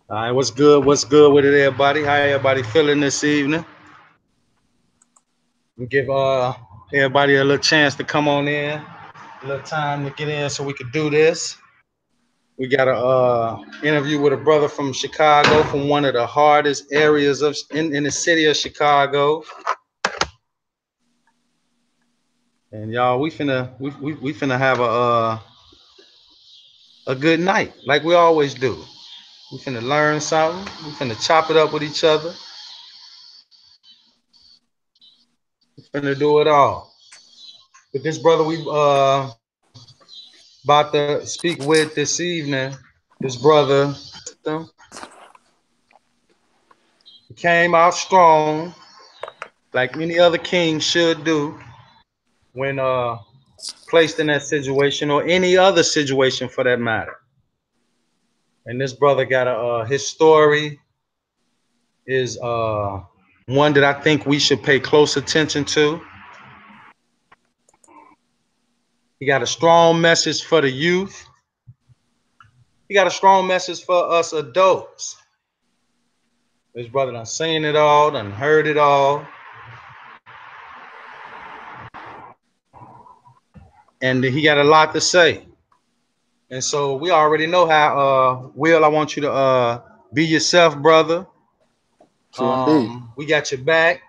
All right, what's good? What's good with it, everybody? How everybody feeling this evening? We give everybody a little chance to come on in, a little time to get in so we could do this. We got a interview with a brother from Chicago, from one of the hardest areas of in the city of Chicago. And y'all, we finna have a good night, like we always do. We finna learn something. We finna chop it up with each other. We finna do it all. But this brother we about to speak with this evening, this brother came out strong, like any other king should do when placed in that situation or any other situation for that matter. And this brother got his story is one that I think we should pay close attention to. He got a strong message for the youth. He got a strong message for us adults. This brother done seen it all, done heard it all, and he got a lot to say. And so we already know how. Will, I want you to be yourself, brother. True indeed. We got your back.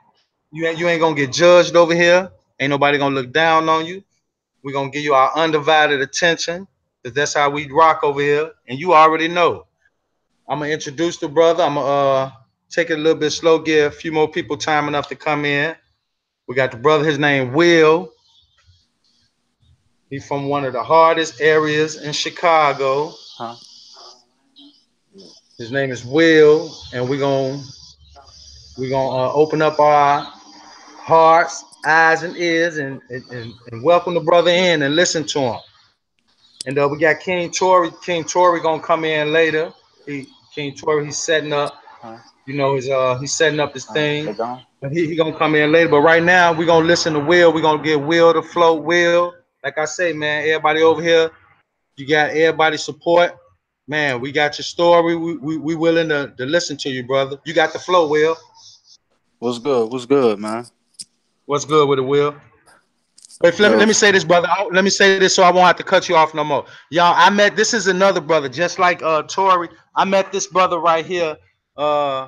You ain't gonna get judged over here. Ain't nobody gonna look down on you. We're gonna give you our undivided attention, because that's how we rock over here. And you already know. I'm gonna introduce the brother. I'm gonna take it a little bit slow, give a few more people time enough to come in. We got the brother. His name Will. He's from one of the hardest areas in Chicago. Huh? His name is Will, and we're gonna open up our hearts, eyes, and ears, and welcome the brother in and listen to him. And we got King Tory. King Tory gonna come in later. King Tory, he's setting up. Huh? He's setting up his They thing. gone? But he gonna come in later. But right now we're gonna listen to Will. We're gonna get Will to float. Will, like I say, man, everybody over here, you got everybody support. Man, we got your story. We willing to listen to you, brother. You got the flow, Will. What's good? What's good, man? What's good with it, Will? Wait, let me Just say this, brother. Let me say this so I won't have to cut you off no more. Y'all, I met this is another brother, just like Tori. I met this brother right here uh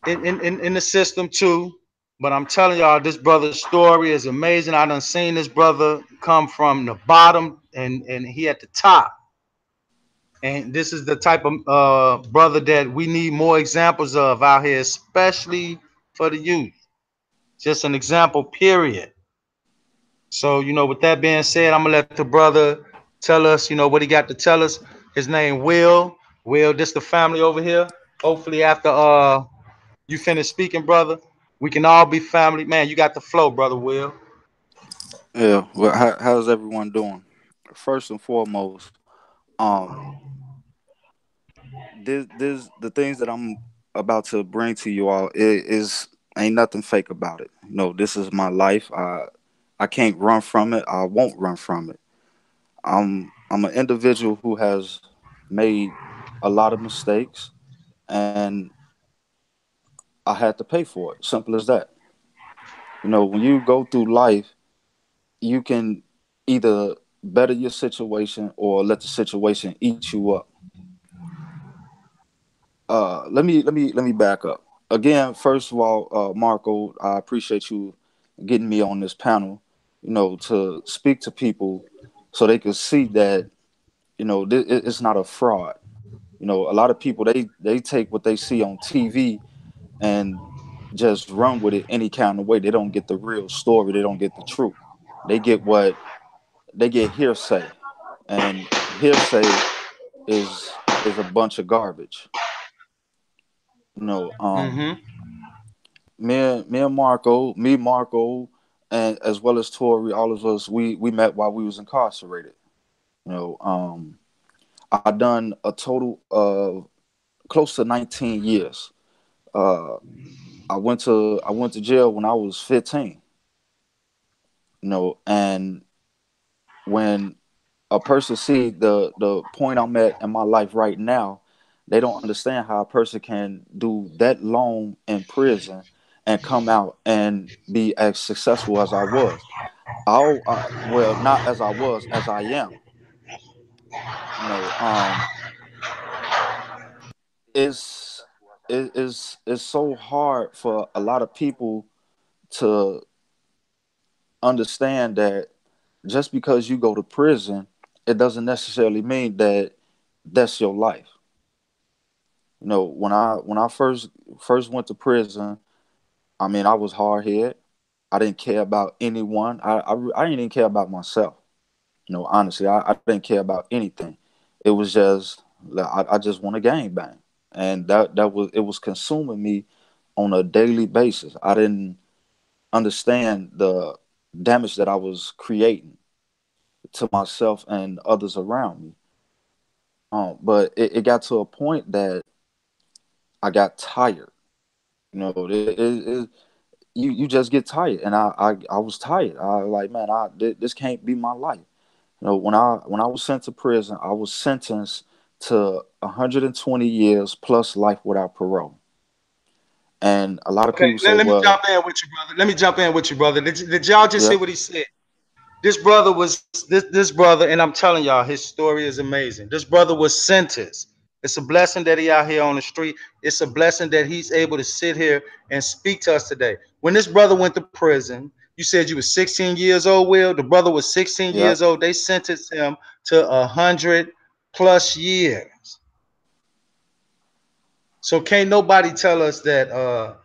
in the system too. But I'm telling y'all, this brother's story is amazing. I done seen this brother come from the bottom and he at the top. And this is the type of brother that we need more examples of out here, especially for the youth. Just an example, period. So, with that being said, I'm gonna let the brother tell us, what he got to tell us. His name Will. Will, this the family over here. Hopefully after you finish speaking, brother, we can all be family. Man, you got the flow, brother Will. yeah. Well, how's everyone doing? First and foremost, um, this the things that I'm about to bring to you all is ain't nothing fake about it. This is my life. I can't run from it. I won't run from it. I'm an individual who has made a lot of mistakes, and I had to pay for it. Simple as that. When you go through life, you can either better your situation or let the situation eat you up. Let me back up again. First of all, Marco, I appreciate you getting me on this panel. To speak to people so they could see that it's not a fraud. A lot of people they take what they see on TV and just run with it any kind of way. They don't get the real story. They don't get the truth. They get what they get hearsay, and hearsay is a bunch of garbage. You know, um, Mm-hmm. me, Marco, and as well as Tori, all of us, we met while we was incarcerated. You know, um, I done a total of close to 19 years. Uh, I went to jail when I was 15. And when a person see the point I'm at in my life right now, They don't understand how a person can do that long in prison and come out and be as successful as I was. Well, not as I was, as I am. You know, it's it's so hard for a lot of people to understand that just because you go to prison, it doesn't necessarily mean that that's your life. You know, when I first went to prison, I mean, I was hard headed. I didn't care about anyone. I didn't even care about myself. You know, honestly, I didn't care about anything. It was just like, I just want to gang bang, and it was consuming me on a daily basis. I didn't understand the damage that I was creating to myself and others around me. But it got to a point that I got tired. You know, you just get tired, and I was tired. I was like, man, this can't be my life. You know, when I was sent to prison, I was sentenced to 120 years plus life without parole. And a lot of Okay, people say, let me well, jump in with you, brother. Let me jump in with you, brother. Did y'all just yeah, hear what he said? This brother was this brother, and I'm telling y'all, his story is amazing. This brother was sentenced. It's a blessing that he out here on the street. It's a blessing that he's able to sit here and speak to us today. When this brother went to prison, you said you was 16 years old, Will. The brother was 16 yeah, years old. They sentenced him to 100+ years. So can't nobody tell us that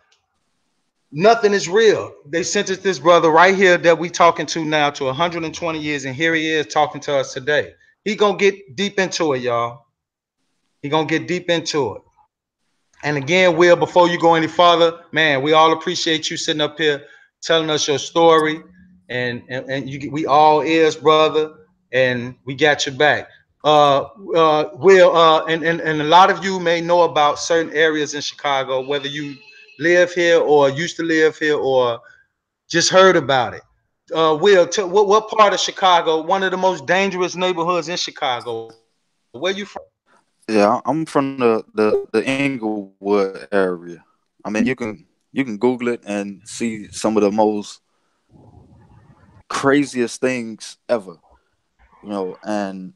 nothing is real. They sentenced this brother right here that we talking to now to 120 years, and here he is talking to us today. He gonna get deep into it, y'all. He gonna get deep into it. And again, Will, before you go any farther, man, we all appreciate you sitting up here telling us your story, and we all ears, brother, and we got your back. Will, and a lot of you may know about certain areas in Chicago, whether you live here or used to live here or just heard about it. Will, what part of Chicago? One of the most dangerous neighborhoods in Chicago. Where you from? yeah. I'm from the Inglewood area. I mean, you can Google it and see some of the most craziest things ever. You know, and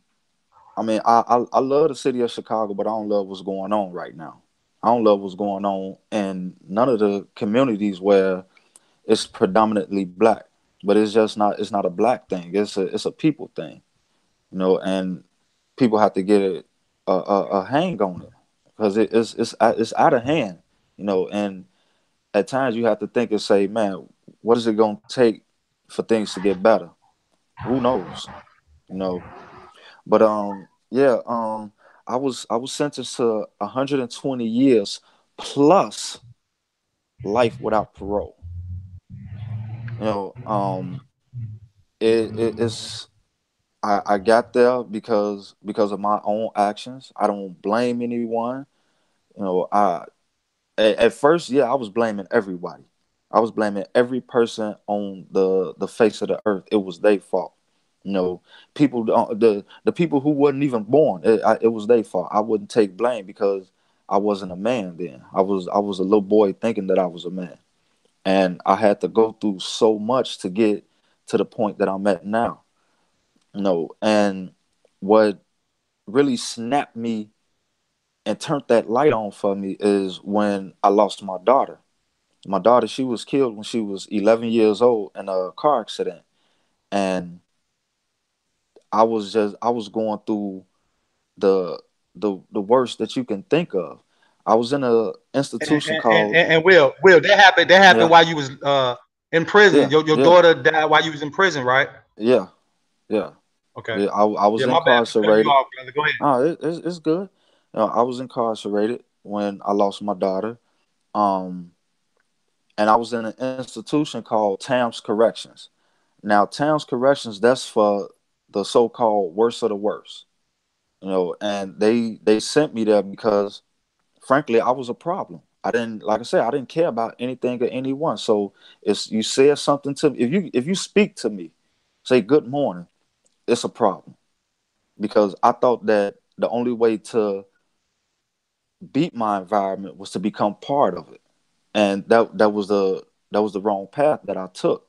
I mean, I love the city of Chicago, but I don't love what's going on right now. I don't love what's going on in none of the communities where it's predominantly black. But it's not a black thing. It's a people thing, you know, and people have to get a hang on it because it's out of hand, you know. And at times you have to think and say, man, what is it going to take for things to get better? Who knows, you know? But yeah, I was sentenced to 120 years plus life without parole. You know, it's I got there because of my own actions. I don't blame anyone. You know, at first, yeah, I was blaming everybody. I was blaming every person on the face of the earth. It was their fault. You know, people the people who wasn't even born. It was their fault. I wouldn't take blame because I wasn't a man then. I was a little boy thinking that I was a man, and I had to go through so much to get to the point that I'm at now. You know, and what really snapped me and turned that light on for me is when I lost my daughter. My daughter, she was killed when she was 11 years old in a car accident, and I was going through the the worst that you can think of. I was in a institution called, And Will, that happened yeah, while you was in prison. yeah, Your yeah, daughter died while you was in prison, right? yeah, yeah, Okay. yeah. I Yeah, was my bad for cutting you incarcerated. off, brother. Go ahead. Oh, it's good. I was incarcerated when I lost my daughter. Um, and I was in an institution called Tams Corrections. Now, Towns Corrections, that's for the so-called worst of the worst, you know. And they sent me there because, frankly, I was a problem. I didn't, like I said, I didn't care about anything or anyone. So if you said something to me, if you speak to me, say good morning, it's a problem because I thought that the only way to beat my environment was to become part of it, and that was the wrong path that I took.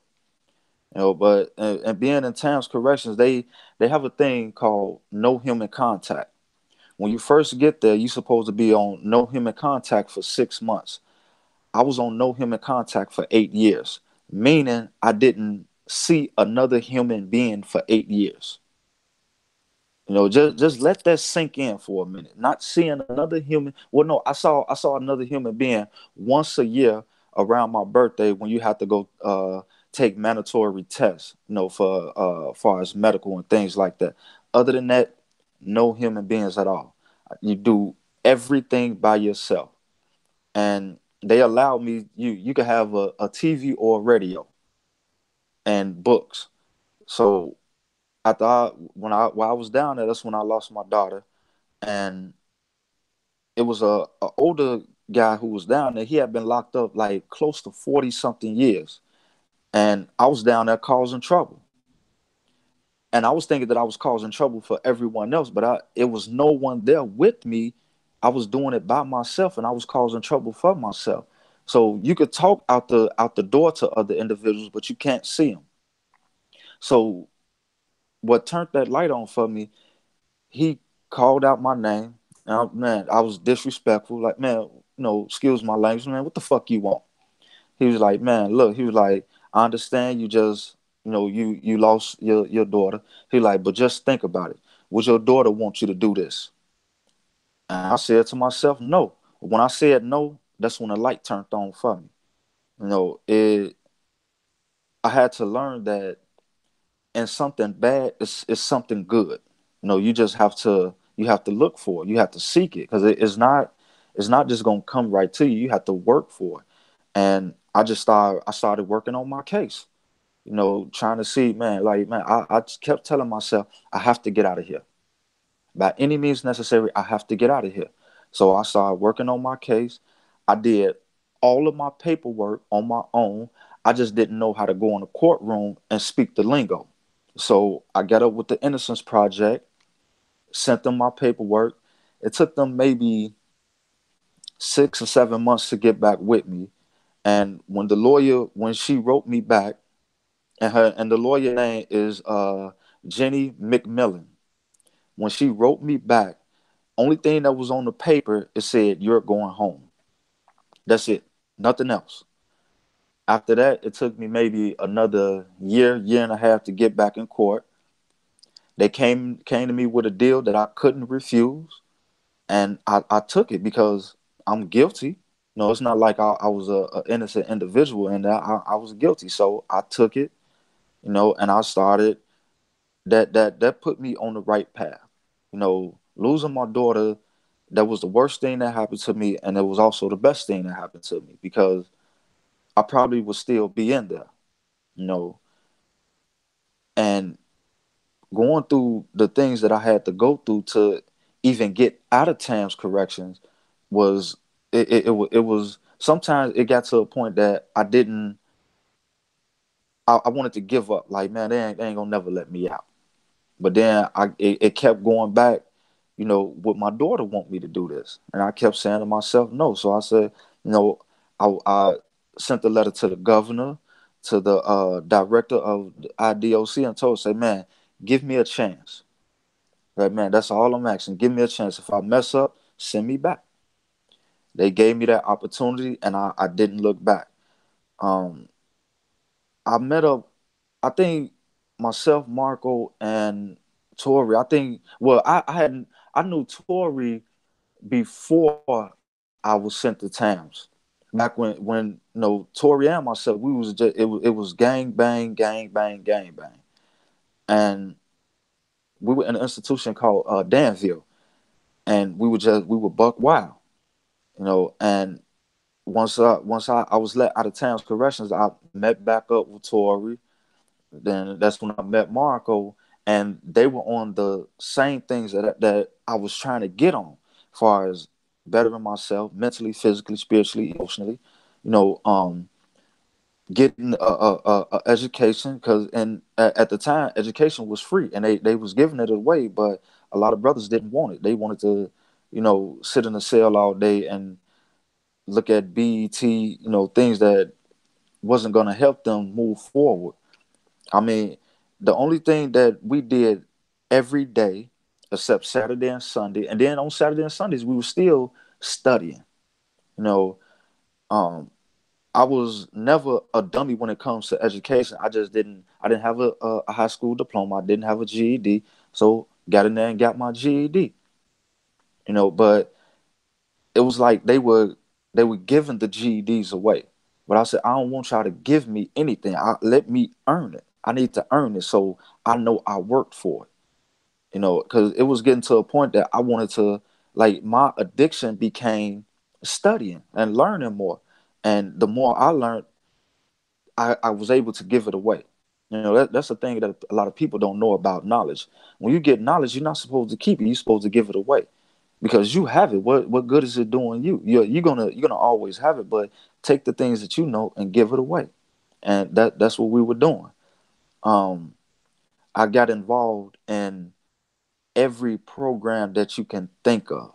But and being in Tams Corrections, they have a thing called no human contact. When you first get there, you're supposed to be on no human contact for 6 months. I was on no human contact for 8 years, meaning I didn't see another human being for 8 years. Just let that sink in for a minute. Not seeing another human. Well, no, I saw another human being once a year around my birthday when you have to go take mandatory tests, for far as medical and things like that. Other than that, no human beings at all. You do everything by yourself, and they allow me. You can have a TV or a radio and books. So after while I was down there, that's when I lost my daughter, and it was a older guy who was down there. He had been locked up like close to 40 something years, and I was down there causing trouble. And I was thinking that I was causing trouble for everyone else, but it was no one there with me. I was doing it by myself, and I was causing trouble for myself. So you could talk out the door to other individuals, but you can't see them. So what turned that light on for me, he called out my name. And man, I was disrespectful. Like, man, excuse my language, man. What the fuck you want? He was like, man, look. He was like, I understand you just, you lost your daughter. He like, but just think about it. Would your daughter want you to do this? And I said to myself, no. When I said no, that's when the light turned on for me. It. I had to learn that and something bad is something good. You have to look for it. You have to seek it because it's not just gonna come right to you. You have to work for it. And I started working on my case. Trying to see, man, like, man, I just kept telling myself I have to get out of here by any means necessary. I have to get out of here. So I started working on my case. I did all of my paperwork on my own. I just didn't know how to go in the courtroom and speak the lingo. So I got up with the Innocence Project, sent them my paperwork. It took them maybe 6 or 7 months to get back with me. And when she wrote me back, and the lawyer name is Jenny McMillan. When she wrote me back, only thing that was on the paper, it said you're going home. That's it. Nothing else. After that, it took me maybe another year and a half to get back in court. They came to me with a deal that I couldn't refuse, and I took it because I'm guilty. No, it's not like I was a innocent individual, and I was guilty, so I took it. And I started that put me on the right path. Losing my daughter, that was the worst thing that happened to me, and it was also the best thing that happened to me because I probably would still be in there. You know, and going through the things that I had to go through to even get out of Tam's corrections was it was sometimes it got to a point that I wanted to give up. Like, man, they ain't gonna never let me out. But then it kept going back. Would my daughter want me to do this? And I kept saying to myself, no. So I said, you know, I sent a letter to the governor, to the director of the IDOC, and told, say, man, give me a chance. Right, man, that's all I'm asking. Give me a chance. If I mess up, send me back. They gave me that opportunity, and I didn't look back. Um, I met up, I think myself, Marco, and Tori. I think, well, I knew Tori before I was sent to Tams. Back when Tori and myself, we was just it was gang bang, gang bang, and we were in an institution called Danville, and we were buck wild, and once I was let out of Tams Corrections, I met back up with Tori. Then that's when I met Marco, and they were on the same things that I was trying to get on, as far as bettering myself mentally, physically, spiritually, emotionally. You know, um, Getting a education because at the time education was free and they was giving it away, but a lot of brothers didn't want it. They wanted to sit in a cell all day and look at BET, things that wasn't going to help them move forward. I mean, the only thing that we did every day, except Saturday and Sunday, and then on Saturday and Sundays, we were still studying. You know, um, I was never a dummy when it comes to education. I didn't have a high school diploma. I didn't have a GED. So got in there and got my GED. But it was like they were giving the GEDs away. But I said, I don't want y'all to give me anything. Let me earn it. I need to earn it so I know I worked for it. Because it was getting to a point that I wanted to, like, my addiction became studying and learning more. And the more I learned, I was able to give it away. That's the thing that a lot of people don't know about knowledge. When you get knowledge, you're not supposed to keep it. You're supposed to give it away because you have it. What good is it doing you? You're gonna always have it, but take the things that you know and give it away. And that's what we were doing. Um, I got involved in every program that you can think of.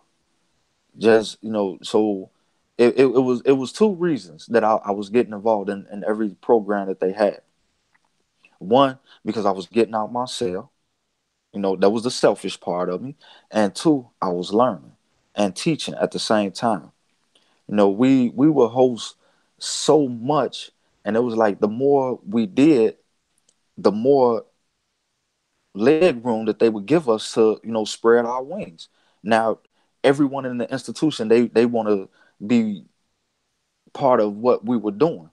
Just so it was two reasons that I was getting involved in every program that they had. One, because I was getting out my cell. That was the selfish part of me. And two, I was learning and teaching at the same time. We would host so much, and it was like the more we did, the more leg room that they would give us to, spread our wings. Now, everyone in the institution, they want to be part of what we were doing.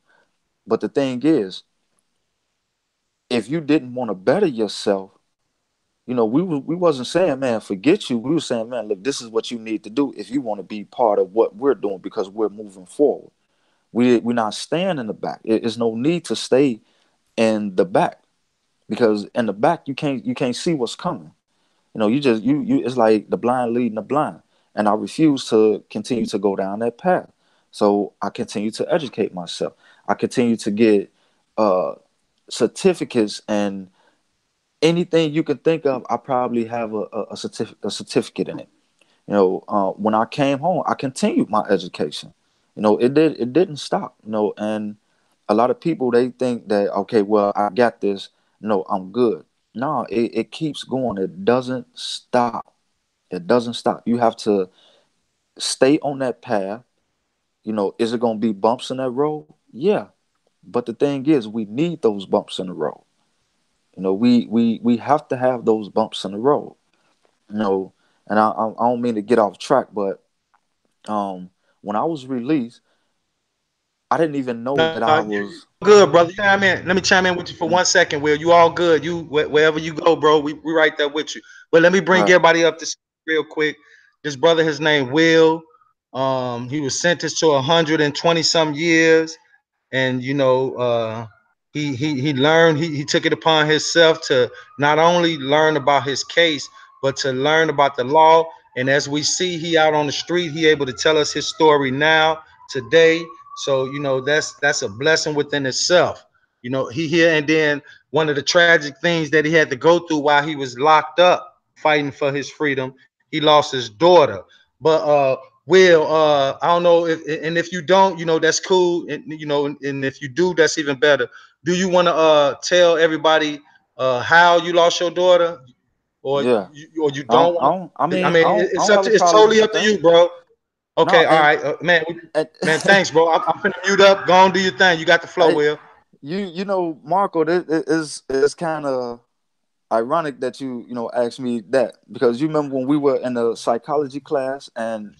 But the thing is, if you didn't want to better yourself, we wasn't saying, man, forget you. We were saying, man, look, this is what you need to do if you want to be part of what we're doing because we're moving forward. We're not staying in the back. There's no need to stay in the back because in the back you can't see what's coming. You just you it's like the blind leading the blind. And I refuse to continue to go down that path. So I continue to educate myself. I continue to get uh certificates and anything you can think of. I probably have a certificate in it. When I came home, I continued my education. It didn't stop. And a lot of people, they think that, okay, well, I got this. No, I'm good. No, it keeps going. It doesn't stop. It doesn't stop. You have to stay on that path. Is it going to be bumps in that road? Yeah. But the thing is, we need those bumps in the road. We have to have those bumps in the road. You know, and I don't mean to get off track, but when I was released, I didn't even know that No, I you was. all good, brother. You chime in. Let me chime in with you for 1 second, Will. You all good. Wherever you go, bro. We right there with you. But let me bring Right. everybody up to speed real quick. This brother, his name Will. He was sentenced to 120 some years, and he learned. He took it upon himself to not only learn about his case, but to learn about the law. And as we see, he out on the street. He able to tell us his story now today. So that's a blessing within itself. He here, and then one of the tragic things that he had to go through while he was locked up fighting for his freedom, he lost his daughter. But Will, I don't know if, and if you don't, that's cool, and and if you do, that's even better. Do you want to tell everybody how you lost your daughter, Yeah. or you I don't, don't I want don't, I to? I mean, mean, I don't, I it's don't up have to, a it's problem totally with up to that. you, bro. No, Okay, all right, man. and Man, thanks, bro. I'm finna mute up. Go on, do your thing. You got the flow, I, Will. Marco, it is kind of ironic that you asked me that because you remember when we were in the psychology class and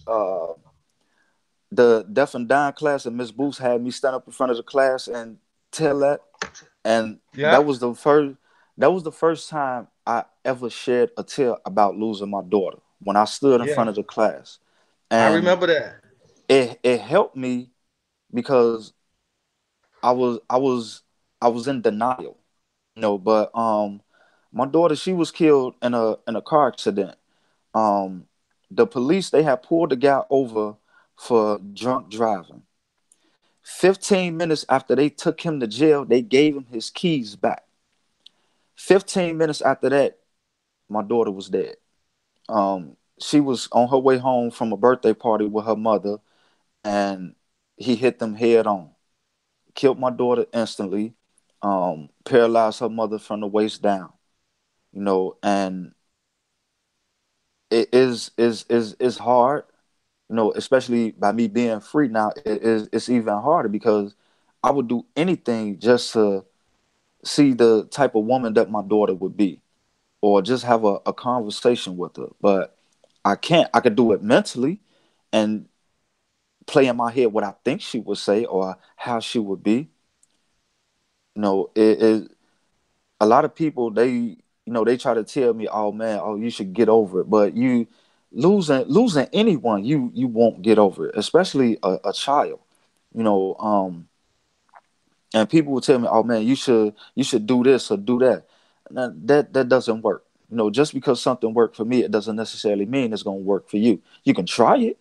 the deaf and dying class, and Miss Booth had me stand up in front of the class and tell that, and Yeah, that was the first time I ever shared a tale about losing my daughter when I stood in front yeah. of the class, I and remember that. it helped me because I was I was I was in denial, but my daughter, she was killed in a car accident. Um, the police, they had pulled the guy over for drunk driving. 15 minutes after they took him to jail, they gave him his keys back. 15 minutes after that, my daughter was dead. Um, She was on her way home from a birthday party with her mother, and he hit them head on, killed my daughter instantly, paralyzed her mother from the waist down. And it is hard, especially by me being free now. It's even harder because I would do anything just to see the type of woman that my daughter would be, or just have a conversation with her. But I can't. I could do it mentally and play in my head what I think she would say or how she would be. It a lot of people, they try to tell me, oh man, oh, you should get over it. But you losing anyone, you won't get over it, especially a child. You know, and people will tell me, oh man, you should do this or do that. Now, that doesn't work. Just because something worked for me, it doesn't necessarily mean it's going to work for you. You can try it,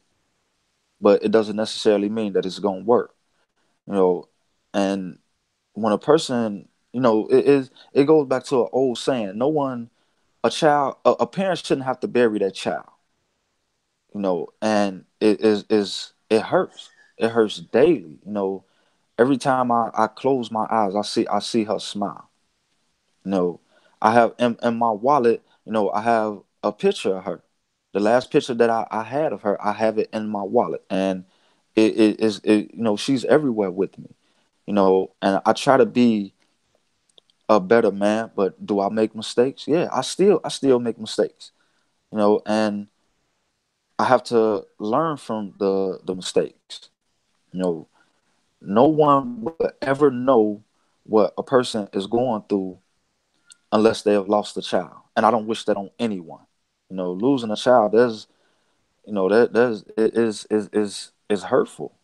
but it doesn't necessarily mean that it's going to work. You know, and when a person, it goes back to an old saying: no one, a parent shouldn't have to bury their child. And it hurts. It hurts daily. Every time I close my eyes, I see her smile. You know, I have in my wallet, I have a picture of her. The last picture that I had of her, I have it in my wallet, and she's everywhere with me. And I try to be a better man, but do I make mistakes? Yeah, I still make mistakes. And I have to learn from the mistakes. You know, no one will ever know what a person is going through unless they have lost a child, and I don't wish that on anyone. Losing a child, there's it is hurtful.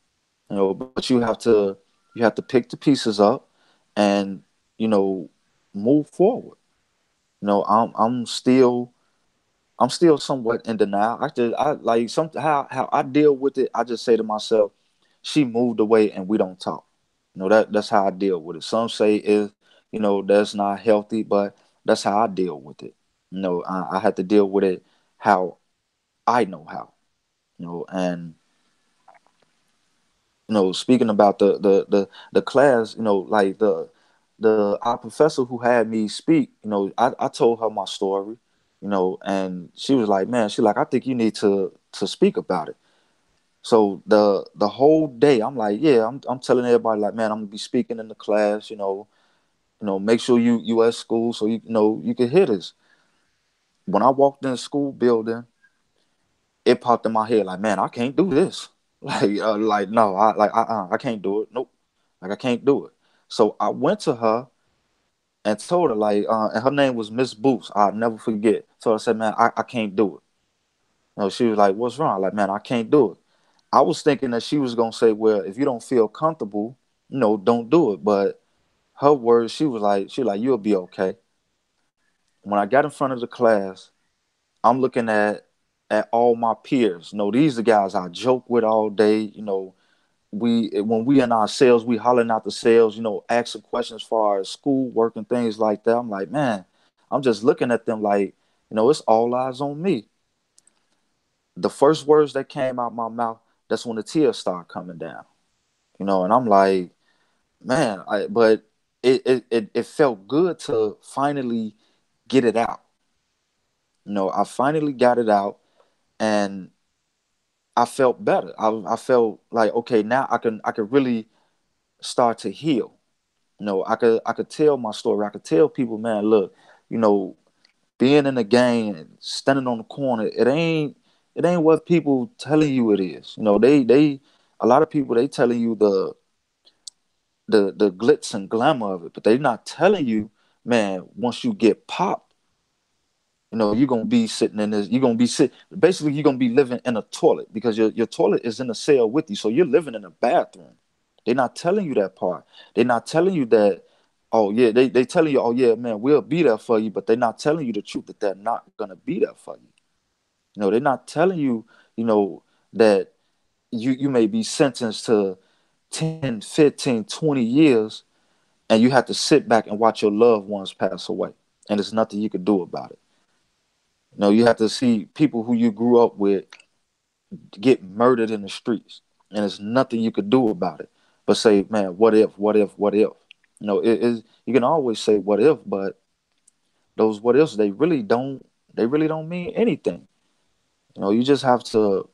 But you have to pick the pieces up and you know move forward. I'm still somewhat in denial. I like some how I deal with it. I just say to myself, she moved away and we don't talk. That's how I deal with it. Some say that's not healthy, but that's how I deal with it. I have to deal with it how I know how. And speaking about the class, like the our professor who had me speak, I told her my story, and she was like, man, she like, I think you need to speak about it. So the whole day, I'm like, yeah, I'm telling everybody like, man, I'm gonna be speaking in the class, make sure you at school so you can hear this. When I walked in the school building, it popped in my head like, man, I can't do this. Like no, I can't do it. Nope, like I can't do it. So I went to her and told her like, and her name was Miss Boots. I'll never forget. So I said, man, I can't do it. She was like, what's wrong? Like, man, I can't do it. I was thinking that she was gonna say, well, if you don't feel comfortable, don't do it. But her words, she like, you'll be okay. When I got in front of the class, I'm looking at all my peers. These are guys I joke with all day. We when we in our cells, we hollering out the cells, asking questions as far as school work and things like that. I'm like, man, I'm just looking at them like, it's all eyes on me. The first words that came out my mouth, that's when the tears start coming down. And I'm like, man, but it felt good to finally get it out. I finally got it out, and I felt better. I felt like, okay, now I can really start to heal. I could tell my story. I could tell people, man, look, you know, being in the gang and standing on the corner, it ain't what people telling you it is. They a lot of people, they telling you the glitz and glamour of it, but they're not telling you, man, once you get popped, you're gonna be sitting in this, you're gonna be basically you're gonna be living in a toilet because your toilet is in a cell with you. So you're living in a bathroom. They're not telling you that part. They're not telling you that, oh yeah, they telling you, oh yeah, man, we'll be there for you, but they're not telling you the truth that they're not gonna be there for you. They're not telling you, that you may be sentenced to 10, 15, 20 years, and you have to sit back and watch your loved ones pass away. And there's nothing you could do about it. You have to see people who you grew up with get murdered in the streets, and there's nothing you could do about it but say, man, what if, what if, what if? It is, you can always say what if, but those what ifs, they really don't mean anything. You just have to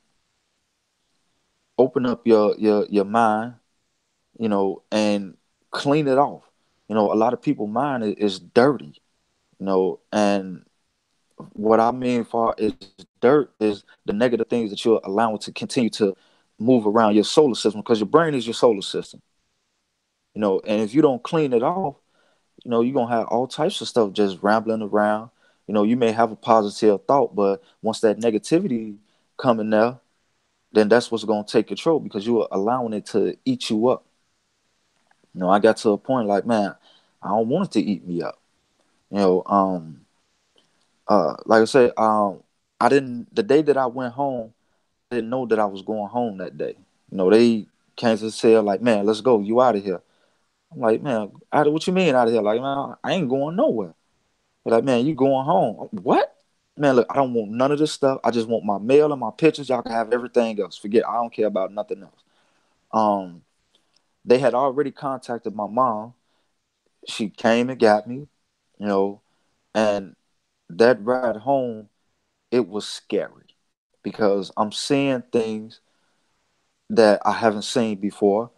open up your mind, and clean it off. A lot of people mind is dirty, and what I mean for is dirt is the negative things that you're allowing to continue to move around your solar system, because your brain is your solar system. And if you don't clean it off, you're gonna have all types of stuff just rambling around. You may have a positive thought, but once that negativity come in there, then that's what's gonna take control, because you're allowing it to eat you up. I got to a point like, man, I don't want it to eat me up. You know, um, like I said, I didn't. The day that I went home, I didn't know that I was going home that day. They came to say like, man, let's go. You out of here. I'm like, man, out of what you mean out of here? Like, man, I ain't going nowhere. They're like, man, you going home? What? Man, look, I don't want none of this stuff. I just want my mail and my pictures. Y'all can have everything else. Forget. I don't care about nothing else. Um, they had already contacted my mom. She came and got me. You know, and that ride home, it was scary because I'm seeing things that I haven't seen before.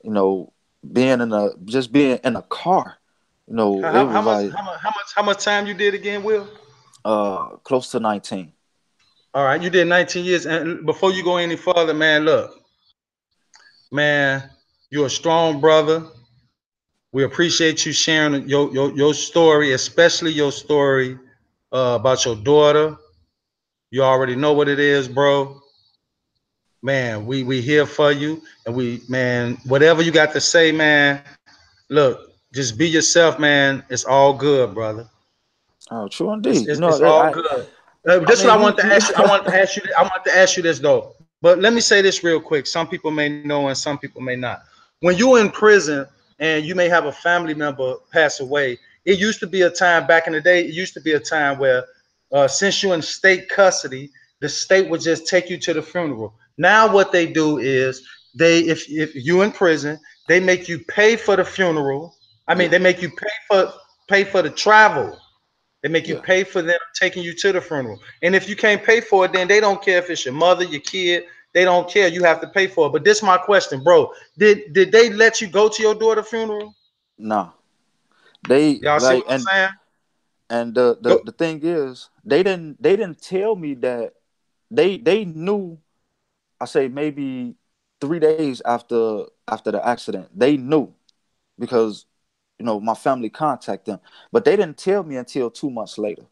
You know, being in a car. It How was much like how much time you did again, Will? close to 19. All right, you did 19 years. And before you go any further, man, look, man, you're a strong brother. We appreciate you sharing your story, especially your story about your daughter. You already know what it is, bro. Man, we here for you, and we, man, whatever you got to say, man. Look, just be yourself, man. It's all good, brother. Oh, true It's indeed. it's, it's all good. I This is what I mean, want to ask you. I want to ask you. I want to ask you this though. But let me say this real quick. Some people may know and some people may not. When you're in prison and you may have a family member pass away, it used to be a time back in the day. It used to be a time where, since you're in state custody, the state would just take you to the funeral. Now what they do is if you're in prison, they make you pay for the funeral. I mean, yeah, they make you pay for the travel. They make you yeah. pay for them taking you to the funeral. And if you can't pay for it, then they don't care if it's your mother, your kid. They don't care. You have to pay for it. But this is my question, bro. Did they let you go to your daughter's funeral? Nah, they Y'all see what like, I'm saying? and the, Go. the the thing is, they didn't tell me that. They knew. I say maybe 3 days after the accident, they knew, because my family contacted them, but they didn't tell me until 2 months later.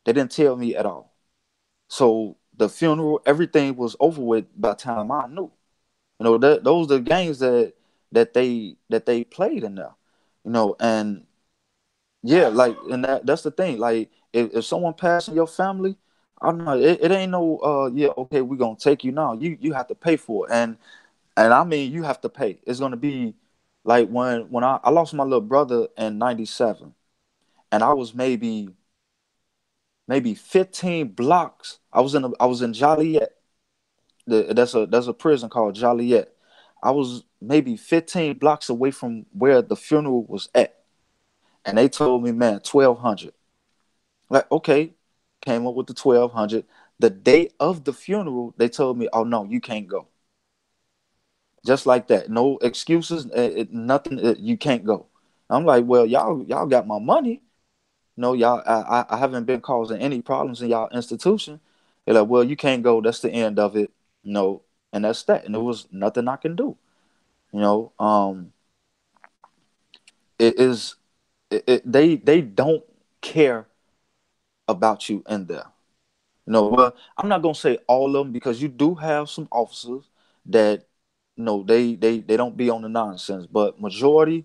They didn't tell me at all. So the funeral, everything was over with by the time I knew. Those are the games that they played in there. And yeah, like, and that's the thing. Like, if someone passed in your family, I don't know, it ain't no yeah, okay, we're gonna take you now. You have to pay for it. And I mean, you have to pay. It's gonna be like when I lost my little brother in '97, and I was maybe 15 blocks. I was in Joliet. That's a prison called Joliet. I was maybe 15 blocks away from where the funeral was at, and they told me, man, 1,200. Like, okay, came up with the 1,200. The day of the funeral, they told me, oh no, you can't go. Just like that, no excuses, nothing. You can't go. I'm like, well, y'all got my money. No, y'all, I haven't been causing any problems in y'all institution. They're like, well, you can't go. That's the end of it. No, and that's that. And there was nothing I can do. You know, it is. They don't care about you in there. Well, I'm not gonna say all of them, because you do have some officers that, they don't be on the nonsense, but majority,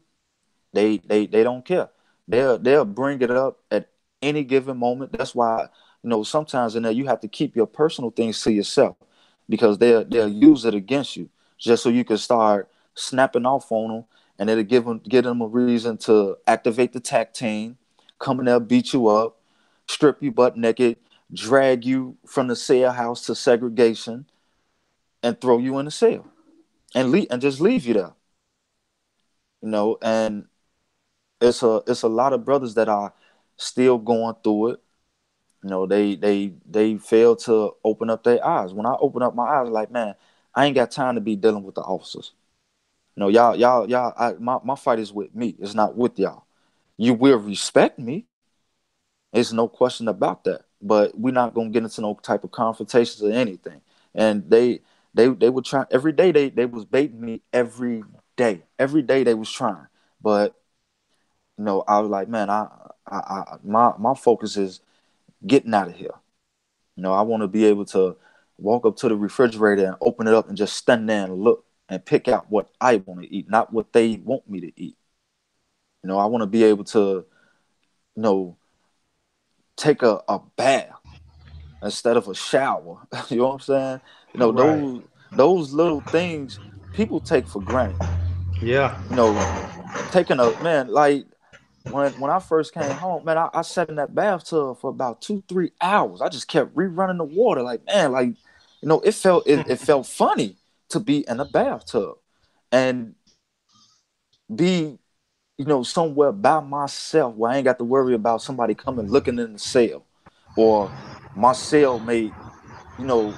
they don't care. They'll bring it up at any given moment. That's why, sometimes in there you have to keep your personal things to yourself, because they'll use it against you, just so you can start snapping off on them, and give them a reason to activate the tech team, come in there, beat you up. strip you butt naked, drag you from the cell house to segregation, and throw you in the cell and just leave you there. And it's a lot of brothers that are still going through it. They fail to open up their eyes. When I open up my eyes, like, man, I ain't got time to be dealing with the officers. My fight is with me. It's not with y'all. You will respect me. There's no question about that. But we're not gonna get into no type of confrontations or anything. And they would try every day. They was baiting me every day. Every day they was trying. But I was like, man, my focus is getting out of here. I want to be able to walk up to the refrigerator and open it up and just stand there and look and pick out what I want to eat, not what they want me to eat. I want to be able to, you know, take a bath instead of a shower. You know what I'm saying? Right. Those little things people take for granted. Yeah. You know, taking a man like when I first came home, man, I sat in that bathtub for about 2-3 hours. I just kept rerunning the water, like, man, like, it felt funny to be in a bathtub and be, somewhere by myself where I ain't got to worry about somebody coming looking in the cell or my cellmate, you know,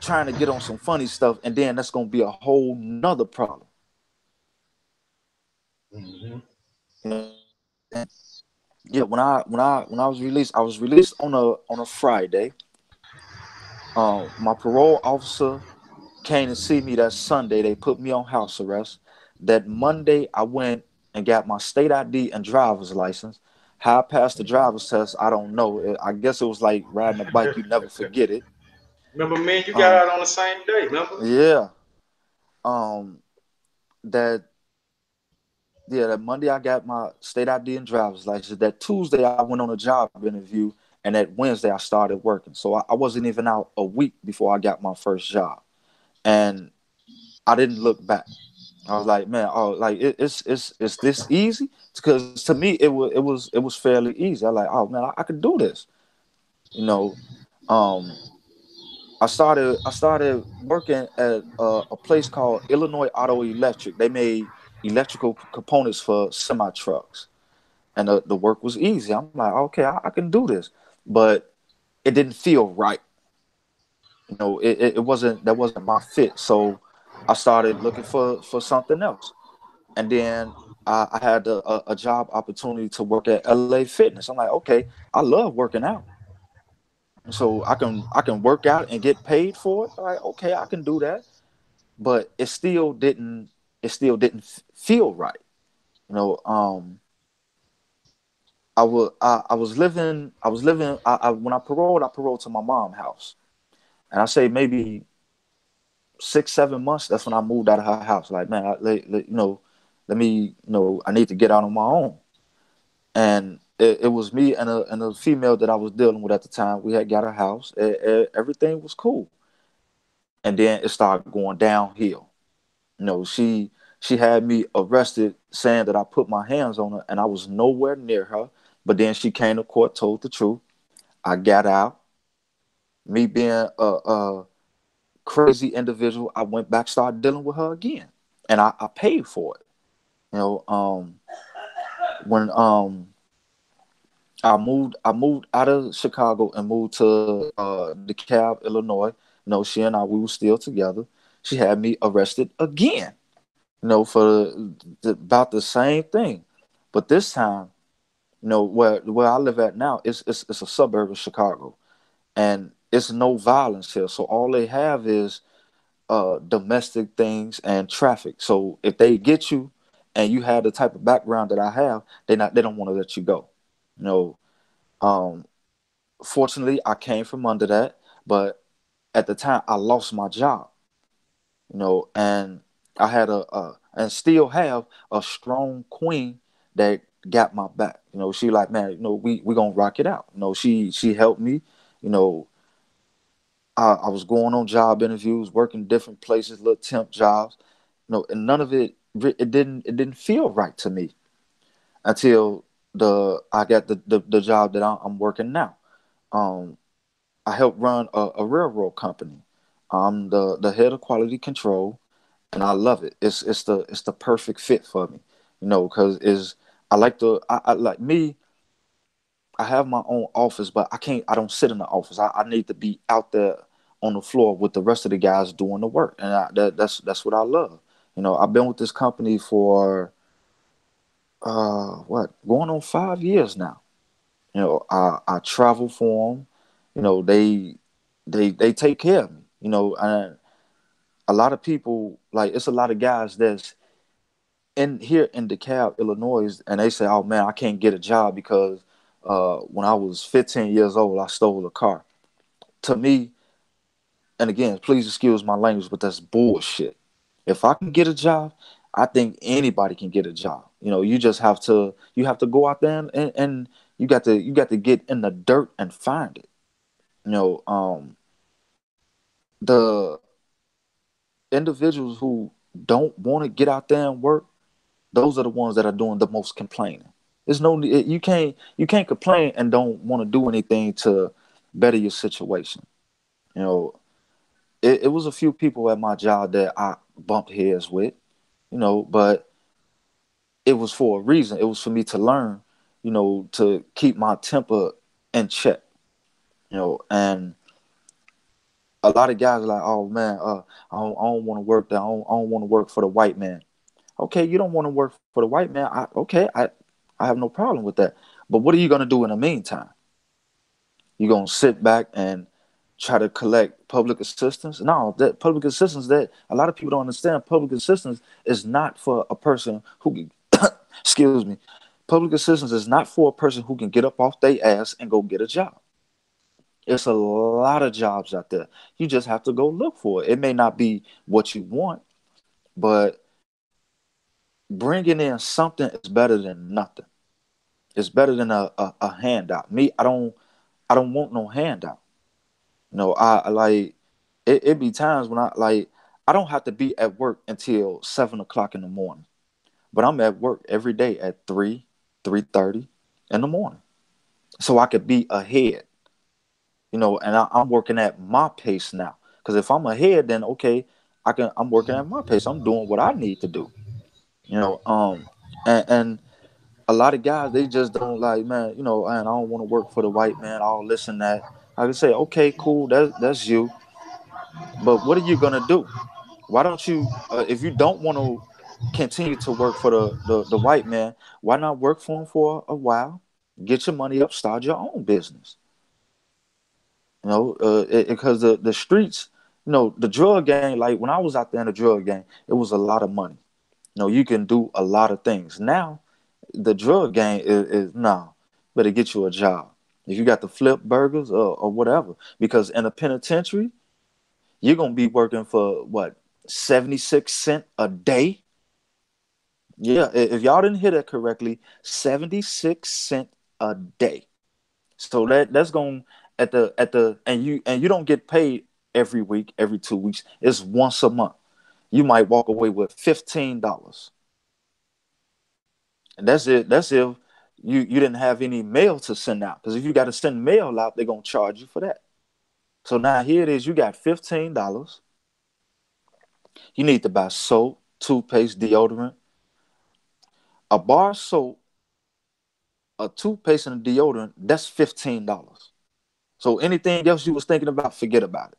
trying to get on some funny stuff, and then that's gonna be a whole nother problem. Hmm. And yeah, when I was released on a Friday. My parole officer came to see me that Sunday. They put me on house arrest. That Monday, I went and got my state ID and driver's license. How I passed the driver's test, I don't know. I guess it was like riding a bike. You never forget it. Remember, me and you got Um, out on the same day. Remember? yeah. Um, that that Monday I got my state ID and driver's license. That Tuesday I went on a job interview, and that Wednesday I started working. So I wasn't even out a week before I got my first job, and I didn't look back. I was like, man, oh, like it's this easy? Because to me, it was fairly easy. I was like, oh man, I could do this. You know, um, I started working at a place called Illinois Auto Electric. They made electrical components for semi trucks, and the work was easy. I'm like, okay, I can do this, but it didn't feel right. It wasn't, that wasn't my fit. So I started looking for something else, and then I had a job opportunity to work at LA Fitness. I'm like, okay, I love working out, so I can work out and get paid for it. Like, okay, I can do that, but it still didn't feel right. You know, when I paroled to my mom's house, and I say maybe 6-7 months. That's when I moved out of her house. Like, man, let me, I need to get out on my own. And it was me and a female that I was dealing with at the time. We had got a house. Everything was cool, and then it started going downhill. She had me arrested, saying that I put my hands on her, and I was nowhere near her. But then she came to court, told the truth. I got out. Me being a crazy individual, I went back, started dealing with her again, and I paid for it. You know, when I moved out of Chicago and moved to DeKalb, Illinois. She and I, we were still together. She had me arrested again. For about the same thing, but this time, where I live at now, it's a suburb of Chicago, and it's no violence here. So all they have is domestic things and traffic. So if they get you, and you have the type of background that I have, they don't want to let you go. You know, um, Fortunately, I came from under that, but at the time, I lost my job. And I had and still have a strong queen that got my back. She like, man, we gonna rock it out. She helped me. You know, I was going on job interviews, working different places, little temp jobs. And none of it didn't feel right to me until the I got the job that I'm working now. Um, I help run a railroad company. I'm the head of quality control, and I love it. It's the perfect fit for me, because is I like the I like me. I have my own office, but I don't sit in the office. I need to be out there on the floor with the rest of the guys doing the work, and that's what I love. I've been with this company for what, going on 5 years now. I travel for them. They take care of me. And a lot of people, like, it's a lot of guys that's in here in DeKalb, Illinois, and they say, "Oh man, I can't get a job because when I was 15 years old, I stole a car." To me, and again, please excuse my language, but that's bullshit. If I can get a job, I think anybody can get a job. You have to go out there and you got to get in the dirt and find it. The individuals who don't want to get out there and work, those are the ones that are doing the most complaining. There's no you can't complain and don't want to do anything to better your situation. You know, it was a few people at my job that I bumped heads with, but it was for a reason. It was for me to learn, to keep my temper in check, and a lot of guys are like, "Oh man, I don't want to work there. I don't want to work for the white man." Okay, you don't want to work for the white man. I have no problem with that. But what are you gonna do in the meantime? You gonna sit back and try to collect public assistance? No, that public assistance, that a lot of people don't understand. Public assistance is not for a person who can, excuse me. Public assistance is not for a person who can get up off their ass and go get a job. It's a lot of jobs out there. You just have to go look for it. It may not be what you want, but bringing in something is better than nothing. It's better than a handout. Me, I don't want no handout. I like it be times when I don't have to be at work until 7 o'clock in the morning. But I'm at work every day at 3:30 in the morning. So I could be ahead, and I'm working at my pace now. Because if I'm ahead, then okay, I'm working at my pace. I'm doing what I need to do. You know, um and a lot of guys, they just don't, like, man, and I don't want to work for the white man, all this and that. I can say, okay, cool, that's you, but what are you gonna do? Why don't you, if you don't want to continue to work for the white man, why not work for him for a while, get your money up, start your own business? Because the streets, the drug gang, like when I was out there in the drug gang, it was a lot of money. You can do a lot of things. Now the drug gang is no, better get you a job. If you got to flip burgers or whatever, because in a penitentiary, you're gonna be working for what, 76 cents a day. Yeah, if y'all didn't hear that correctly, 76 cents a day. So that's going at the and you don't get paid every week, every 2 weeks. It's once a month. You might walk away with $15, and that's it. That's if you didn't have any mail to send out. Because if you got to send mail out, they're gonna charge you for that. So now here it is. You got $15. You need to buy soap, toothpaste, deodorant, a bar of soap, a toothpaste, and a deodorant. That's $15. So anything else you was thinking about, forget about it.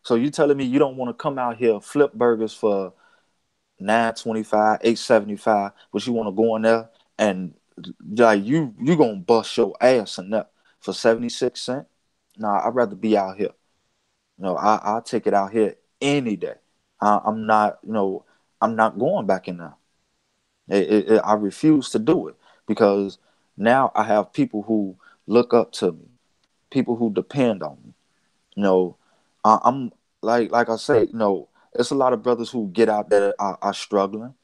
So you telling me you don't want to come out here flip burgers for 9.25, 8.75, but you want to go in there and, like, you gonna bust your ass in there for 76 cents? Nah, I'd rather be out here. I'll take it out here any day. I'm not, I'm not going back in there. I refuse to do it because now I have people who look up to me, people who depend on me. You know, I'm like I say, it's a lot of brothers who get out there are struggling,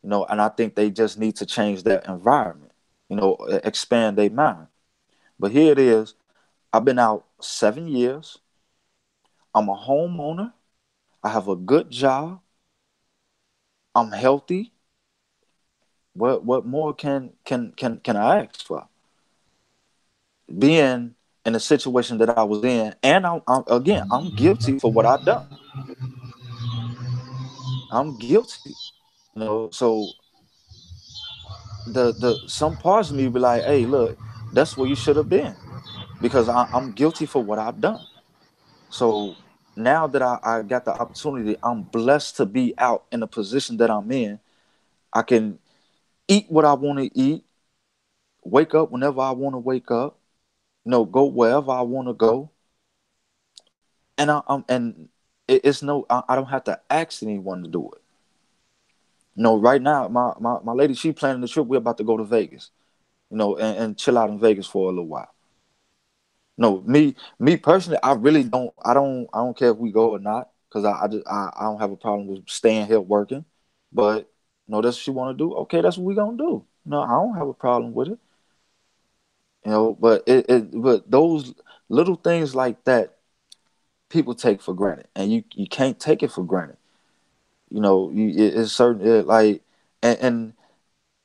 and I think they just need to change their environment, expand their mind. But here it is. I've been out 7 years. I'm a homeowner. I have a good job. I'm healthy. What more can I ask for? Being in the situation that I was in, and I'm guilty for what I done. I'm guilty, So the some parts of me be like, hey, look, that's where you should have been, because I'm guilty for what I've done. So now that I got the opportunity, I'm blessed to be out in the position that I'm in. I can eat what I want to eat, wake up whenever I want to wake up, go wherever I want to go, and it's I don't have to ask anyone to do it. Right now, my lady, she planning the trip. We're about to go to Vegas, and chill out in Vegas for a little while. No, me personally, I really I don't care if we go or not, because I don't have a problem with staying here working. But that's what she want to do. Okay, that's what we gonna do. No, I don't have a problem with it. But but those little things like that, people take for granted, and you can't take it for granted. It's certain like, and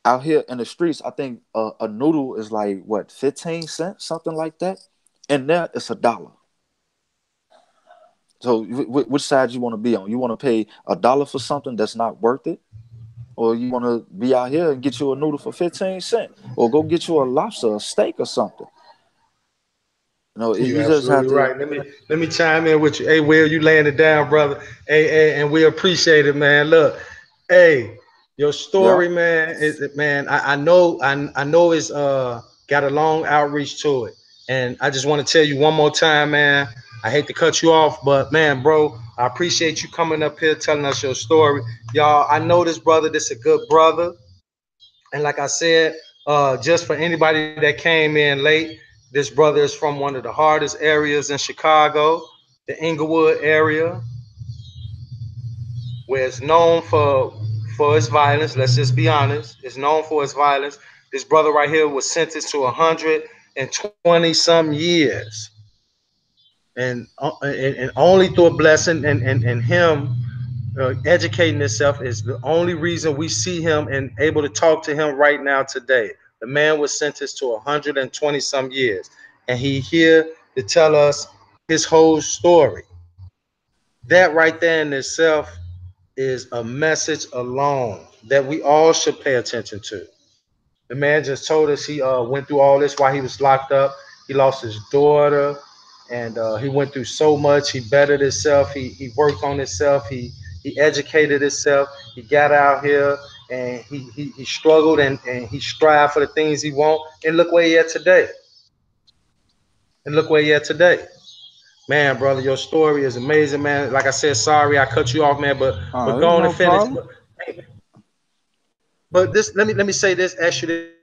out here in the streets, I think a noodle is like what, 15 cents, something like that, and there it's $1. So which side you want to be on? You want to pay $1 for something that's not worth it, or you want to be out here and get you a noodle for 15 cents, or go get you a lobster, a steak, or something? You You just have absolutely to. right. Let me chime in with you. Hey, Will, you laying it down, brother. Hey, and we appreciate it, man. Look, hey, your Yeah. story, man. Man, I know it's got a long outreach to it, and I just want to tell you one more time, man. I hate to cut you off, but man, bro, I appreciate you coming up here telling us your story, y'all. I know this brother. This a good brother. And like I said, just for anybody that came in late, this brother is from one of the hardest areas in Chicago, the Inglewood area, where it's known for its violence. Let's just be honest. It's known for its violence. This brother right here was sentenced to 120 some years, and only through a blessing and him educating himself is the only reason we see him and able to talk to him right now today. The man was sentenced to 120 some years, and he here to tell us his whole story. That right there in itself is a message alone that we all should pay attention to. The man just told us he went through all this while he was locked up. He lost his daughter, and he went through so much. He bettered himself. He worked on himself. He educated himself. He got out here and he struggled and he strived for the things he want. And look where he at today. And look where he at today. Man, brother, your story is amazing, man. Like I said, sorry I cut you off, man, but go on and No finish. problem. But this let me say this, ask you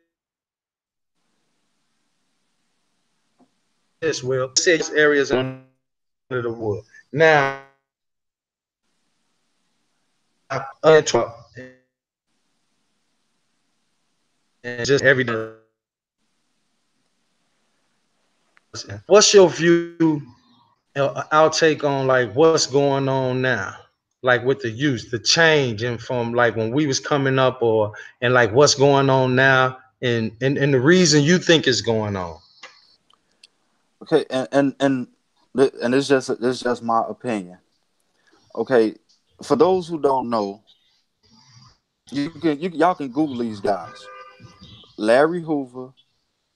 this, Will. Said areas under the wood. Now, and just everything. What's your view, outtake on like what's going on now? Like with the youth, the change and from like when we was coming up or and like what's going on now and the reason you think is going on. Okay, and it's just my opinion. Okay, for those who don't know, y'all can Google these guys: Larry Hoover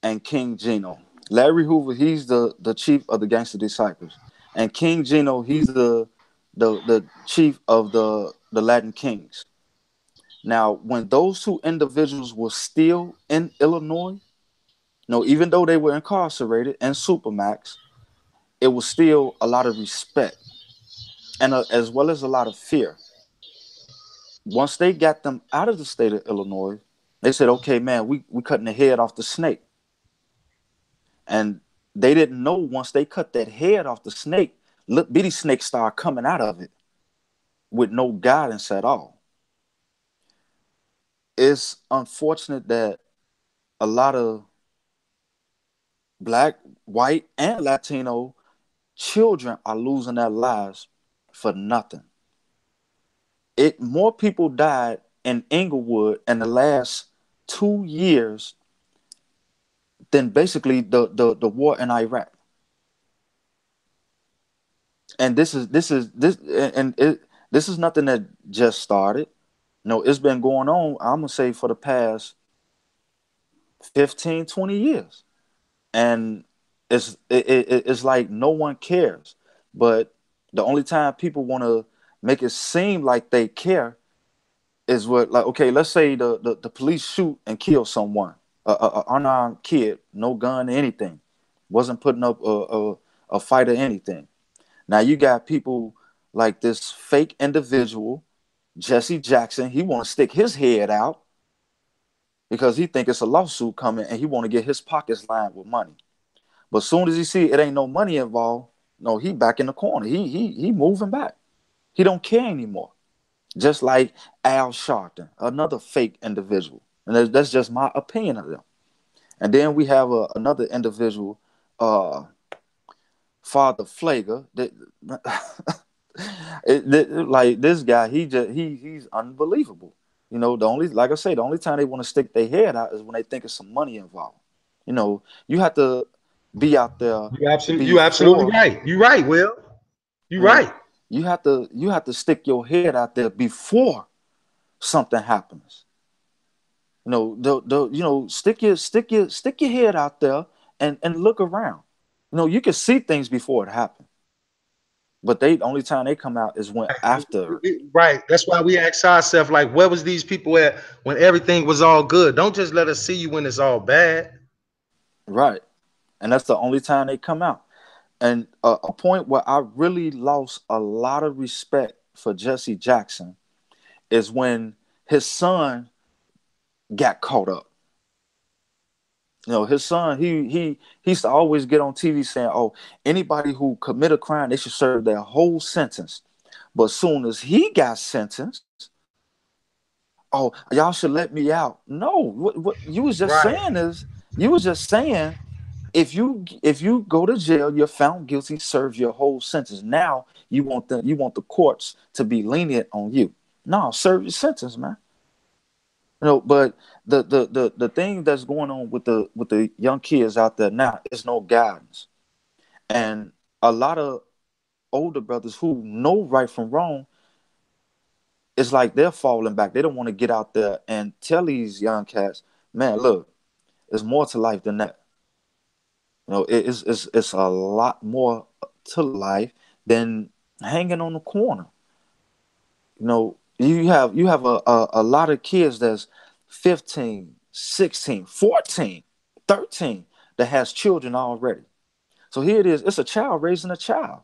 and King Gino. Larry Hoover, he's the chief of the Gangster Disciples, and King Gino, he's the chief of the Latin Kings. Now, when those two individuals were still in Illinois, no, even though they were incarcerated and supermax, it was still a lot of respect, and as well as a lot of fear. Once they got them out of the state of Illinois, they said, "Okay, man, we cutting the head off the snake." And they didn't know, once they cut that head off the snake, little bitty snakes start coming out of it with no guidance at all. It's unfortunate that a lot of black, white, and Latino children are losing their lives for nothing. More people died in Inglewood in the last 2 years than basically the war in Iraq. And this is nothing that just started. No, it's been going on, I'm gonna say, for the past 15, 20 years. And it's like no one cares. But the only time people want to make it seem like they care is what, like, okay, let's say the police shoot and kill someone, a unarmed kid, no gun, anything, wasn't putting up a fight or anything. Now you got people like this fake individual, Jesse Jackson. He want to stick his head out because he think it's a lawsuit coming and he want to get his pockets lined with money. But as soon as he see it ain't no money involved, no, he back in the corner. He moving back. He don't care anymore. Just like Al Sharpton, another fake individual. And that's just my opinion of them. And then we have another individual, uh, Father Flager. That, like this guy, he's unbelievable. You know, the only, like I say, the only time they want to stick their head out is when they think it's some money involved. You know, you have to be out there You absolutely before, right. You right, Will. You you know, right. you have to stick your head out there before something happens. You know, stick your head out there and look around. You know, you can see things before it happens, but they the only time they come out is when after. Right. That's why we ask ourselves, like, where was these people at when everything was all good? Don't just let us see you when it's all bad. Right, and that's the only time they come out. And a point where I really lost a lot of respect for Jesse Jackson is when his son got caught up. You know, his son, he used to always get on TV saying, "Oh, anybody who commit a crime, they should serve their whole sentence." But soon as he got sentenced, oh, y'all should let me out. No, what you was just Right. saying is, you was just saying, if you go to jail, you're found guilty, serve your whole sentence. Now you want the courts to be lenient on you. No, serve your sentence, man. You know, but the thing that's going on with the young kids out there now is no guidance. And a lot of older brothers who know right from wrong, it's like they're falling back. They don't want to get out there and tell these young cats, man, look, there's more to life than that. You know, it's a lot more to life than hanging on the corner. You know, you have a lot of kids that's 15, 16, 14, 13 that has children already. So here it is, it's a child raising a child.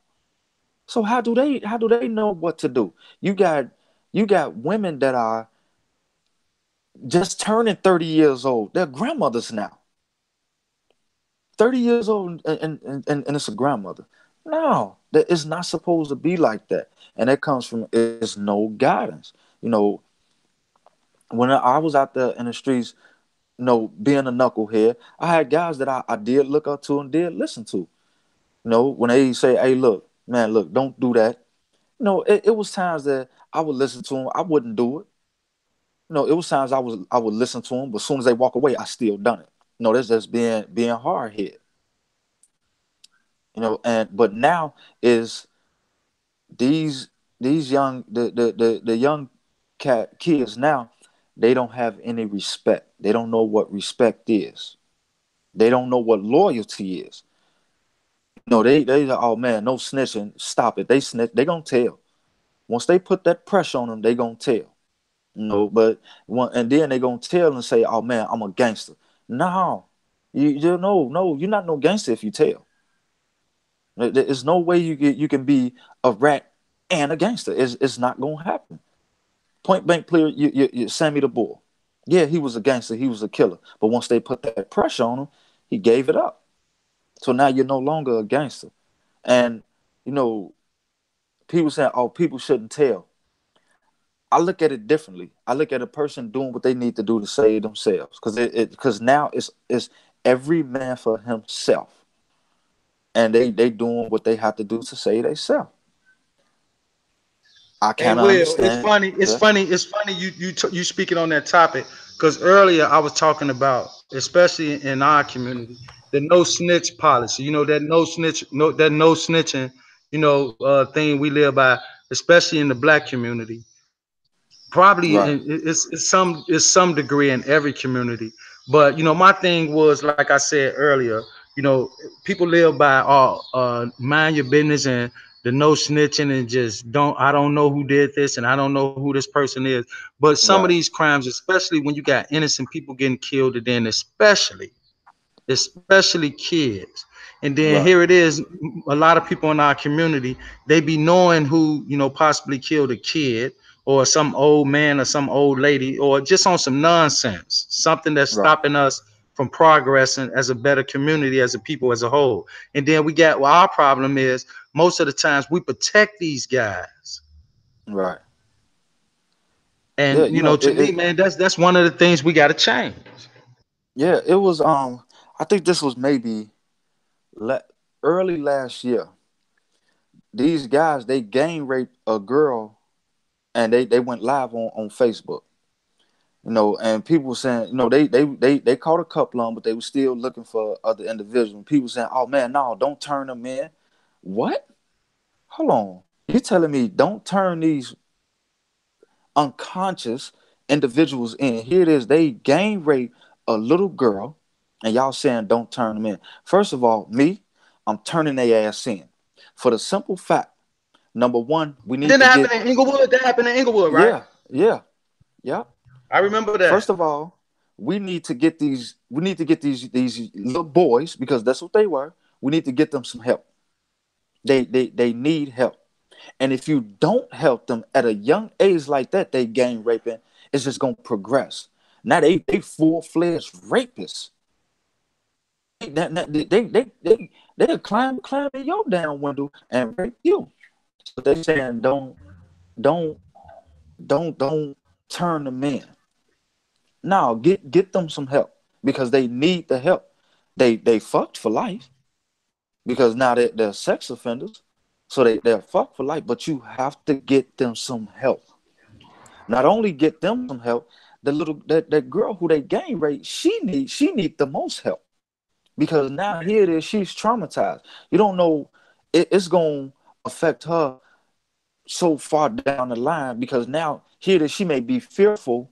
So how do they know what to do? You got women that are just turning 30 years old. They're grandmothers now. 30 years old and it's a grandmother. No, that is not supposed to be like that. And that comes from is no guidance. You know, when I was out there in the streets, being a knucklehead, I had guys that I did look up to and did listen to. When they say, hey, look, man, look, don't do that. It was times that I would listen to them. I wouldn't do it. It was times I would listen to them, but as soon as they walk away, I still done it. That's just being hard hit. And but now is these these young the young kids now, they don't have any respect. They don't know what respect is. They don't know what loyalty is. They oh man, no snitching. Stop it. They snitch. They gonna tell. Once they put that pressure on them, they gonna tell. But and then they gonna tell and say, oh man, I'm a gangster. No, you know, no, you're not no gangster if you tell. There's no way you can be a rat and a gangster. It's not gonna happen. Point blank clear. You Sammy the Bull. Yeah, he was a gangster. He was a killer. But once they put that pressure on him, he gave it up. So now you're no longer a gangster. And you know, people say, "Oh, people shouldn't tell." I look at it differently. I look at a person doing what they need to do to save themselves, because now it's every man for himself, and they doing what they have to do to save themselves. I Hey, kind of Will, it's understand. funny. It's Yeah. funny. It's funny you speaking on that topic because earlier I was talking about, especially in our community, the no snitch policy. You know that no snitch, no snitching thing we live by, especially in the black community. Probably Right. it's some degree in every community. But my thing was, like I said earlier, people live by mind your business and the no snitching, and just don't I don't know who did this, and I don't know who this person is. But some of Right. these crimes, especially when you got innocent people getting killed, and then especially kids. And then Right. here it is, a lot of people in our community, they be knowing who, possibly killed a kid, or some old man or some old lady, or just on some nonsense, something that's Right. stopping us from progressing as a better community, as a people as a whole. And then we got, well, our problem is most of the times we protect these guys. Right. Yeah. And to me, man, that's one of the things we got to change. Yeah. It was. I think this was maybe la- early last year. These guys they gang raped a girl, and they went live on Facebook. And people were saying, they caught a couple of them, but they were still looking for other individuals. People saying, "Oh man, no, don't turn them in." What? Hold on. You telling me don't turn these unconscious individuals in? Here it is. They gang rape a little girl, and y'all saying don't turn them in. First of all, I'm turning their ass in for the simple fact. Number one, we And need then to that get. happened in Inglewood. That happened in Inglewood, right? Yeah, yeah, yeah. I remember that. First of all, we need to get these. We need to get these little boys, because that's what they were. We need to get them some help. They need help. And if you don't help them at a young age like that, they gang raping, it's just gonna progress. Now they full fledged rapists. They'll climb in your damn window and rape you. So they saying don't don't turn them in. Now get them some help, because they need the help. They fucked for life, because now they're sex offenders. So they're fucked for life, but you have to get them some help. Not only get them some help, that girl who they gang rape, she need the most help, because now here it is, she's traumatized. You don't know, it's gonna affect her so far down the line, because now here it is, she may be fearful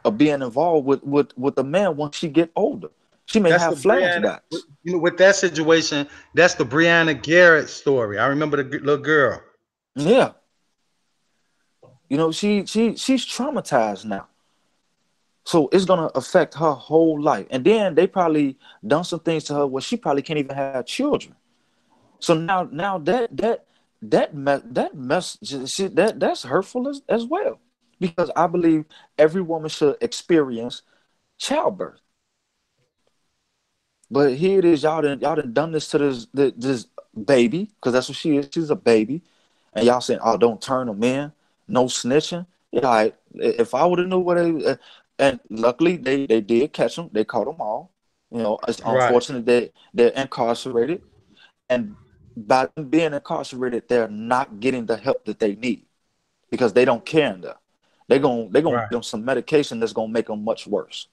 of being involved with a man once she get older. She may That's have the Brianna. flashbacks. With that situation, that's the Brianna Garrett story. I remember the little girl. Yeah, she's traumatized now. So it's gonna affect her whole life. And then they probably done some things to her where she probably can't even have children. So now that mess that's hurtful as well. Because I believe every woman should experience childbirth. But here it is, y'all done done this to this baby, because that's what she is. She's a baby, and y'all saying, "Oh, don't turn them in, no snitching." Yeah, if I would have knew what and luckily they did catch them. They caught them all. It's Right. unfortunate that they're incarcerated, and by them being incarcerated, they're not getting the help that they need, because they don't care enough. They're gonna Right. give them some medication that's gonna make them much worse.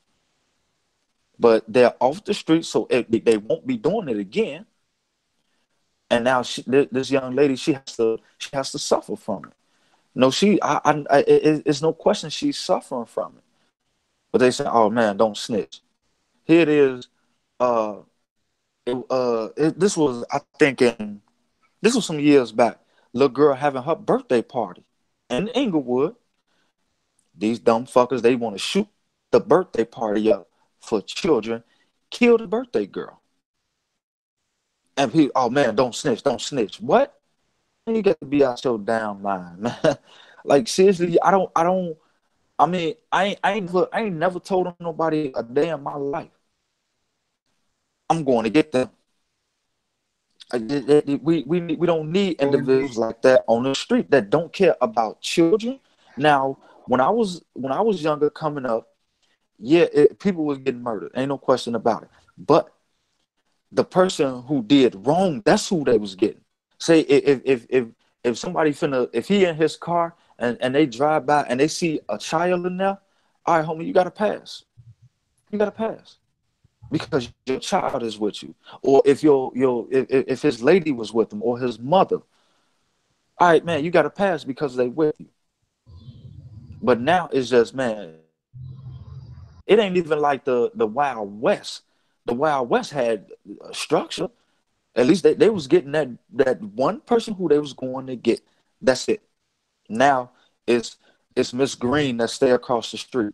But they're off the street, so they won't be doing it again. And now this young lady, she has to suffer from it. No, it's no question she's suffering from it. But they say, "Oh man, don't snitch." Here it is. Uh, this was, I think, this was some years back. Little girl having her birthday party in Inglewood. These dumb fuckers, they want to shoot the birthday party up for children, kill the birthday girl. And people, "Oh man, don't snitch, don't snitch." What? Man, you got to be out your damn mind, man. Like seriously, I don't. I mean, I ain't never told nobody a day in my life I'm going to get them. We don't need Oh, indeed. individuals like that on the street that don't care about children. Now, when I was younger, coming up, yeah, people was getting murdered. Ain't no question about it. But the person who did wrong, that's who they was getting. Say if somebody if he in his car and they drive by and they see a child in there, all right, homie, you gotta pass. You gotta pass. Because your child is with you. Or if his lady was with him, or his mother. All right, man, you got to pass because they with you. But now it's just, man, it ain't even like the Wild West. The Wild West had a structure. At least they was getting that one person who they was going to get. That's it. Now it's it's Miss Green that stay across the street.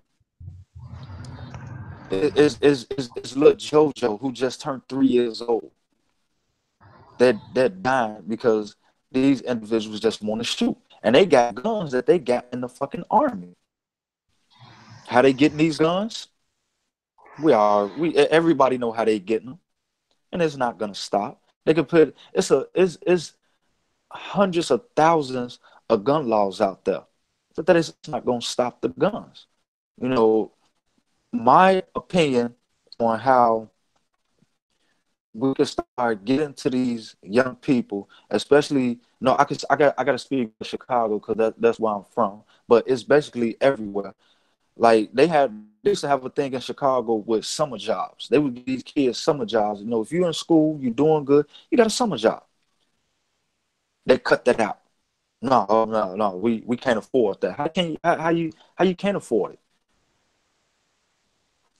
It's little JoJo who just turned 3 years old. That died because these individuals just want to shoot, and they got guns that they got in the fucking army. How they getting these guns? We everybody know how they getting them, and it's not gonna stop. They could put it's hundreds of thousands of gun laws out there, but that is not gonna stop the guns. You know, my opinion on how we could start getting to these young people, especially no, I got to speak for Chicago because that's where I'm from, but it's basically everywhere. Like they used to have a thing in Chicago with summer jobs. They would give these kids summer jobs. You know, if you're in school, you're doing good, you got a summer job. They cut that out. No, oh, no, no, we can't afford that. How can you how you can't afford it?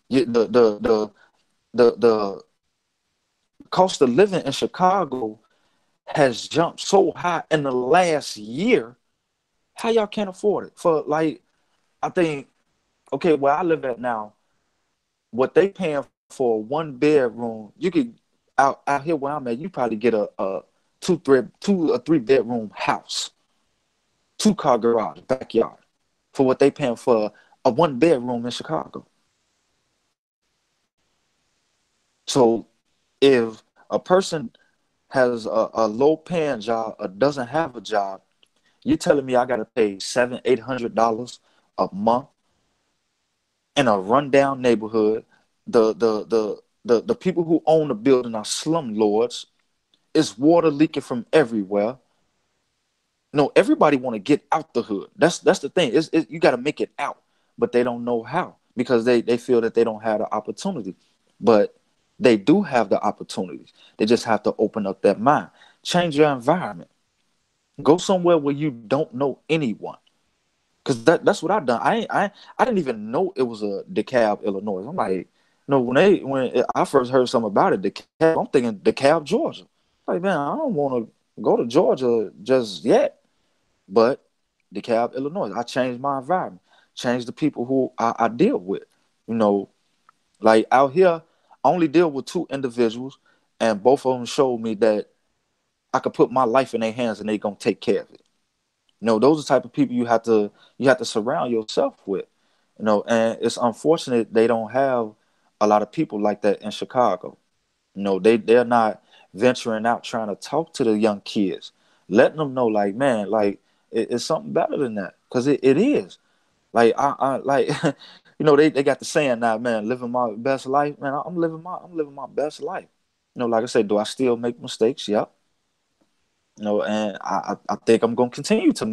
You, the cost of living in Chicago has jumped so high in the last year. How y'all can't afford it? For like, I think, okay, where I live at now, what they paying for a one bedroom, you could out here where I'm at, you probably get a two or three bedroom house, 2 car garage, backyard, for what they paying for a one bedroom in Chicago. So if a person has a low paying job or doesn't have a job, you telling me I got to pay $700-800 a month in a rundown neighborhood? The people who own the building are slumlords. It's water leaking from everywhere. No, everybody want to get out the hood. That's the thing. You got to make it out, but they don't know how because they feel that they don't have the opportunity. But they do have the opportunities. They just have to open up their mind, change your environment, go somewhere where you don't know anyone. Cause that's what I've done. I didn't even know it was a DeKalb, Illinois. I'm like, no, when I first heard something about it, DeKalb, I'm thinking DeKalb, Georgia. Like, man, I don't want to go to Georgia just yet. But DeKalb, Illinois, I changed my environment, changed the people who I deal with. You know, like out here, I only deal with 2 individuals, and both of them showed me that I could put my life in their hands and they gonna take care of it. You know, those are the type of people you have to surround yourself with. You know, and it's unfortunate they don't have a lot of people like that in Chicago. You know, they're not venturing out trying to talk to the young kids, letting them know, like, man, like it's something better than that, because it is. Like I like, you know, they got the saying now, man, living my best life, man. I'm living my best life. You know, like I said, do I still make mistakes? Yep. You know, and I think I'm gonna continue to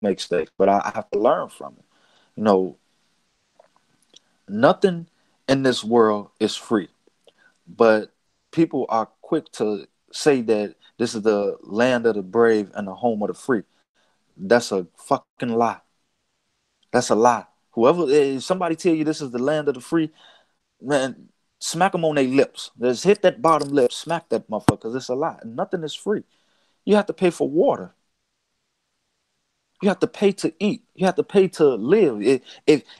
make mistakes, but I have to learn from it. You know, nothing in this world is free, but people are quick to say that this is the land of the brave and the home of the free. That's a fucking lie. That's a lie. Whoever, if somebody tell you this is the land of the free, man, smack them on their lips. Just hit that bottom lip, smack that motherfucker, because it's a lie. Nothing is free. You have to pay for water. You have to pay to eat. You have to pay to live.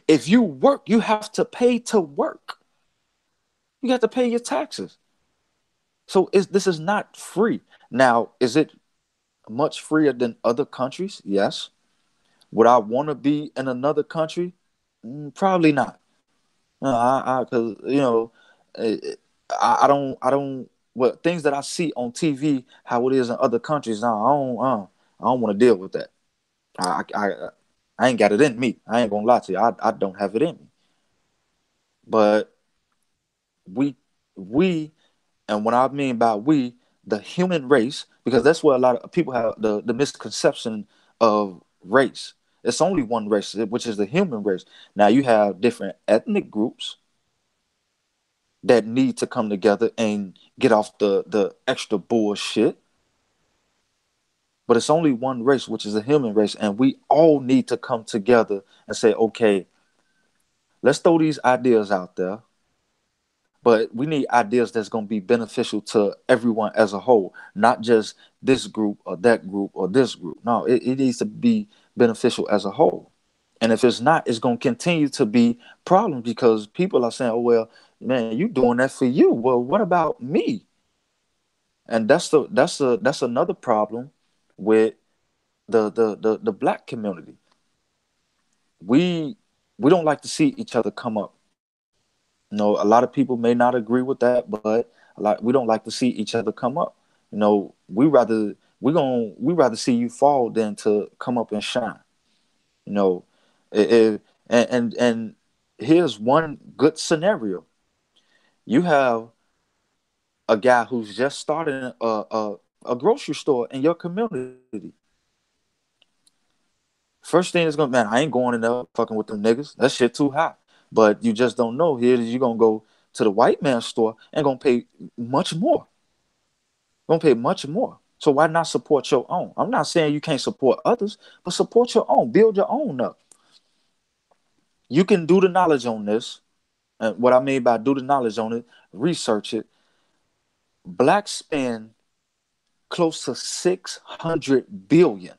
If you work, you have to pay to work. You have to pay your taxes. So this is not free. Now, is it much freer than other countries? Yes. Would I want to be in another country? Probably not. No, because you know, eh, I don't. Well, things that I see on TV, how it is in other countries, now I don't want to deal with that. I, I, I ain't got it in me. I ain't gonna lie to you. I don't have it in me. But we, we, and what I mean by we, the human race, because that's where a lot of people have the misconception of race. It's only one race, which is the human race. Now you have different ethnic groups that need to come together and get off the extra bullshit. but it's only one race, which is the human race, and we all need to come together and say, okay, let's throw these ideas out there, but we need ideas that's going to be beneficial to everyone as a whole, not just this group or that group or this group. No, it needs to be beneficial as a whole. And if it's not, it's going to continue to be problems because people are saying, oh, well, man, you doing that for you. Well, what about me? And that's another problem with the black community. We don't like to see each other come up. A lot of people may not agree with that, but we don't like to see each other come up. We rather see you fall than to come up and shine. You know, and here's one good scenario. You have a guy who's just starting a grocery store in your community. First thing is gonna, man, I ain't going in there fucking with them niggas. That shit too high. But you just don't know. Here you gonna go to the white man's store and gonna pay much more. Gonna pay much more. So why not support your own? I'm not saying you can't support others, but support your own. Build your own up. You can do the knowledge on this. And what I mean by do the knowledge on it, research it. Blacks spend close to 600 billion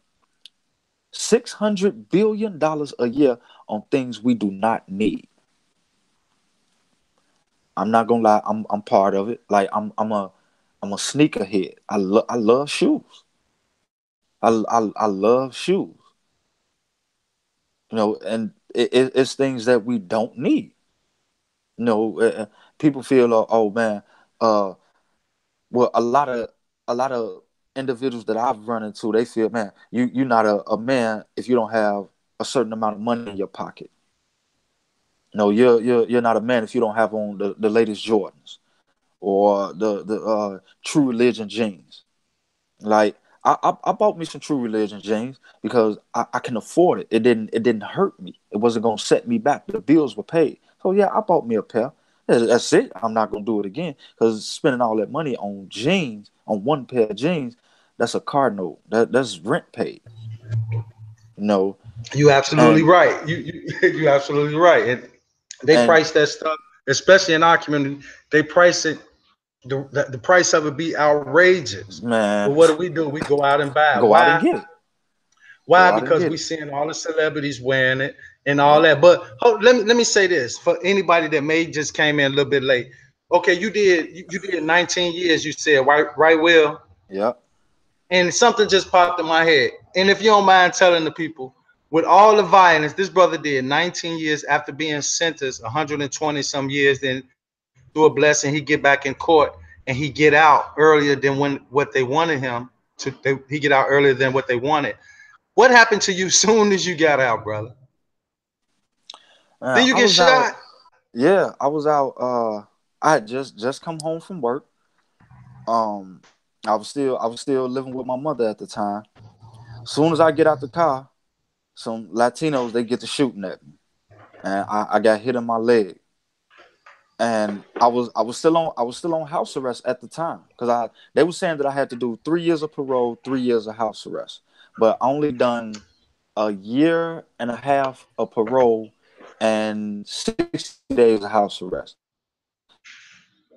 a year on things we do not need. I'm not gonna lie, I'm part of it. Like I'm a sneakerhead. I love shoes. I love shoes. And it's things that we don't need. You know, people feel, oh man, uh, well, a lot of individuals that I've run into, they feel, man, you're not a man if you don't have a certain amount of money in your pocket. No, you're not a man if you don't have on the latest Jordans or the True Religion jeans. Like I bought me some True Religion jeans because I can afford it. It didn't hurt me. It wasn't gonna set me back. The bills were paid. So yeah, I bought me a pair. That's it. I'm not gonna do it again because spending all that money on jeans, on one pair of jeans, that's a car note. That's rent paid. You know, You absolutely and right. You absolutely right. And they and price that stuff, especially in our community. They price it. The price of it be outrageous. But man, what do? We go out and buy. go out and Why? get it. Why? Go out and Because get we it. seeing all the celebrities wearing it and all Yep. that. But let me say this for anybody that may just came in a little bit late. Okay, you did 19 years. You said right, Will, Yep. and something just popped in my head. And if you don't mind telling the people, with all the violence, this brother did 19 years after being sentenced 120 some years. Then through a blessing, he get back in court and he get out earlier than what they wanted him to. He get out earlier than what they wanted. What happened to you soon as you got out, brother? Man, Did you I get was out. shot? Yeah, I was out. I had just come home from work. Um, I was still living with my mother at the time. Soon as I get out the car, some Latinos they get to shooting at me, and I got hit in my leg, and I was still on house arrest at the time because I they were saying that I had to do 3 years of parole, 3 years of house arrest, but I only done a year and a half of parole and 60 days of house arrest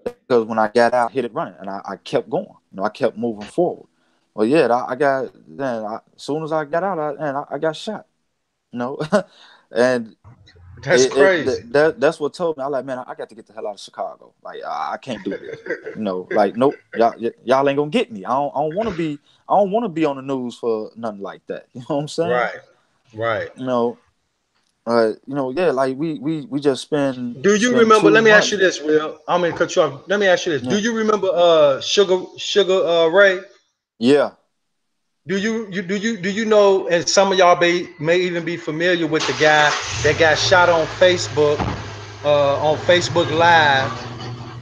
because when I got out, I hit it running, and I kept going. I kept moving forward. Well, yeah, I got then. As soon as I got out, I got shot. You know, and That's crazy. that's what told me. I like, man, I got to get the hell out of Chicago. Like, I can't do this. Like, nope, y'all ain't gonna get me. I don't want to be. I don't want to be on the news for nothing like that. You know what I'm saying? Right, right. You know, yeah, like we just spend Do you spend remember? too Let me ask much. you this, Will. I'm gonna cut you off. Let me ask you this. Do Yeah, you remember Sugar Ray? yeah, Do you know? And some of y'all may even be familiar with the guy that got shot on Facebook Live.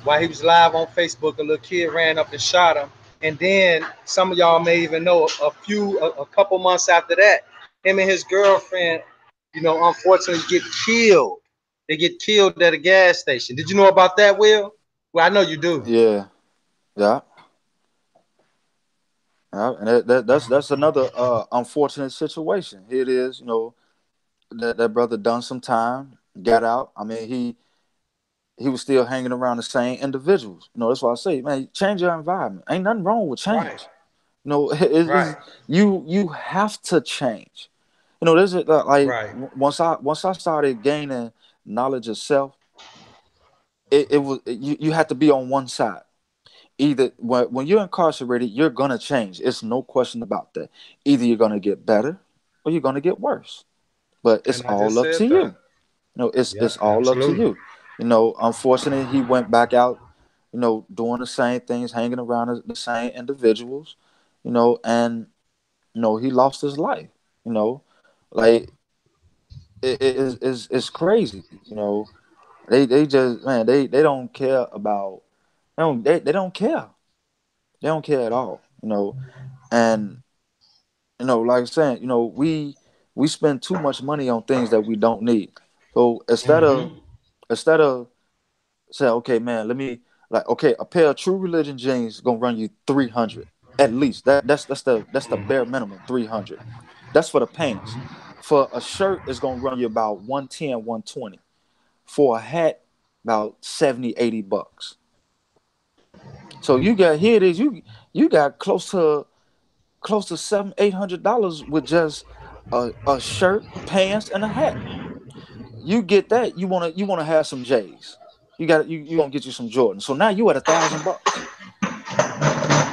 While he was live on Facebook, a little kid ran up and shot him. And then some of y'all may even know a couple months after that, him and his girlfriend, unfortunately get killed. They get killed at a gas station. Did you know about that, Will? Well, I know you do. yeah, yeah. And that's another unfortunate situation. Here it is, that brother done some time, got out. I mean, he was still hanging around the same individuals. That's why I say, man, change your environment. Ain't nothing wrong with Right. change. It's Right. you have to change. There's like Right. once I started gaining knowledge of self, it was you have to be on one side. Either when you're incarcerated, you're gonna change. It's no question about that. Either you're gonna get better or you're gonna get worse. But it's And I just all up said to that. you. It's Yep. all up to Absolutely. you. Unfortunately, he went back out, doing the same things, hanging around the same individuals, and he lost his life. You know, like it's crazy. They just, man, they don't care about, they don't care. They don't care at all. And like I'm saying, we spend too much money on things that we don't need. So Mm-hmm. instead of say, okay, man, let me, like, okay, a pair of True Religion jeans gonna run you 300 at least. That's the bare minimum, 300. That's for the pants. For a shirt, it's gonna run you about 110, 120. For a hat, about 70, $80. So you got, here it is, you got close to $700, $800 with just a shirt, pants, and a hat. You get that, you wanna have some J's. You gonna get you some Jordans. So now you at $1,000.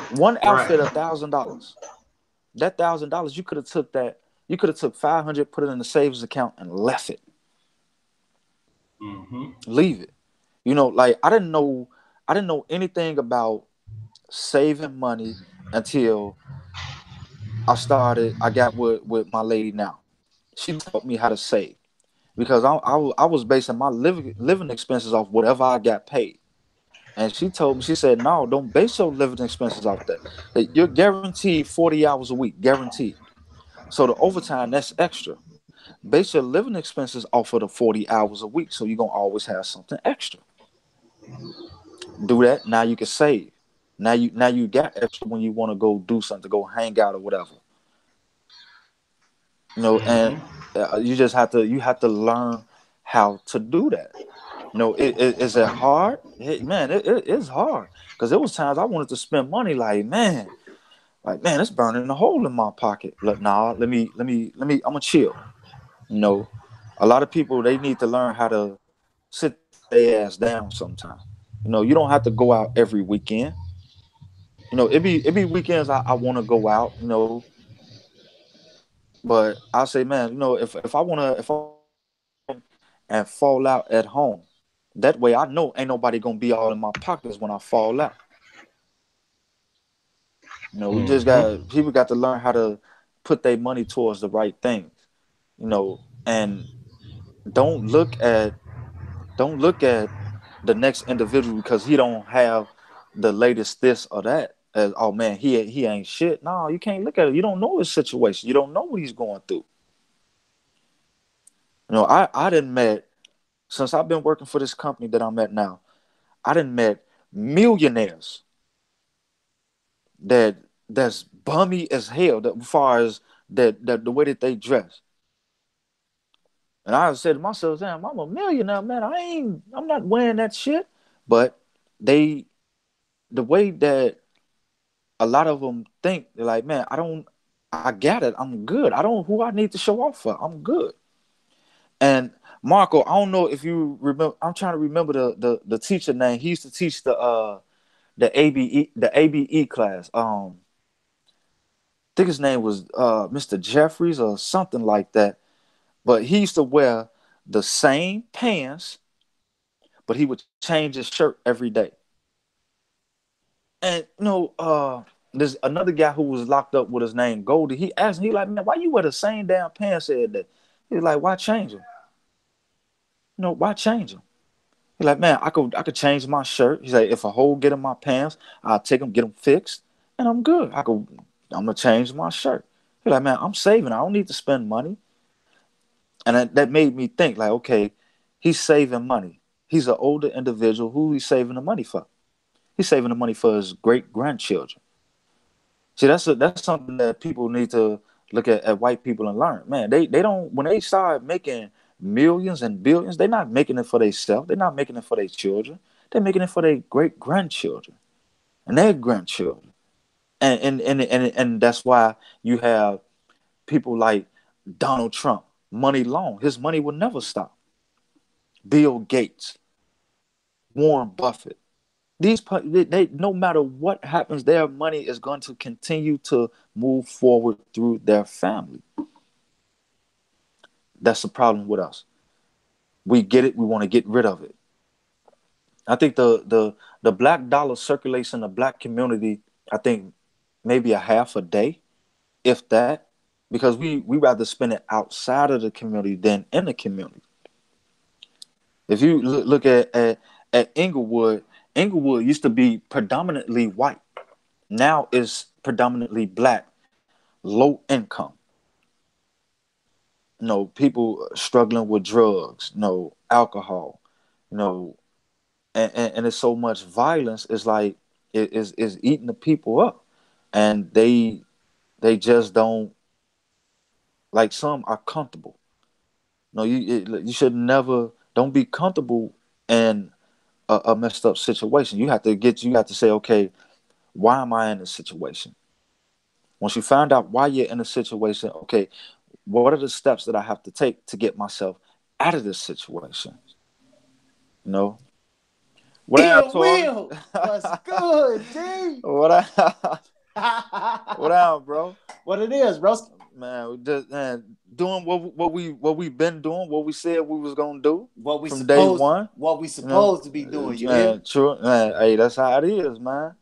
One outfit, Right. $1,000. That $1,000, you could have took that. You could have took 500, put it in the savings account, and left it. Mm-hmm. Leave it. Like, I didn't know anything about saving money until I got with my lady now. She taught me how to save because I was basing my living expenses off whatever I got paid. And she told me, she said, no, don't base your living expenses off that. That you're guaranteed 40 hours a week, guaranteed. So the overtime, that's extra. Base your living expenses off of the 40 hours a week, so you're gonna always have something extra. Do that. Now you can save. Now you got extra when you want to go do something, go hang out or whatever. And Mm-hmm. you have to learn how to do that. Is it hard? Man, it is hard because there was times I wanted to spend money like man, it's burning a hole in my pocket. Look, nah, I'm gonna chill. You know, a lot of people, they need to learn how to sit their ass down sometime. You don't have to go out every weekend. It be weekends I want to go out. But I say, man, if I wanna and fall out at home, that way I know ain't nobody gonna be all in my pockets when I fall out. We just Mm-hmm. got people got to learn how to put their money towards the right things. And don't look at don't look at the next individual because he don't have the latest this or that as, oh man, he ain't shit. No, you can't look at it. You don't know his situation. You don't know what he's going through. I didn't met since I've been working for this company that I'm at now. I didn't met millionaires that's bummy as hell. That as far as that the way that they dress. And I said to myself, damn, I'm a millionaire, man. I'm not wearing that shit. But they the way that a lot of them think, they're like, man, I got it. I'm good. I don't who I need to show off for. I'm good. And Marco, I don't know if you remember. I'm trying to remember the teacher name. He used to teach the ABE class. I think his name was Mr. Jeffries or something like that. But he used to wear the same pants, but he would change his shirt every day. And there's another guy who was locked up with his name Goldie. He asked me, he like, man, why you wear the same damn pants every day? He was like, why change them? Why change them? He like, man, I could change my shirt. He's like, if a hole get in my pants, I'll take them, get them fixed, and I'm good. I'm gonna change my shirt. He like, man, I'm saving. I don't need to spend money. And that made me think, like, okay, he's saving money. He's an older individual. Who he's saving the money for? He's saving the money for his great grandchildren. See, that's something that people need to look at white people and learn. Man, they don't, when they start making millions and billions, they're not making it for themselves. They're not making it for their children. They're making it for their great grandchildren and their grandchildren. And that's why you have people like Donald Trump, money long. His money will never stop. Bill Gates, Warren Buffett. They no matter what happens, their money is going to continue to move forward through their family. That's the problem with us. We get it. We want to get rid of it. I think the black dollar circulates in the black community. I think maybe a half a day, if that, because we rather spend it outside of the community than in the community. If you look at Inglewood, Inglewood used to be predominantly white. Now it's predominantly black, low income. People struggling with drugs, alcohol, you know, and it's so much violence. It's like is eating the people up, and they just don't, like, some are comfortable. No, you should never, don't be comfortable in a messed up situation. You have to say, okay, why am I in this situation? Once you find out why you're in a situation, okay, what are the steps that I have to take to get myself out of this situation? You know, what I Ill Tori? Will, what's good, G? what I what I bro? What it is, bro? Man, we just, man, doing what we been doing, what we said we was gonna do from day one. What we You know, supposed to be doing. You hear me? man, true, man. Hey, that's how it is, man.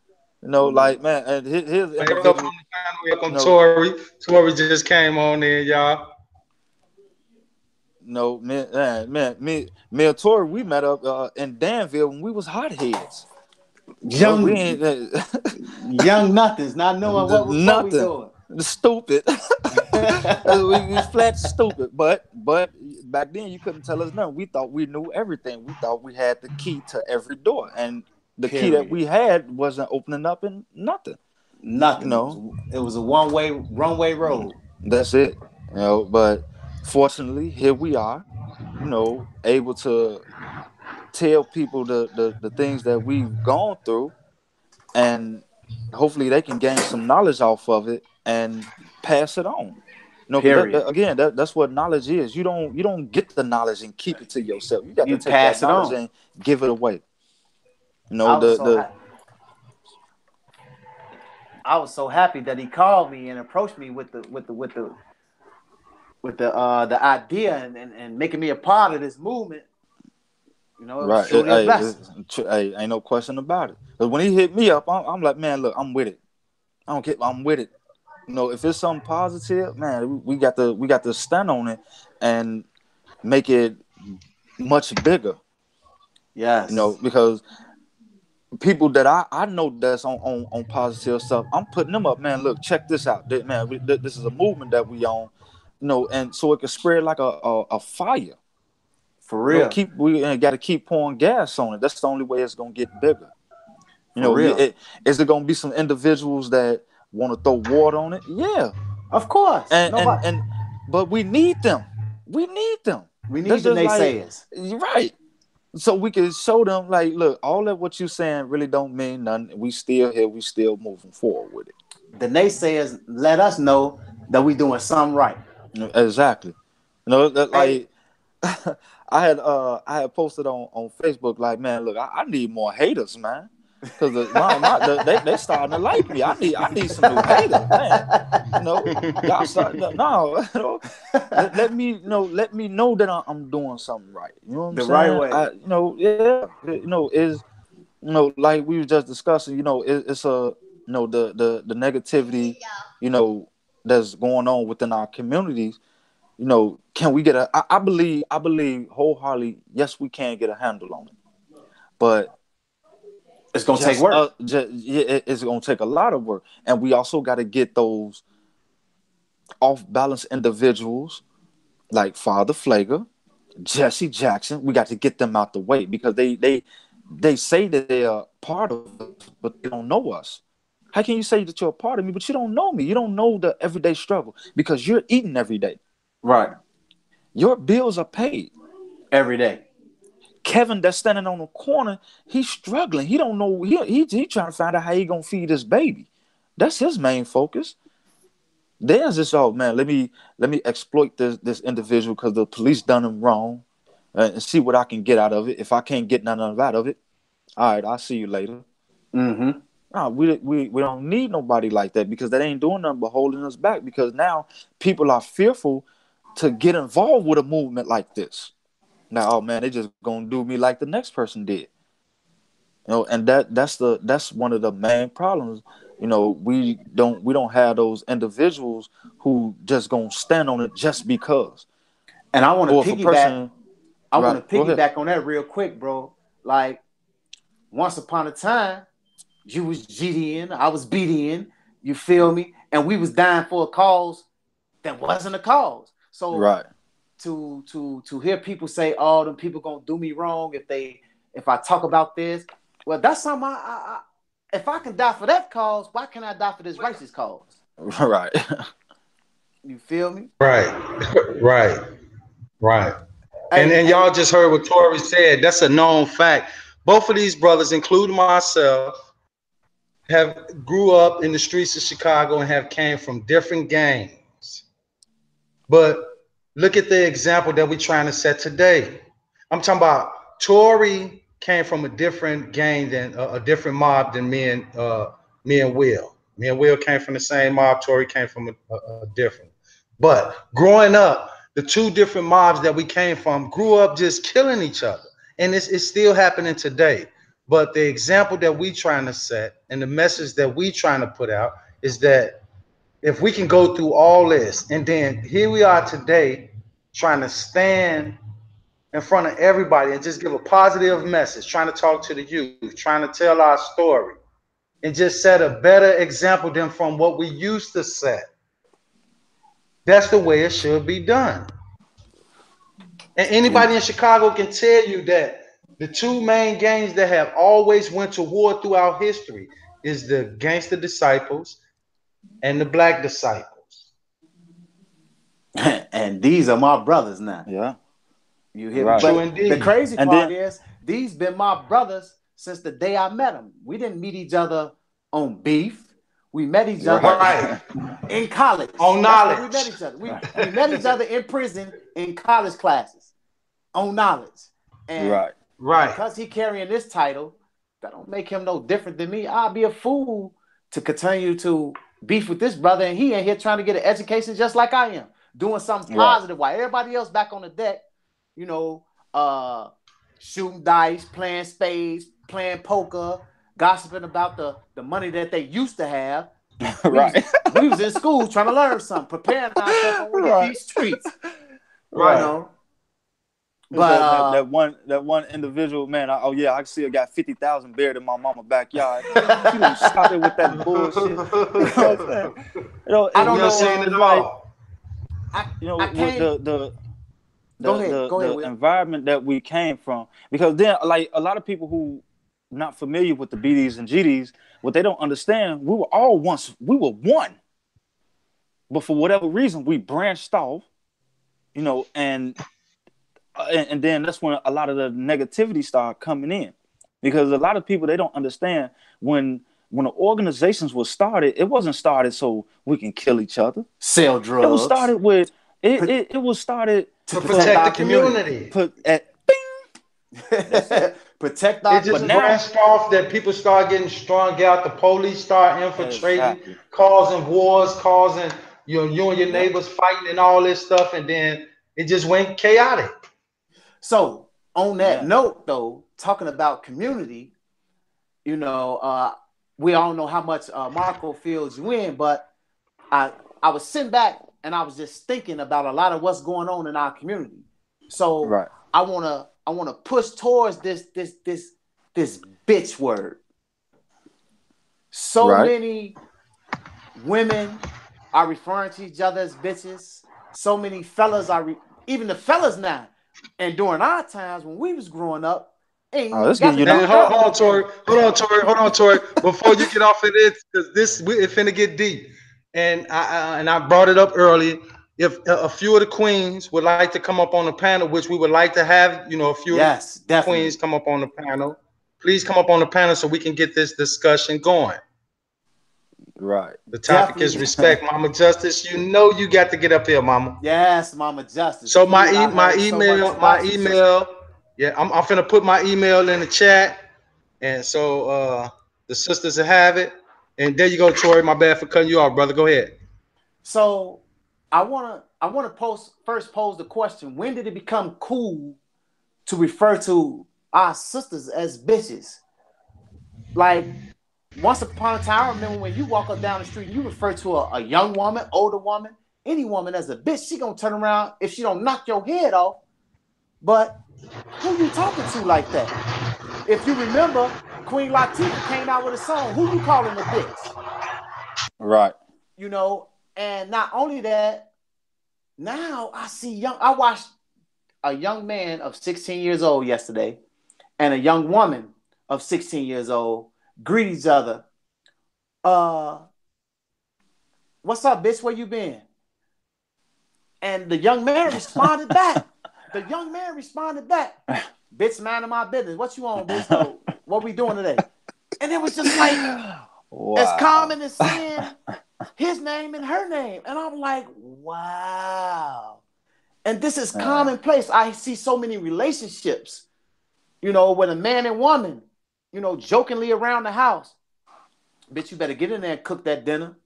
Like, man, and here's Welcome individual. on the panel. You Welcome, know, Tori. Tori just came on in, y'all. no, me and Tori, we met up in Danville when we was hotheads. We Young, ain't young nothings, not knowing what we nothing. doing. Stupid. we was flat stupid. But back then you couldn't tell us nothing. We thought we knew everything. We thought we had the key to every door, and the key that Period. we had wasn't opening up in nothing. You Nothing. know, It was a one-way runway road. that's it. But fortunately, here we are. Able to tell people the things that we've gone through, and hopefully they can gain some knowledge off of it and pass it on. Because Period. again, that's what knowledge is. You don't get the knowledge and keep it to yourself. You got to You take that pass it knowledge on. and give it away. I was so The happy. I was so happy that he called me and approached me with the idea and making me a part of this movement. It was right. truly a blessing. Hey, ain't no question about it. But when he hit me up, I'm like, man, look, I'm with it. I don't get. I'm with it. If it's something positive, man, we got to stand on it and make it much bigger. Yes. Because people that I know that's on positive stuff, I'm putting them up. Man, look, check this out. Man, this is a movement that we on. And so it can spread like a fire. For real. We got to keep pouring gas on it. That's the only way it's gonna get bigger. For real. Is there gonna be some individuals that want to throw water on it? Yeah, Of course. and and Nobody. and but we need them. We need them. We That's need the just like, naysayers. right. So we can show them, like, look, all of what you saying really don't mean nothing. We still here. We still moving forward with it. The naysayers let us know that we doing something right. Exactly. Hey, Like, I had posted on Facebook, like, man, look, I need more haters, man. Cause they starting to like me. I need some new haters, man. Y'all start no, let me know that I'm doing something right. You know what I'm the right saying? way. Yeah, is like we were just discussing. It's the negativity, that's going on within our communities. Can we get I believe wholeheartedly, yes, we can get a handle on it, but It's gonna take work. yeah, it's gonna take a lot of work, and we also got to get those off balance individuals like Father Flager, Jesse Jackson. We got to get them out the way, because they say that they are part of us, but they don't know us. How can you say that you're a part of me, but you don't know me? You don't know the everyday struggle because you're eating every day. Right. Your bills are paid. Every day. Kevin that's standing on the corner, he's struggling. He don't know. He trying to find out how he gonna feed his baby. That's his main focus. There's this, oh man, let me exploit this individual because the police done him wrong, and see what I can get out of it. If I can't get nothing out of it, all right, I'll see you later. Mm-hmm. No, we don't need nobody like that because that ain't doing nothing but holding us back. Because now people are fearful to get involved with a movement like this. Now, oh man, they just gonna do me like the next person did. And that's one of the main problems. We don't have those individuals who just gonna stand on it just because. And I want Or to if a piggyback. person, I right, want to go ahead. piggyback on that real quick, bro. Like once upon a time, you was GDN, I was BDN. You feel me? And we was dying for a cause that wasn't a cause. So Right. to hear people say, "Oh, them people gonna do me wrong if I talk about this," well, that's something. If I can die for that cause, why can't I die for this racist cause? Right. You feel me? Right, right, right. And Hey, y'all just heard what Tori said. That's a known fact. Both of these brothers, including myself, have grew up in the streets of Chicago and have came from different gangs. But look at the example that we're trying to set today. I'm talking about Tory came from a different gang than a different mob than me and Will. Me and Will came from the same mob. Tory came from a different. But growing up, the two different mobs that we came from grew up just killing each other, and it's still happening today. But the example that we trying to set and the message that we trying to put out is that if we can go through all this and then here we are today trying to stand in front of everybody and just give a positive message, trying to talk to the youth, trying to tell our story and just set a better example than from what we used to set. That's the way it should be done. And And anybody in Chicago can tell you that the two main gangs that have always went to war throughout history is the gangster disciples and the black disciples. and these are my brothers now. yeah, You hear me? right. True But the indeed. crazy And part then is, these been my brothers since the day I met them. We didn't meet each other on beef. We met each other right. Right. in college. On That's where we met knowledge. each other. We met each other in prison in college classes on knowledge. And Right. Right. because he carrying this title, that don't make him no different than me. I'll be a fool to continue to beef with this brother, and he ain't here trying to get an education just like I am, doing something Right. positive while everybody else back on the deck, you know, shooting dice, playing spades, playing poker, gossiping about the money that they used to have. We was Right. we was in school trying to learn something, preparing ourselves when we hit Right. these streets, you Right. Right. know. It's But that one individual man. Oh yeah, I still got 50,000 buried in my mama backyard. Man, you don't stop it with that bullshit. You know what I'm saying? I don't We done know. seen it Like all. I with can't. the Go the ahead. the Go ahead, the Will. environment that we came from. Because then, like a lot of people who not familiar with the BDs and GDs, what they don't understand, we were one, but for whatever reason, we branched off. And then that's when a lot of the negativity start coming in, because a lot of people, they don't understand when the organizations were started, it wasn't started so we can kill each other. Sell It was drugs. started with it was started To To protect from protect our the community. community. put at bing. That's it. Protect It our But just community. now, branched off that people start getting strung out, the police start infiltrating, exactly. causing wars, causing you and your Yep. neighbors fighting and all this stuff, and then it just went chaotic. So on that Yeah. note, though, talking about community, you know, we all know how much Marco feels you in, but I I was sitting back and I was just thinking about a lot of what's going on in our community. So Right. I wanna push towards this bitch word. So Right. many women are referring to each other as bitches. So many fellas even the fellas now. And during our times when we was growing up, Ain't Oh, even it's got getting to you do Hey, knocked with hold out. on, nothing. Tori. Hold on, Tori. Before you get off of this, because it finna get deep, and I brought it up earlier. If a few of the queens would like to come up on the panel, which we would like to have, you know, a few of the Yes, queens definitely. come up on the panel. Please come up on the panel so we can get this discussion going. Right. The topic is Definitely. respect, Mama Justice. You know you got to get up here, Mama. Yes, Mama Justice. So Food. I my heard so much my about you, sister. email. Yeah, I'm finna put my email in the chat, and so the sisters will have it. And there you go, Tori. My bad for cutting you off, brother. Go ahead. So I wanna pose the question: when did it become cool to refer to our sisters as bitches? Like once upon a time, I remember when you walk up down the street and you refer to a young woman, older woman, any woman as a bitch, she gonna turn around if she don't knock your head off. But who you talking to like that? If you remember, Queen Latifah came out with a song. Who you calling a bitch? Right. You know, and not only that, now I see young. I watched a young man of 16 years old yesterday and a young woman of 16 years old greet each other. Uh, what's up, bitch? Where you been? And the young man responded back. The young man responded back. Bitch, man of my business. What you on, bitch? Though, what we doing today? And it was just like as Wow. common as saying his name and her name. And I'm like, wow. And this is Man. commonplace. I see so many relationships, with a man and woman, jokingly around the house. Bitch, you better get in there and cook that dinner.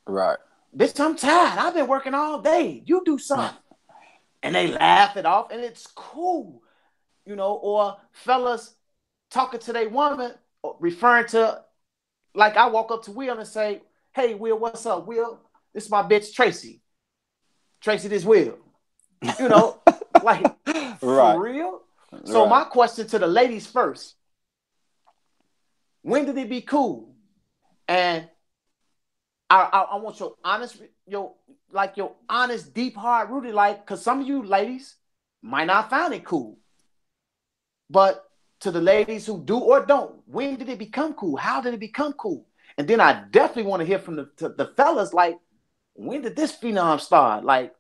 Right. Bitch, I'm tired. I've been working all day. You do something. And they laugh it off, and it's cool. Or fellas talking to their woman, referring to, like I walk up to Will and say, hey, Will, what's up, Will? This is my bitch, Tracy. Tracy, this Will. You know, like, for Right. real? So Right. my question to the ladies first, when did it be cool? And I want your honest, your honest, deep, hard rooted, like, because some of you ladies might not find it cool. But to the ladies who do or don't, when did it become cool? How did it become cool? And then I definitely want to hear from the fellas, like, when did this phenom start? Like,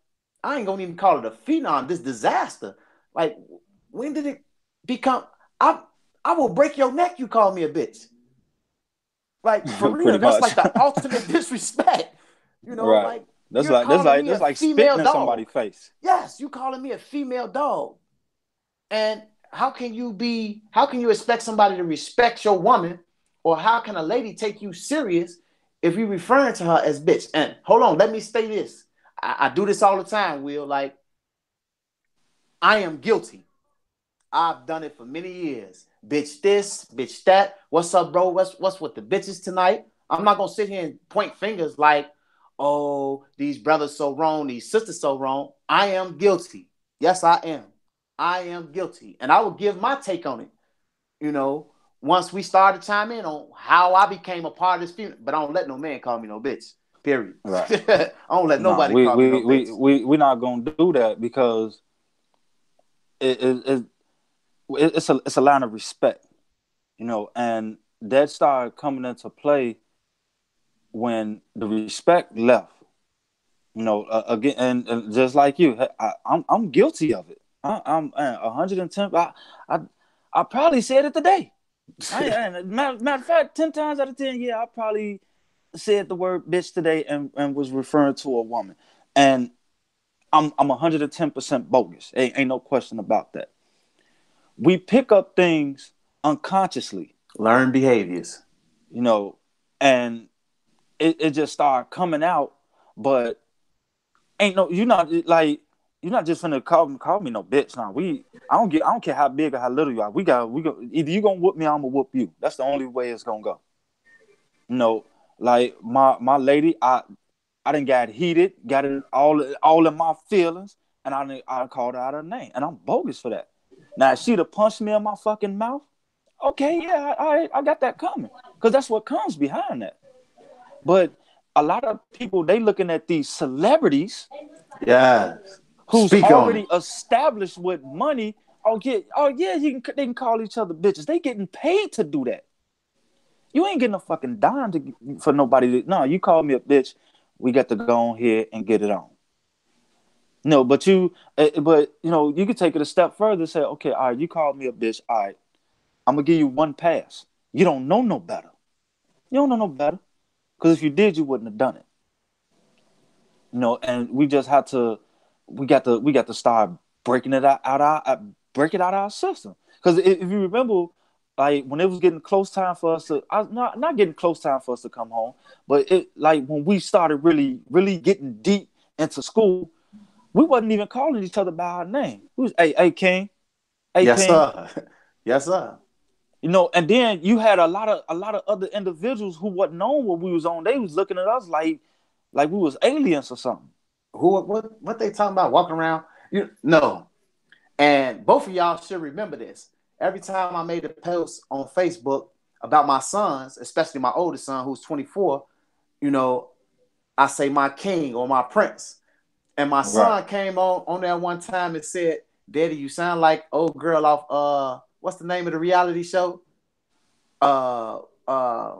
I ain't gonna even call it a phenom, this disaster. Like, when did it become? I I will break your neck. You call me a bitch. Like for real, Pretty that's much. like the ultimate disrespect. Right. Like That's you're like that's calling like me that's a like spitting female in somebody's dog. face. Yes, you calling me a female dog. And how can you expect somebody to respect your woman, or how can a lady take you serious if you referring to her as bitch? And hold on, let me say this. I do this all the time, Will. Like, I am guilty. I've done it for many years. Bitch this, bitch that. What's up, bro? What's with the bitches tonight? I'm not gonna sit here and point fingers like, oh, these brothers so wrong, these sisters so wrong. I am guilty. Yes, I am. I am guilty. And I will give my take on it, you know, once we start to chime in on how I became a part of this female. But I don't let no man call me no bitch. Period. Right. I don't let No, nobody we call me we no we bitch. we we're not gonna do that because it, it, it it's a line of respect, and that started coming into play when the respect left. Again, and just like you, I'm guilty of it. I'm 110. I I probably said it today. Matter of fact, 10 times out of 10, yeah, I probably said the word bitch today and was referring to a woman, and I'm 110% bogus. Ain't no question about that. We pick up things unconsciously, Learn behaviors. you know, and it just started coming out, but ain't no you're not just gonna call me no bitch. Now I don't care how big or how little you are. We go either you gonna whoop me or I'm gonna whoop you. That's the only way it's gonna go. You know, like my lady, I didn't got heated, got it all in my feelings, and I called her out her name, and I'm bogus for that. Now if she'd have punched me in my fucking mouth, okay, yeah, I got that coming, because that's what comes behind that. But a lot of people, they looking at these celebrities Yes. who's Speak on it. already established with money, oh yeah, they can call each other bitches. They getting paid to do that. You ain't getting a fucking dime for nobody. No, you call me a bitch, we got to go on here and get it on. No, but you could take it a step further. And say, okay, all right, you called me a bitch. All right, I'm gonna give you one pass. You don't know no better. You don't know no better. Because if you did, you wouldn't have done it. And we just had to, we got to start breaking it break it out of our system. Because if you remember, like when it was getting close time for us to, not getting close time for us to come home, but it like when we started really, really getting deep into school, we wasn't even calling each other by our name. We was, hey King, hey Yes, King. sir. Yes, sir. And then you had a lot of other individuals who wasn't known what we was on. They was looking at us like we was aliens or something. What they talking about? Walking around? No. And both of y'all should remember this. Every time I made a post on Facebook about my sons, especially my oldest son who's 24, I say my king or my prince. And my son came on there one time and said, "Daddy, you sound like old girl off what's the name of the reality show? Uh uh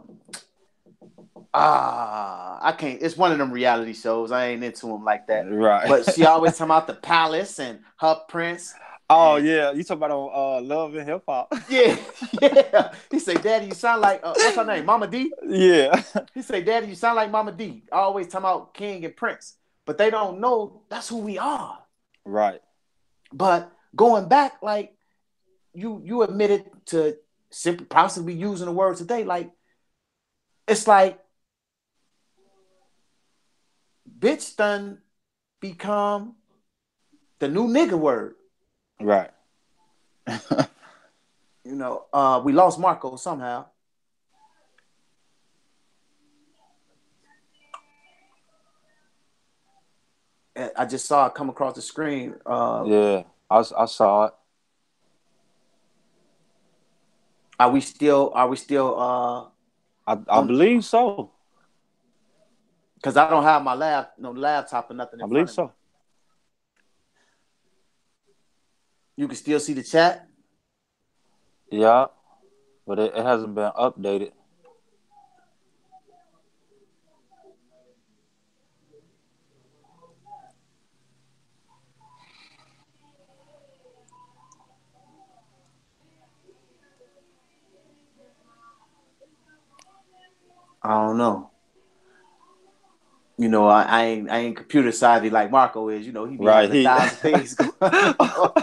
I can't. It's one of them reality shows. I ain't into them like that. Right. But she always talking about the palace and her prince. Oh yeah, you talking about on Love and Hip Hop? Yeah, yeah. He say, "Daddy, you sound like what's her name, Mama D." Yeah. He say, "Daddy, you sound like Mama D." Always talking about king and prince, but they don't know that's who we are. Right. But going back, like you admitted to simply possibly using the word today, like it's like bitch done become the new nigga word. Right. We lost Marco somehow. I just saw it come across the screen. Yeah, I saw it. Are we still? I believe so. Because I don't have my laptop or nothing I in believe front of me. so. You can still see the chat. Yeah, but it hasn't been updated. I don't know. I ain't computer savvy like Marco is. He be Right. having 1,000 things going on.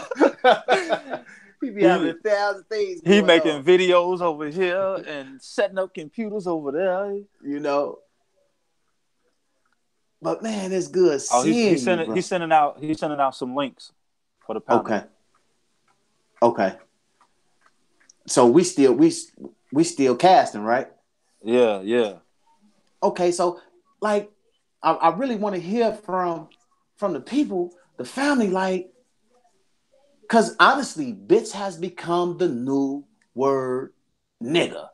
He be having he 1,000 things he going making on. videos over here and setting up computers over there. You know. But man, it's good Oh, seeing you, bro. he's sending out some links for the panel. Okay. Okay. So we still casting, right? Yeah, yeah. Okay, so like I really want to hear from the people, the family, like, because honestly, bitch has become the new word nigga.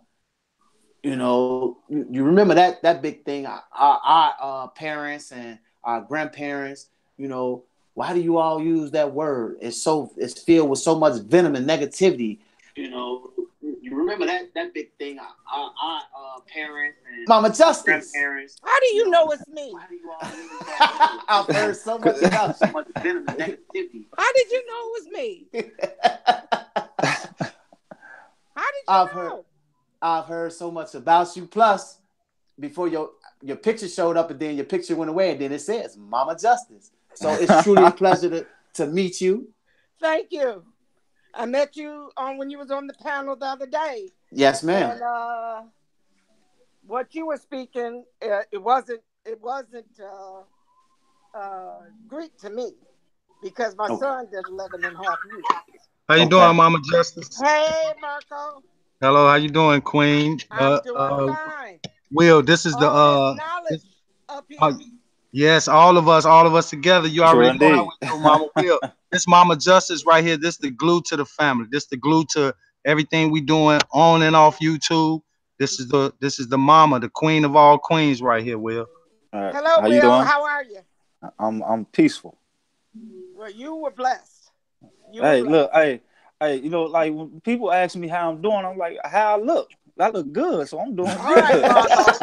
You remember that big thing. Our parents and our grandparents. Why do you all use that word? It's filled with so much venom and negativity. You remember that big thing. Our parents and Mama Justice. Grandparents. How do you know it's me? Why do you all use that word? I've heard so much about so much venom and negativity. How did you know it was me? How did you know? I've heard so much about you. Plus, before your picture showed up, and then your picture went away, and then it says Mama Justice. So it's truly a pleasure to meet you. Thank you. I met you when you was on the panel the other day. Yes, ma'am. And what you were speaking, it wasn't Greek to me because my son did 11 and a half years. How you doing, Mama Justice? Hey, Marco. Hello, how you doing, Queen? I'm doing fine. Will, this is all this knowledge up here. Yes, all of us together. You already know how indeed. we do, Mama Will. This Mama Justice right here, this the glue to the family. This the glue to everything we doing on and off YouTube. This is the mama, the queen of all queens right here, Will. All right. Hello, How you Will. doing? How are you? I'm peaceful. Well, you were blessed. Hey, look, hey, Hey, like when people ask me how I'm doing, I'm like, how I look. I look good, so I'm doing All right, good. Marco.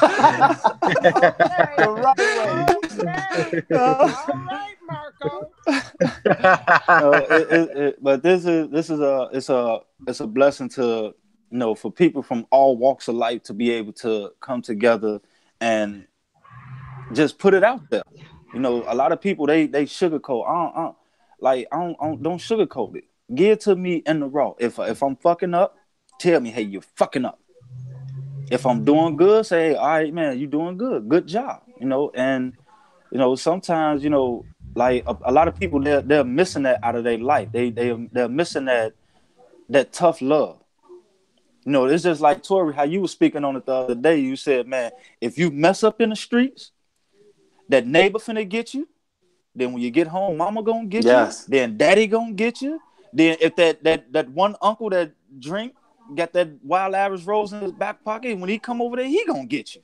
Okay. The right way. Okay. Uh, All right, Marco. but it's a blessing to for people from all walks of life to be able to come together and just put it out there. A lot of people they sugarcoat. Like don't sugarcoat it. Give it to me in the raw. If I'm fucking up, tell me, hey, you're fucking up. If I'm doing good, say, hey, all right, man, you doing good. Good job. And sometimes like a lot of people they're missing that out of their life. They're missing that tough love. It's just like Tori, how you were speaking on it the other day. You said, man, if you mess up in the streets, that neighbor finna get you. Then when you get home, mama gonna get you. Yes. Then daddy gonna get you. Then if that one uncle that drink got that wild average rose in his back pocket, when he come over there, he gonna get you.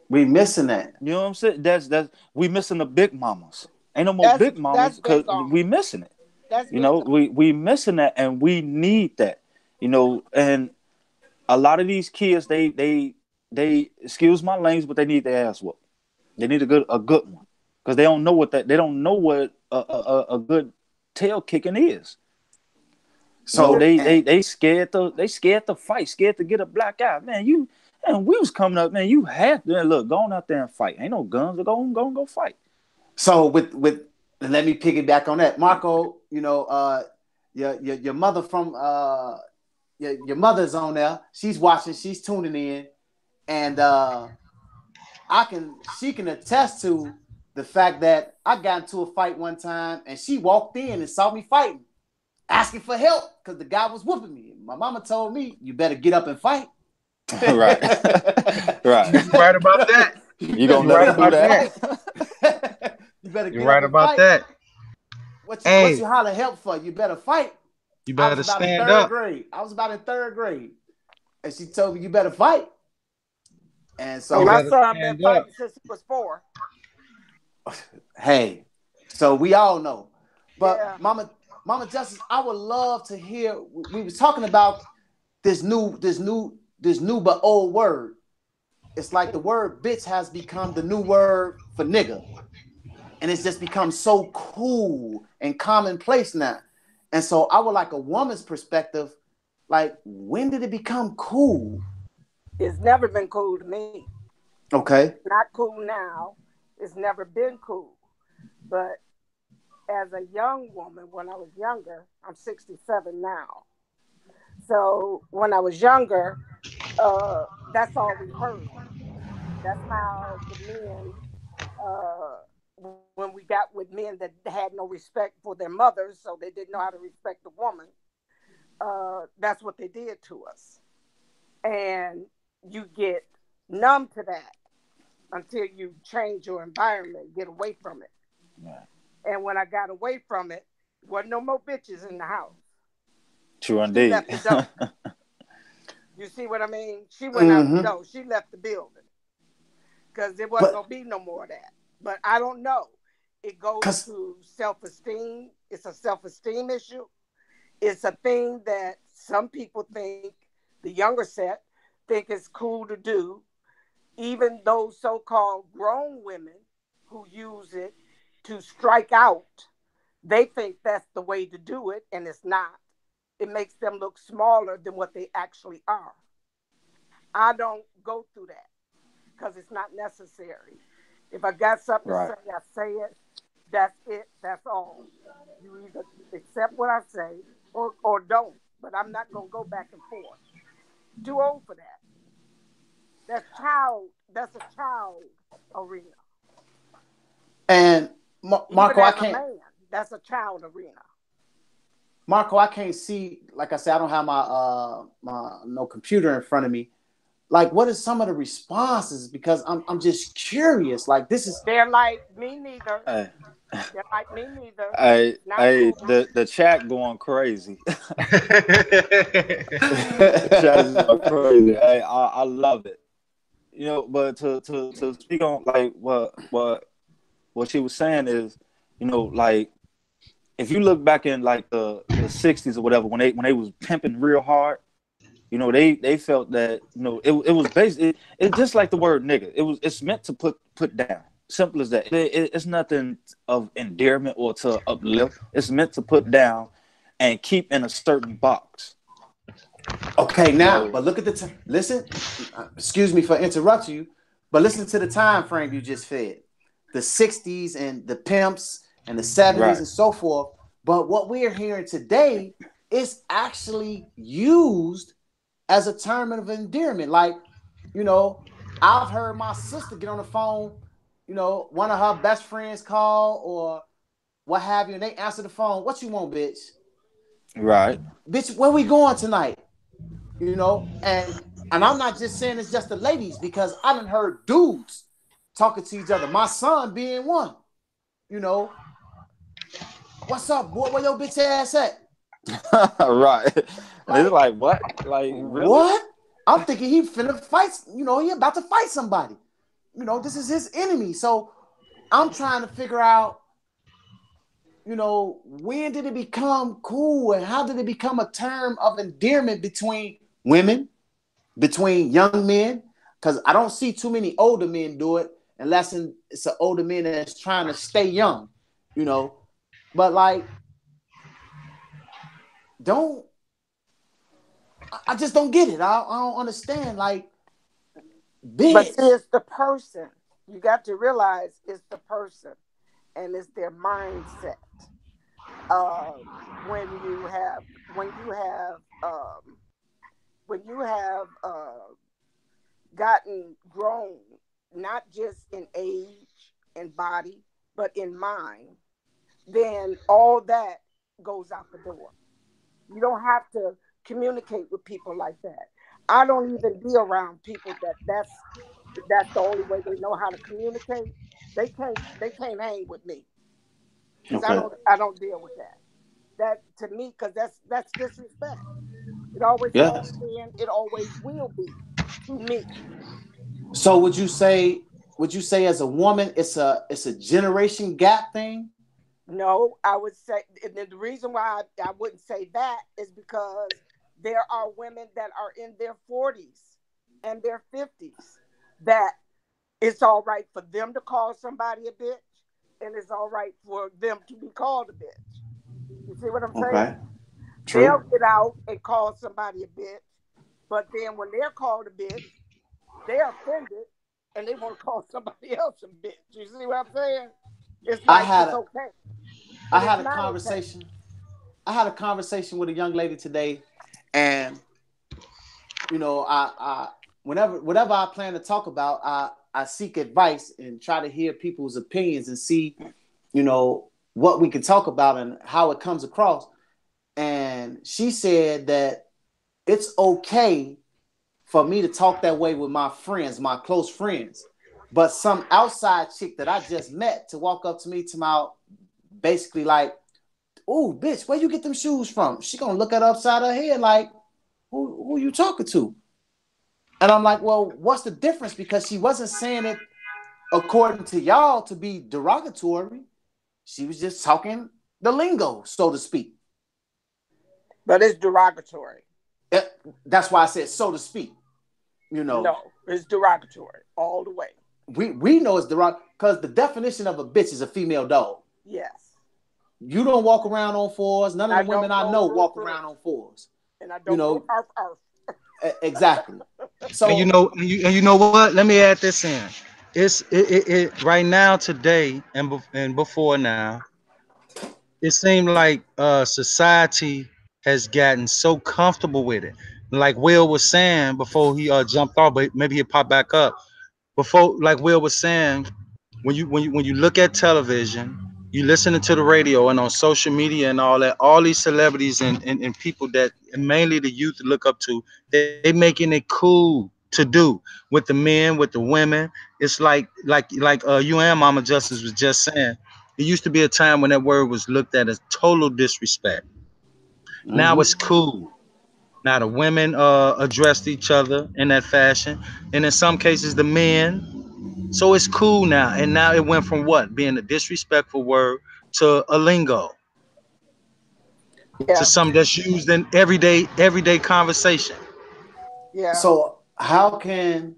We missing that. You know what I'm saying? That's we missing the big mamas. Ain't no more big mamas That's because big on. we missing it. That's big on. We missing that, and we need that. And a lot of these kids, they excuse my language, but they need their ass whooped. They need a good one because they don't know what a good tail kicking is. So They scared to fight, scared to get a black eye. Man, we was coming up, man. You had to look, go on out there and fight. Ain't no guns, go fight. So with let me piggyback on that, Marco. Your mother from your mother's on there. She's watching. She's tuning in, and she can attest to the fact that I got into a fight one time, and she walked in and saw me fighting, asking for help because the guy was whooping me. My mama told me, "You better get up and fight." Right, right. You're right about that. You gonna You're let right her do about that? You better You're get right up and about fight. that. What Hey, you holler help for? You better fight. you I was better about in stand third up. grade. And she told me you better fight. And And You so, my better son been stand up. fighting since he was 4. hey, so we all know. But Yeah. Mama Justice, I would love to hear. We was talking about this new but old word. It's like the word bitch has become the new word for nigga. And it's just become so cool and commonplace now. And so I would like a woman's perspective. Like, when did it become cool? It's never been cool to me. Okay. Not cool now. It's never been cool. But as a young woman, when I was younger, I'm 67 now. So when I was younger, that's all we heard. That's how the men, when we got with men that had no respect for their mothers, so they didn't know how to respect the woman, that's what they did to us. And you get numb to that until you change your environment, get away from it. Right. And when I got away from it, wasn't no more bitches in the house. True She indeed. left the door. You see what I mean? She went out the Mm-hmm. door. She left the building because there wasn't But gonna be no more of that. But I don't know. It goes because to self-esteem. It's a self-esteem issue. It's a thing that some people think, the younger set, think it's cool to do. Even those so-called grown women who use it to strike out, they think that's the way to do it, and it's not. It makes them look smaller than what they actually are. I don't go through that because it's not necessary. If I got something to Right. say, I say it. That's it. That's all. You either accept what I say or don't. But I'm not going to go back and forth. Too old for that. That's a child arena. and Even Marco, as a man, that's a child arena. I can't see. Like I said, I don't have my no computer in front of me. Like, what is some of the responses? Because I'm just curious. Like, this is They're like me neither. Hey, They're like me neither. hey, Not hey, cool. the chat going crazy. The chat is going crazy. Hey, I love it. But to speak on like what she was saying is, like if you look back in like the 60s or whatever, when they was pimping real hard, they felt that, it was basically it's just like the word nigga. It's meant to put down. Simple as that. It's nothing of endearment or to uplift. It's meant to put down and keep in a certain box. Okay, You now, know, but look at listen, excuse me for interrupting you, but listen to the time frame you just fed. The 60s and the pimps and the 70s right, and so forth. But what we're hearing today is actually used as a term of endearment. Like, you know, I've heard my sister get on the phone, one of her best friends call or what have you, and they answer the phone. What you want, bitch? right. Bitch, where we going tonight? And I'm not just saying it's just the ladies because I done heard dudes talking to each other. My son being one, you know, what's up, boy? Where your bitch ass at? Right. And it's Like, like, what? Like, really? what? I'm thinking he finna fight, he about to fight somebody. This is his enemy. So I'm trying to figure out, when did it become cool and how did it become a term of endearment between women, between young men? Because I don't see too many older men do it unless it's an older man that's trying to stay young, you know. But like, don't I just don't get it. I don't understand. Like, But see, bitch. it's the person. You got to realize it's the person and it's their mindset. When you have when you have when you have gotten grown, not just in age and body, but in mind, then all that goes out the door. You don't have to communicate with people like that. I don't even be around people that's the only way they know how to communicate. They can't hang with me because I Okay. don't deal with that. That to me, because that's disrespect. It always has Yes. been. It always will be to me. So would you say as a woman it's a generation gap thing? No, I would say, and the reason why I wouldn't say that is because there are women that are in their 40s and their 50s that it's all right for them to call somebody a bitch, and it's all right for them to be called a bitch. You see what I'm saying? Okay. They'll True. get out and call somebody a bitch, but then when they're called a bitch, they're offended and they want to call somebody else a bitch. You see what I'm saying? It's I like had it's a okay, I but it's had a not okay. conversation. I had a conversation with a young lady today, and I whatever I plan to talk about, I seek advice and try to hear people's opinions and see, what we can talk about and how it comes across. And she said that it's okay for me to talk that way with my friends, my close friends. But some outside chick that I just met to walk up to me to my basically like, "Ooh, bitch, where you get them shoes from?" She gonna look at upside her head like, who you talking to? And I'm like, well, what's the difference? Because she wasn't saying it according to y'all to be derogatory. She was just talking the lingo, so to speak. But it's derogatory. Eh, That's why I said so to speak. You know, No, it's derogatory all the way. we know it's derogatory because the definition of a bitch is a female dog. Yes. You don't walk around on fours. None of I the women don't I go know roof walk roof, around on fours. and I You don't go know, arf arf. exactly. And you So, know, and you know what? Let me add this in. It right now today and before now, it seemed like society has gotten so comfortable with it. Like Will was saying before he jumped off, but maybe he'll pop back up. Before, like Will was saying, when you look at television, you listening to the radio and on social media and all that, all these celebrities and people that and mainly the youth look up to, they making it cool to do with the men, with the women. It's like you and Mama Justice was just saying. It used to be a time when that word was looked at as total disrespect. Now it's mm-hmm. cool. Now the women addressed each other in that fashion, and in some cases the men. So it's cool now. And now it went from what being a disrespectful word to a lingo. to Yeah. something that's used in everyday conversation. Yeah. So how can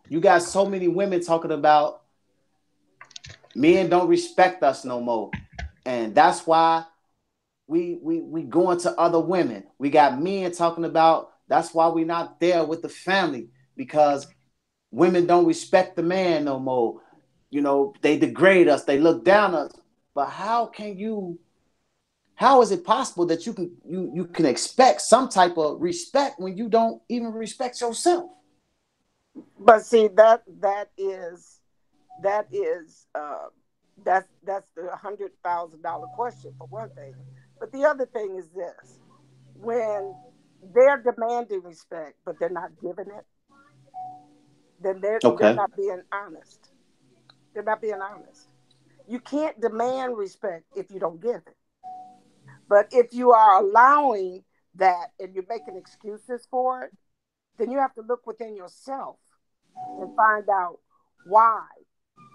you got so many women talking about men don't respect us no more, and that's why we going to other women. We got men talking about that's why we not there with the family because women don't respect the man no more. You know, they degrade us, they look down on us. But how is it possible that you can expect some type of respect when you don't even respect yourself? But see that is that's the $100,000 question for one thing. But the other thing is this: when they're demanding respect, but they're not giving it, then they're Okay. not being honest. They're not being honest. You can't demand respect if you don't give it. But if you are allowing that and you're making excuses for it, then you have to look within yourself and find out why.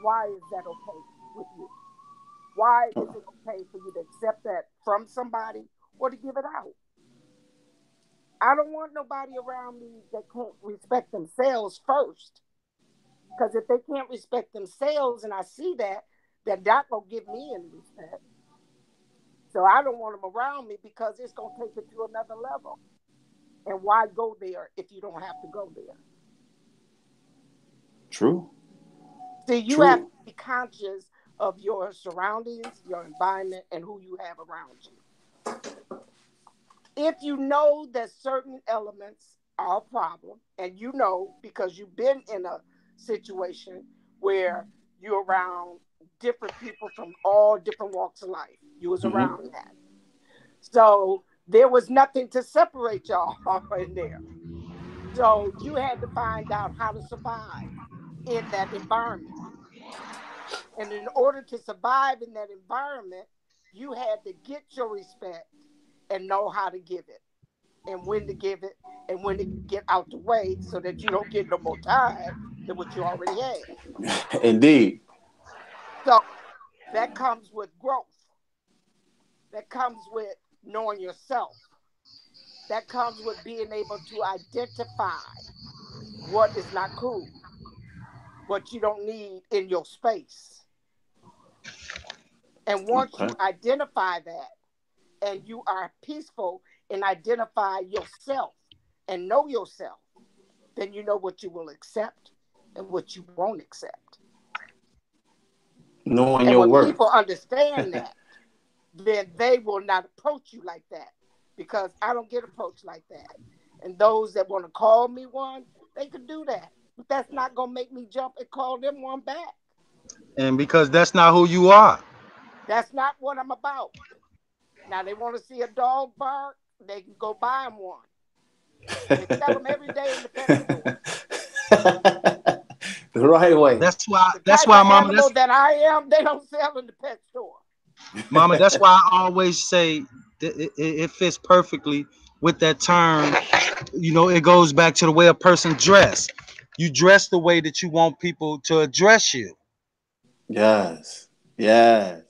Why is that okay with you? Why is it okay for you to accept that from somebody or to give it out? I don't want nobody around me that can't respect themselves first. Because if they can't respect themselves and I see that, they're not going to give me any respect. So I don't want them around me because it's going to take it to another level. And why go there if you don't have to go there? True. See, you have to True. be conscious of your surroundings, your environment, and who you have around you. If you know that certain elements are a problem, and you know because you've been in a situation where you're around different people from all different walks of life, you was Mm-hmm. around that. So there was nothing to separate y'all in there. So you had to find out how to survive in that environment. And in order to survive in that environment, you had to get your respect and know how to give it and when to give it and when to get out the way so that you don't get no more time than what you already had. Indeed. So that comes with growth. That comes with knowing yourself. That comes with being able to identify what is not cool, what you don't need in your space. And once Okay. you identify that and you are peaceful and identify yourself and know yourself, then you know what you will accept and what you won't accept. Knowing And your when worth. people understand that, then they will not approach you like that because I don't get approached like that. And those that want to call me one, they can do that. But that's not going to make me jump and call them one back. And because that's not who you are. That's not what I'm about. Now, they want to see a dog bark, they can go buy them one. They sell them every day in the pet store. The right way. The That's type why, of mama. animal that I am, they don't sell in the pet store. Mama. That's why I always say it fits perfectly with that term. It goes back to the way a person dress. You dress the way that you want people to address you. Yes. Yes.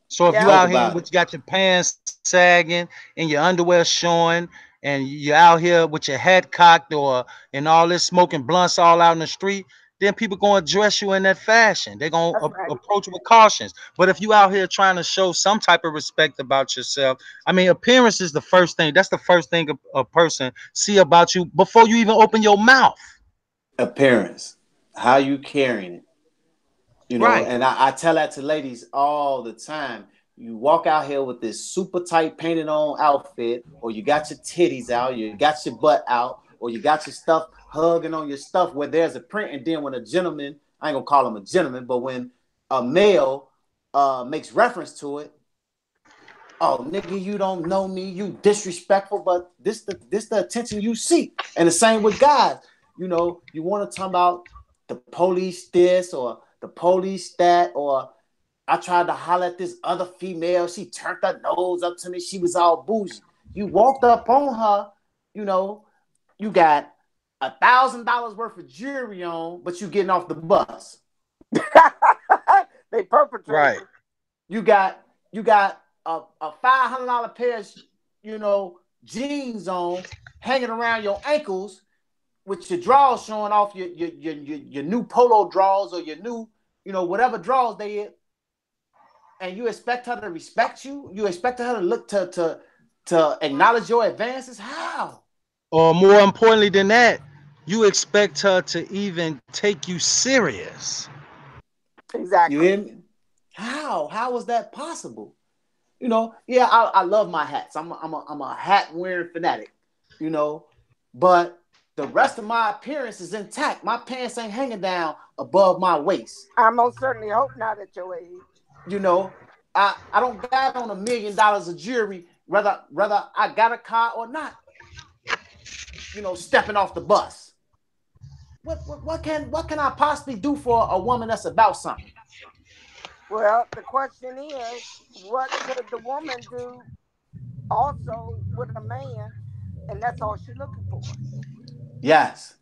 So if you Yep. Talk out here about with it. you got your pants sagging and your underwear showing, and you're out here with your head cocked or and all this smoking blunts all out in the street, then people gonna address you in that fashion. They're gonna That's right. approach with cautions. But if you out here trying to show some type of respect about yourself, I mean, appearance is the first thing. That's the first thing a person see about you before you even open your mouth. Appearance. How you carrying it. Right. And I tell that to ladies all the time. You walk out here with this super tight painted on outfit, or you got your titties out, you got your butt out, or you got your stuff hugging on your stuff where there's a print. And then when a gentleman, I ain't gonna call him a gentleman, but when a male makes reference to it, oh nigga, you don't know me, you disrespectful, but this the attention you seek. And the same with guys. You want to talk about the police this or the police that, or I tried to holler at this other female, she turned her nose up to me, she was all bougie. You walked up on her, you know, you got $1,000 worth of jewelry on, but you getting off the bus. They perpetrated. Right. You got a $500 pair of, jeans on, hanging around your ankles with your drawers showing off your new polo drawers or your new, whatever drawers they is, and you expect her to respect you? You expect her to look to acknowledge your advances? How? Or more importantly than that, you expect her to even take you serious. You Exactly. hear me? How? How is that possible? Yeah, I love my hats. I'm a hat wearing fanatic, you know, but the rest of my appearance is intact. My pants ain't hanging down above my waist. I most certainly hope not at your age. You know, I don't got on $1 million of jewelry, whether I got a car or not. Stepping off the bus. What can I possibly do for a woman that's about something? Well, the question is, what could the woman do also with a man, and that's all she's looking for. Yes,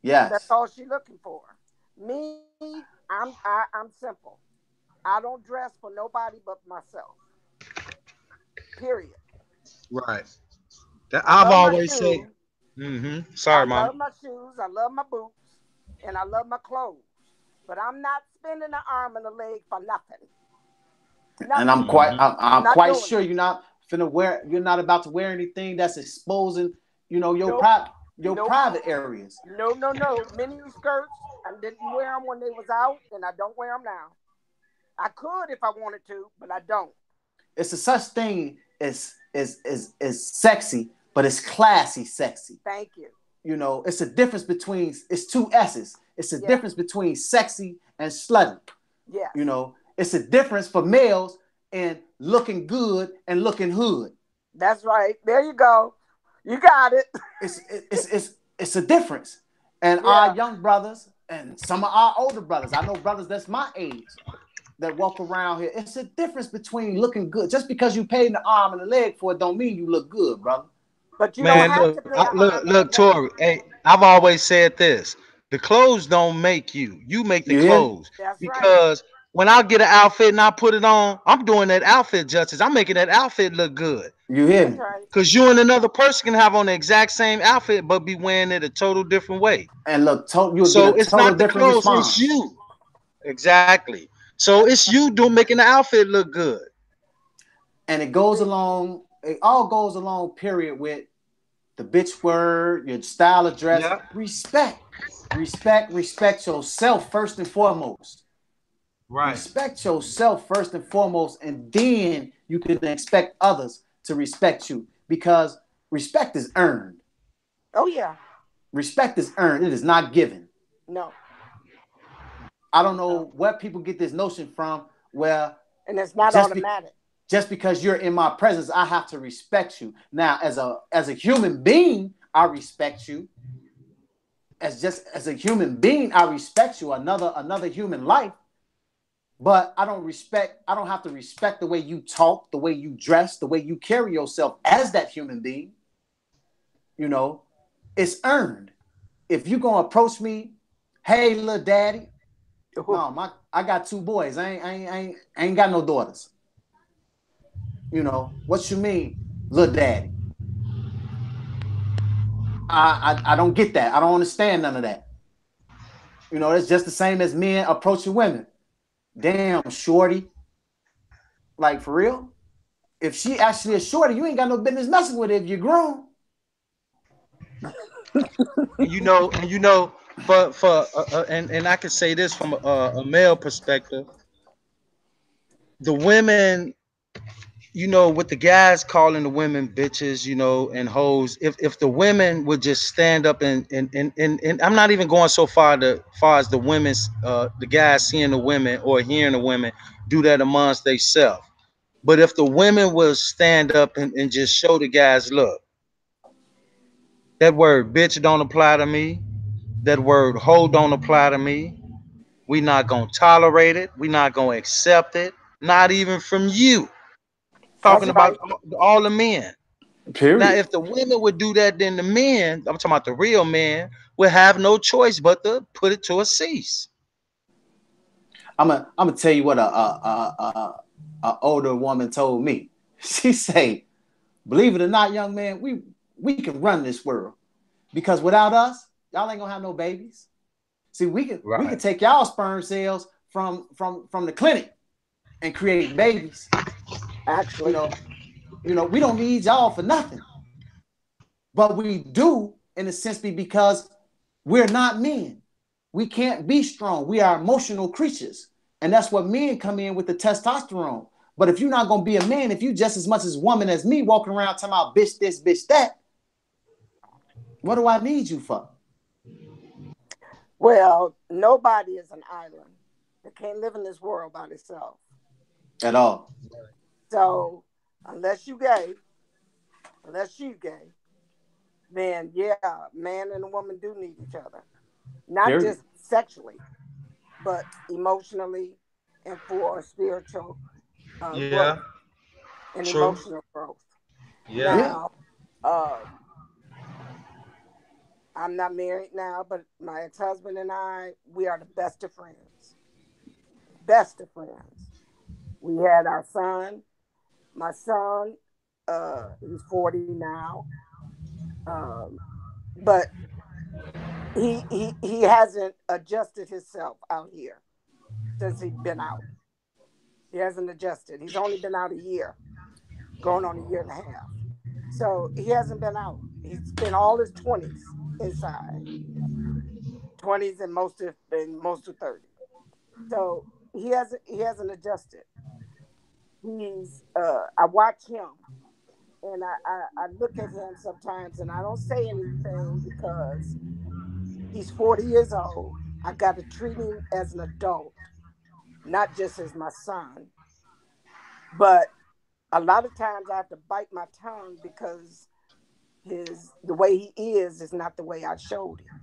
That's yes. all she's looking for. Me, I'm simple. I don't dress for nobody but myself. Period. Right. I I've love my always said. shoes. I Sorry, mom. love my shoes. I love my boots, and I love my clothes. But I'm not spending an arm and a leg for nothing. And Nothing. I'm quite Hmm. I'm, I'm I'm not quite doing sure it. you're not about to wear anything that's exposing, your Nope. Nope. private areas. No, no, no. Mini skirts. I didn't wear them when they was out, and I don't wear them now. I could if I wanted to, but I don't. It's a such thing as sexy, but it's classy sexy. Thank you. It's a difference between it's two S's. It's a Yes. difference between sexy and slutty. Yes. It's a difference for males in looking good and looking hood. That's right. There you go. You got it. It's a difference. And our Yeah. young brothers and some of our older brothers, I know brothers that's my age that walk around here. It's a difference between looking good. Just because you paid an arm and a leg for it, don't mean you look good, brother. But you don't Man, have look, to pay an look, arm and a look, leg. Tori. Hey, I've always said this: the clothes don't make you. You make the You hear me? clothes. That's right. Because when I get an outfit and I put it on, I'm doing that outfit justice. I'm making that outfit look good. You hear That's me? right. Cause you and another person can have on the exact same outfit, but be wearing it a total different way. And look, you'll get a So it's total not the different clothes, it's response. you. Exactly. So That's it's you doing making the outfit look good. And indeed. it all goes along, period, with the bitch word, your style of dress, Yeah. respect. Respect yourself first and foremost. Right. Respect yourself first and foremost, and then you can expect others to respect you because respect is earned. Oh yeah. Respect is earned, it is not given. No. I don't No. know where people get this notion from where And it's not just be, automatic. just because you're in my presence, I have to respect you. Now, as a human being, I respect you. As a human being, I respect you. Another human life, but I don't have to respect the way you talk, the way you dress, the way you carry yourself as that human being. You know, it's earned. If you gonna approach me, hey little daddy, no, I got two boys. I ain't got no daughters. What you mean, little daddy? I don't get that. I don't understand none of that. It's just the same as men approaching women. Damn, shorty. Like for real? If she actually is shorty, you ain't got no business messing with it if you're grown. And and I can say this from a male perspective. The women, with the guys calling the women bitches, and hoes, if the women would just stand up and I'm not even going so far as the women's the guys seeing the women or hearing the women do that amongst themselves. But if the women would stand up and just show the guys, look, that word bitch don't apply to me. That word hoe don't apply to me. We not gonna tolerate it. We not gonna accept it. Not even from you. That's Talking right. about all the men. Now, Period. if the women would do that, then the men, I'm talking about the real men, would have no choice but to put it to a cease. I'm gonna tell you what an older woman told me. She say, believe it or not, young man, we can run this world. Because without us, y'all ain't gonna have no babies. See, we can take y'all sperm cells from the clinic and create babies. Actually, We don't need y'all for nothing. But we do, in a sense, because we're not men. We can't be strong. We are emotional creatures. And that's what men come in with the testosterone. But if you're not going to be a man, if you just as much as woman as me walking around talking about bitch this, bitch that, what do I need you for? well, nobody is an island. They can't live in this world by themselves. At all. So unless you gay, unless you gay, then yeah, man and a woman do need each other. Not Period. just sexually, but emotionally and for spiritual Yeah. growth and True. emotional growth. Yeah. Yeah. Now, I'm not married now, but my ex-husband and I, we are the best of friends. Best of friends. We had our son. My son, he's 40 now, um, but he hasn't adjusted himself out here since he's been out. He hasn't adjusted. He's only been out a year, going on a year and a half. So he hasn't been out. He spent all his 20s inside, 20s and most of 30. So he hasn't adjusted. I watch him and I look at him sometimes and I don't say anything because he's 40 years old. I got to treat him as an adult, not just as my son. But a lot of times I have to bite my tongue because the way he is not the way I showed him,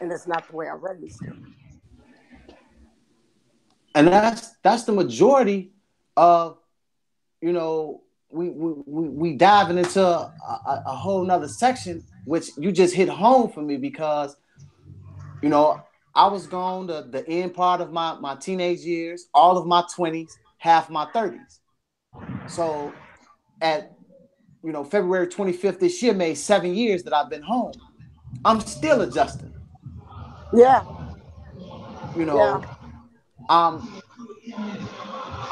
and it's not the way I raised him. And that's the majority of, we diving into a whole nother section, which you just hit home for me because, I was gone the end part of my teenage years, all of my 20s, half my 30s. So at, February 25th this year made 7 years that I've been home. I'm still adjusting. Yeah, You yeah. know, I'm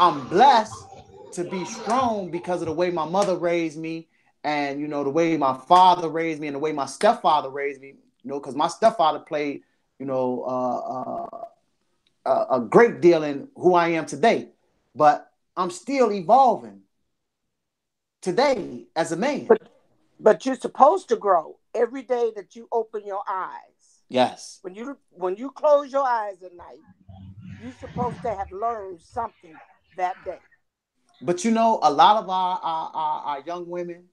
I'm blessed to be strong because of the way my mother raised me and the way my father raised me and the way my stepfather raised me, because my stepfather played, you know, a great deal in who I am today. But I'm still evolving today as a man. But but you're supposed to grow every day that you open your eyes. Yes. When you close your eyes at night, you're supposed to have learned something that day. But a lot of our young women,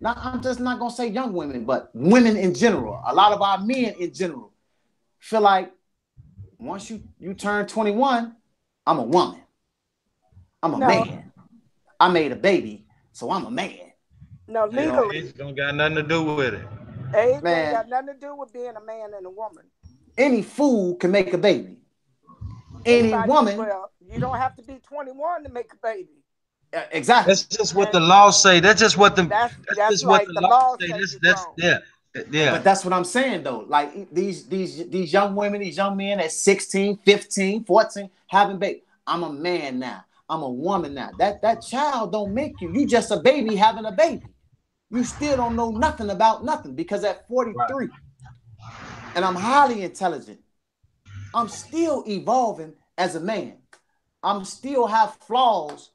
I'm just not gonna say young women, but women in general, a lot of our men in general feel like once you turn 21, I'm a woman. I'm a No, man. I made a baby, so I'm a man. no, You know, Age legally, don't got nothing to do with it. age ain't man, got nothing to do with being a man and a woman. any fool can make a baby. Any Anybody, woman, well, you don't have to be 21 to make a baby. exactly. That's just what And the law say. That's just what the that's that's just that's what right. the The law law say. say That's you're that's grown. yeah. Yeah. But that's what I'm saying though. Like these young women, these young men at 16, 15, 14, having baby. I'm a man now. I'm a woman now. That child don't make you. You just a baby having a baby. You still don't know nothing about nothing because at Right. 43, and I'm highly intelligent, I'm still evolving as a man. I'm still have flaws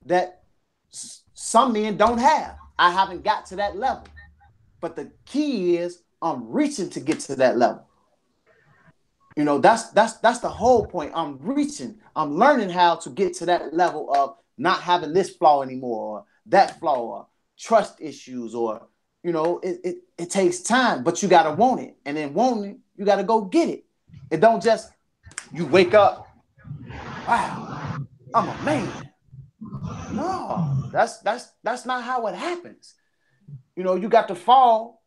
that some men don't have. I haven't got to that level. But the key is I'm reaching to get to that level. That's the whole point. I'm reaching. I'm learning how to get to that level of not having this flaw anymore, or that flaw, or trust issues, or it takes time, but you gotta want it, and then wanting it, you gotta go get it. It don't just you wake up, wow, I'm a man. No, that's not how it happens. You got to fall,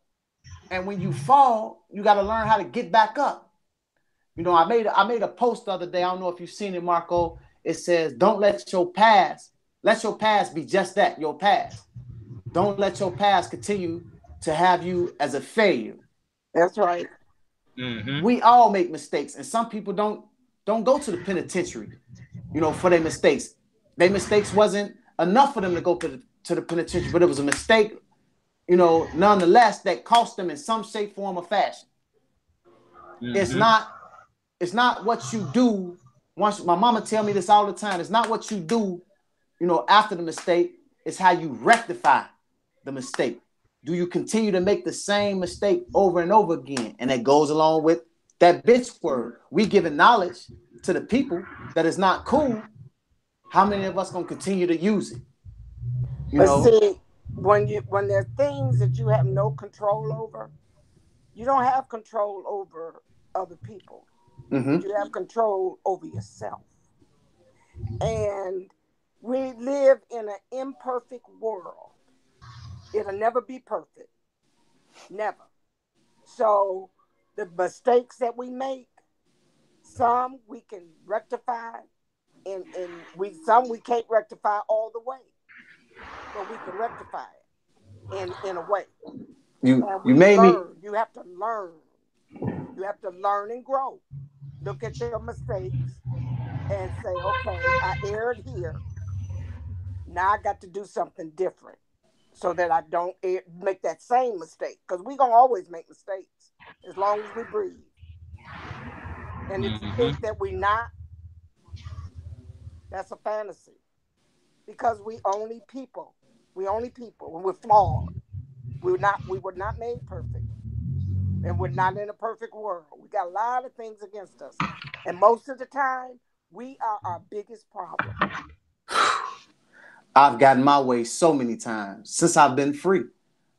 and when you fall, you got to learn how to get back up. I made a post the other day. I don't know if you've seen it, Marco. it says, don't let your past be just that, your past. Don't let your past continue to have you as a failure. That's right. Mm-hmm. We all make mistakes, and some people don't go to the penitentiary, for their mistakes. Their mistakes wasn't enough for them to go to the penitentiary, but it was a mistake, nonetheless, that cost them in some shape, form, or fashion. Mm-hmm. It's not what you do. Once my mama tell me this all the time, it's not what you do, after the mistake. It's how you rectify the mistake. Do you continue to make the same mistake over and over again? And that goes along with that bitch word. We giving knowledge to the people that is not cool. How many of us gonna continue to use it? You But know? see, when there are things that you have no control over, you don't have control over other people, but Mm-hmm. you have control over yourself. And we live in an imperfect world. It'll never be perfect. Never. So the mistakes that we make, some we can rectify, and some we can't rectify all the way, but we can rectify it in a way. And You we made me. learn. You have to learn. You have to learn and grow. Look at your mistakes and say, okay, I erred here. Now I got to do something different so that I don't make that same mistake. Because we're going to always make mistakes as long as we breathe. And if you Mm-hmm. think that we're not, that's a fantasy. Because we only people. We only people. And we're flawed. We were not made perfect. And we're not in a perfect world. We got a lot of things against us. And most of the time, we are our biggest problem. I've gotten my way so many times since I've been free.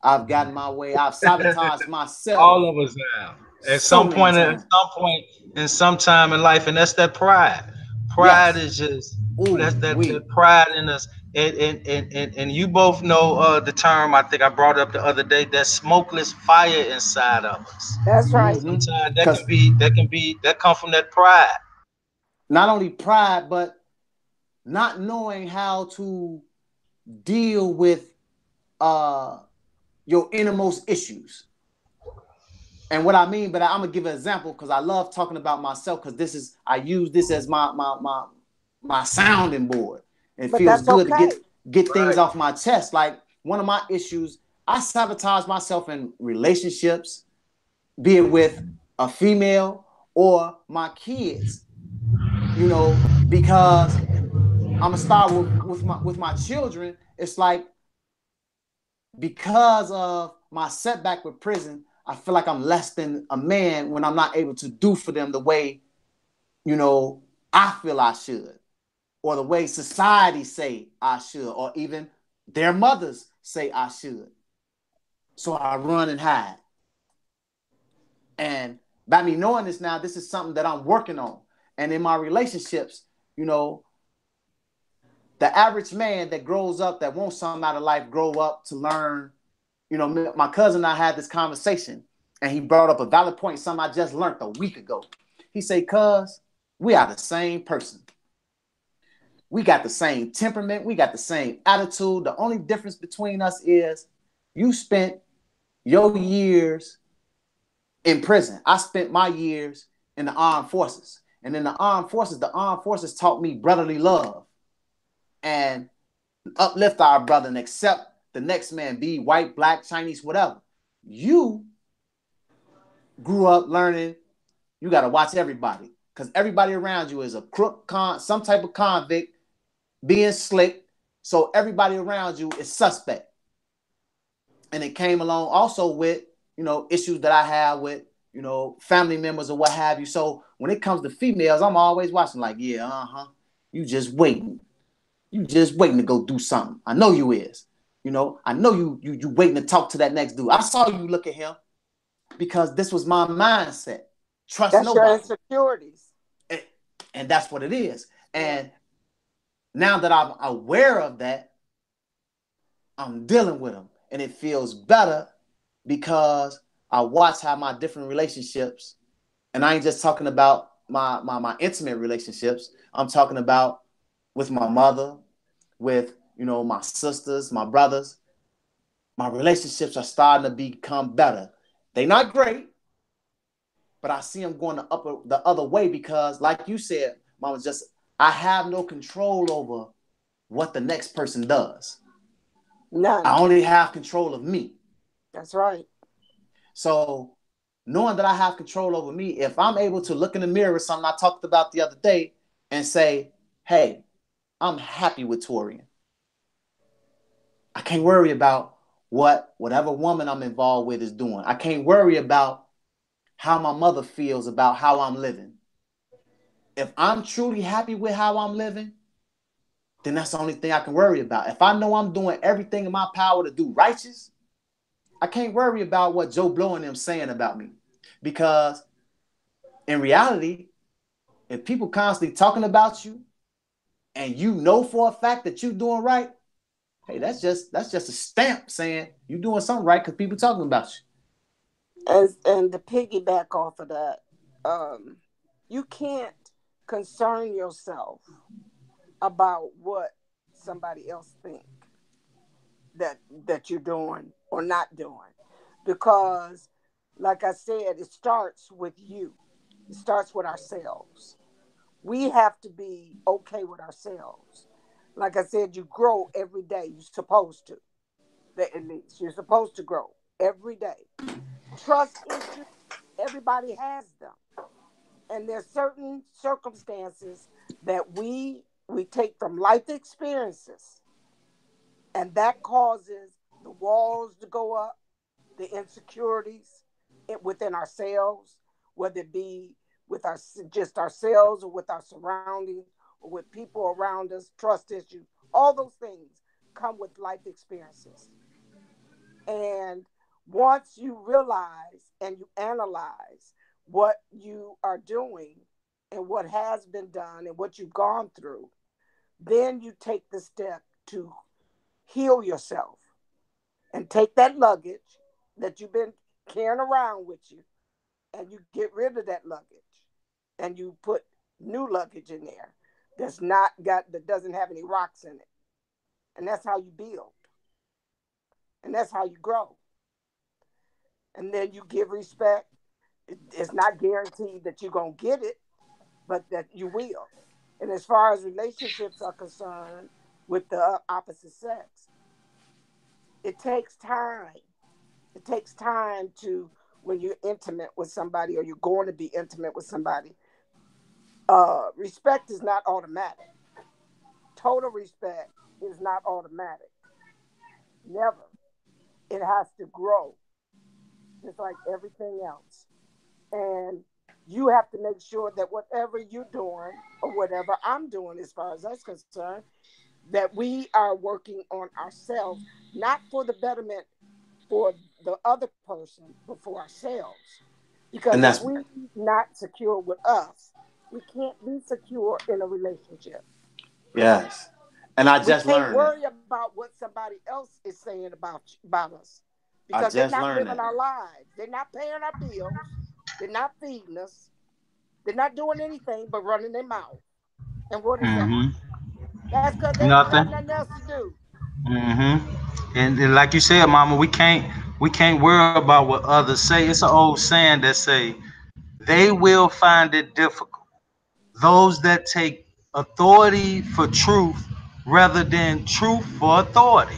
I've gotten my way. I've sabotaged myself All of us have. At so many at times. some point, in some time in life, and that's that pride. Pride Yes. is just Ooh, that we. pride in us. And you both know the term. I think I brought it up the other day. That smokeless fire inside of us. That's right. Mm-hmm. Sometimes Because that come from that pride. not only pride, but not knowing how to deal with uh your innermost issues. And what I mean, but I'm gonna give an example because I love talking about myself because I use this as my sounding board. It But feels that's good to okay. get things Right. off my chest. Like one of my issues, I sabotage myself in relationships, be it with a female or my kids, because I'm gonna start with my children. It's like because of my setback with prison, I feel like I'm less than a man when I'm not able to do for them the way, I feel I should, or the way society say I should, or even their mothers say I should. So I run and hide. And by me knowing this now, this is something that I'm working on. And in my relationships, the average man that grows up, that wants something out of life, grow up to learn. My cousin and I had this conversation, and he brought up a valid point, something I just learned a week ago. He said, cuz, we are the same person. We got the same temperament. We got the same attitude. The only difference between us is you spent your years in prison. I spent my years in the armed forces. And in the armed forces taught me brotherly love and uplift our brother and accept the next man, be white, black, Chinese, whatever. You grew up learning you got to watch everybody because everybody around you is a crook, some type of convict, being slick. So everybody around you is suspect. And it came along also with, issues that I have with, family members or what have you. So when it comes to females, I'm always watching like, yeah, you just waiting. You just waiting to go do something. I know you is. I know you waiting to talk to that next dude. I saw you look at him because this was my mindset. Trust That's your nobody. insecurities. And that's what it is. Yeah. And now that I'm aware of that, I'm dealing with them. And it feels better because I watch how my different relationships, and I ain't just talking about my intimate relationships. I'm talking about with my mother, with, you know, my sisters, my brothers, my relationships are starting to become better. They're not great, but I see them going the other way because, like you said, Mama, just I have no control over what the next person does. None. I only have control of me. That's right. So knowing that I have control over me, if I'm able to look in the mirror, something I talked about the other day, and say, hey, I'm happy with Torian. I can't worry about whatever woman I'm involved with is doing. I can't worry about how my mother feels about how I'm living. If I'm truly happy with how I'm living, then that's the only thing I can worry about. If I know I'm doing everything in my power to do righteous, I can't worry about what Joe Blow and them saying about me. Because in reality, if people constantly talking about you and you know for a fact that you're doing right, hey, that's just a stamp saying you're doing something right because people talking about you. And to piggyback off of that, you can't concern yourself about what somebody else think that you're doing or not doing, because, like I said, it starts with you. It starts with ourselves. We have to be okay with ourselves. Like I said, you grow every day. You're supposed to. At least you're supposed to grow every day. Trust issues, everybody has them, and there's certain circumstances that we take from life experiences, and that causes the walls to go up, the insecurities within ourselves, whether it be with our just ourselves or with our surroundings or with people around us, trust issues, all those things come with life experiences. And once you realize and you analyze what you are doing and what has been done and what you've gone through, then you take the step to heal yourself and take that luggage that you've been carrying around with you, and you get rid of that luggage and you put new luggage in there that doesn't have any rocks in it. And that's how you build. And that's how you grow. And then you give respect. It's not guaranteed that you're going to get it, but that you will. And as far as relationships are concerned with the opposite sex, it takes time. It takes time to, when you're intimate with somebody or you're going to be intimate with somebody, respect is not automatic. Total respect is not automatic. Never. It has to grow, just like everything else. And you have to make sure that whatever you're doing or whatever I'm doing, as far as that's concerned, that we are working on ourselves, not for the betterment for the other person, but for ourselves. And Because if that's we're not secure with us, we can't be secure in a relationship. yes. And I We just can't learned that. worry about what somebody else is saying about us, I because they're just not learned living that. our lives. They're not paying our bills. They're not feeding us. They're not doing anything but running their mouth. And what is that? Mm-hmm. That's because they ain't got Nothing. nothing else to do. And like you said, Mama, we can't worry about what others say. It's an old saying that say they will find it difficult. Those that take authority for truth rather than truth for authority.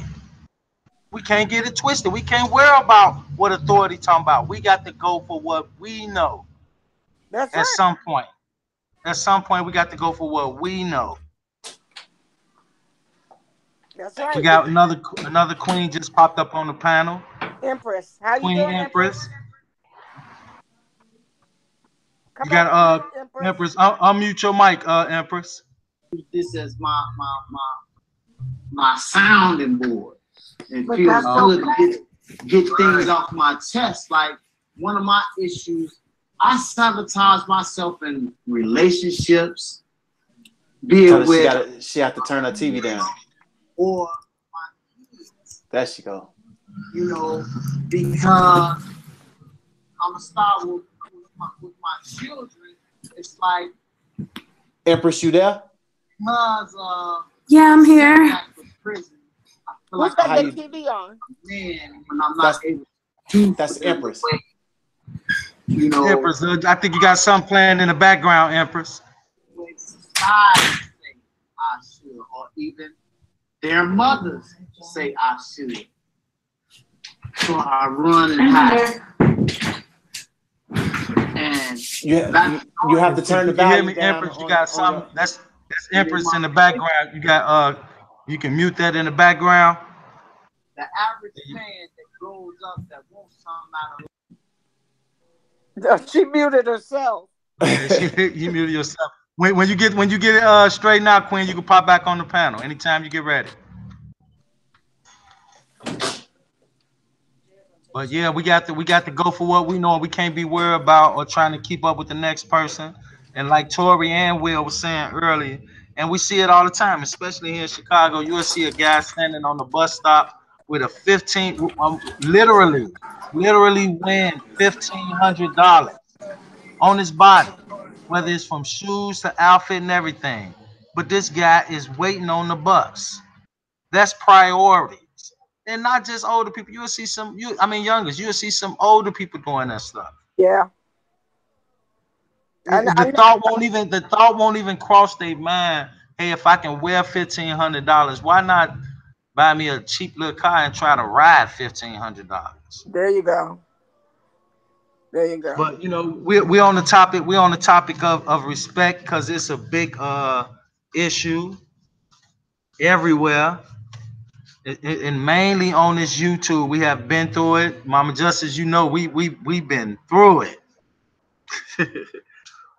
We can't get it twisted. We can't worry about what authority talking about. We got to go for what we know. That's At right. some point, at some point, we got to go for what we know. That's We right. got another queen just popped up on the panel. Empress, how you Queen doing, Empress. Empress? You Come got off mute, Empress. Empress. Unmute your mic, Empress. This as my sounding board. It But feels that's good okay. to get things off my chest. Like one of my issues, I sabotage myself in relationships, be it with she have to turn her TV down. Or my kids. There she go. You know, because I'm gonna start with my children. It's like Empress, you there? Yeah, I'm here. Who's got How their you? TV on? That's that's Empress. Empress, I think you got something playing in the background, Empress. You have to turn If the you can hear volume me, down Empress, you got on something. your. That's Empress in the background. You got you can mute that in the background. She muted herself. Yeah, you muted yourself. When you get it straightened out, Queen, you can pop back on the panel anytime you get ready. But yeah, we got to go for what we know. We can't be worried about or trying to keep up with the next person. And like Tori and Will was saying earlier, and we see it all the time, especially here in Chicago. You'll see a guy standing on the bus stop with a 15, literally win $1,500 on his body, whether it's from shoes to outfit and everything. But this guy is waiting on the bus. That's priorities. And not just older people. You'll see some I mean youngers, you'll see some older people doing that stuff. Yeah. I know. The thought won't even cross their mind. Hey, if I can wear $1,500, why not buy me a cheap little car and try to ride $1,500? There you go. There you go. But you know, we're on the topic. We're on the topic of respect because it's a big issue everywhere. And mainly on this YouTube, we have been through it. Mama Justice, you know, we've been through it.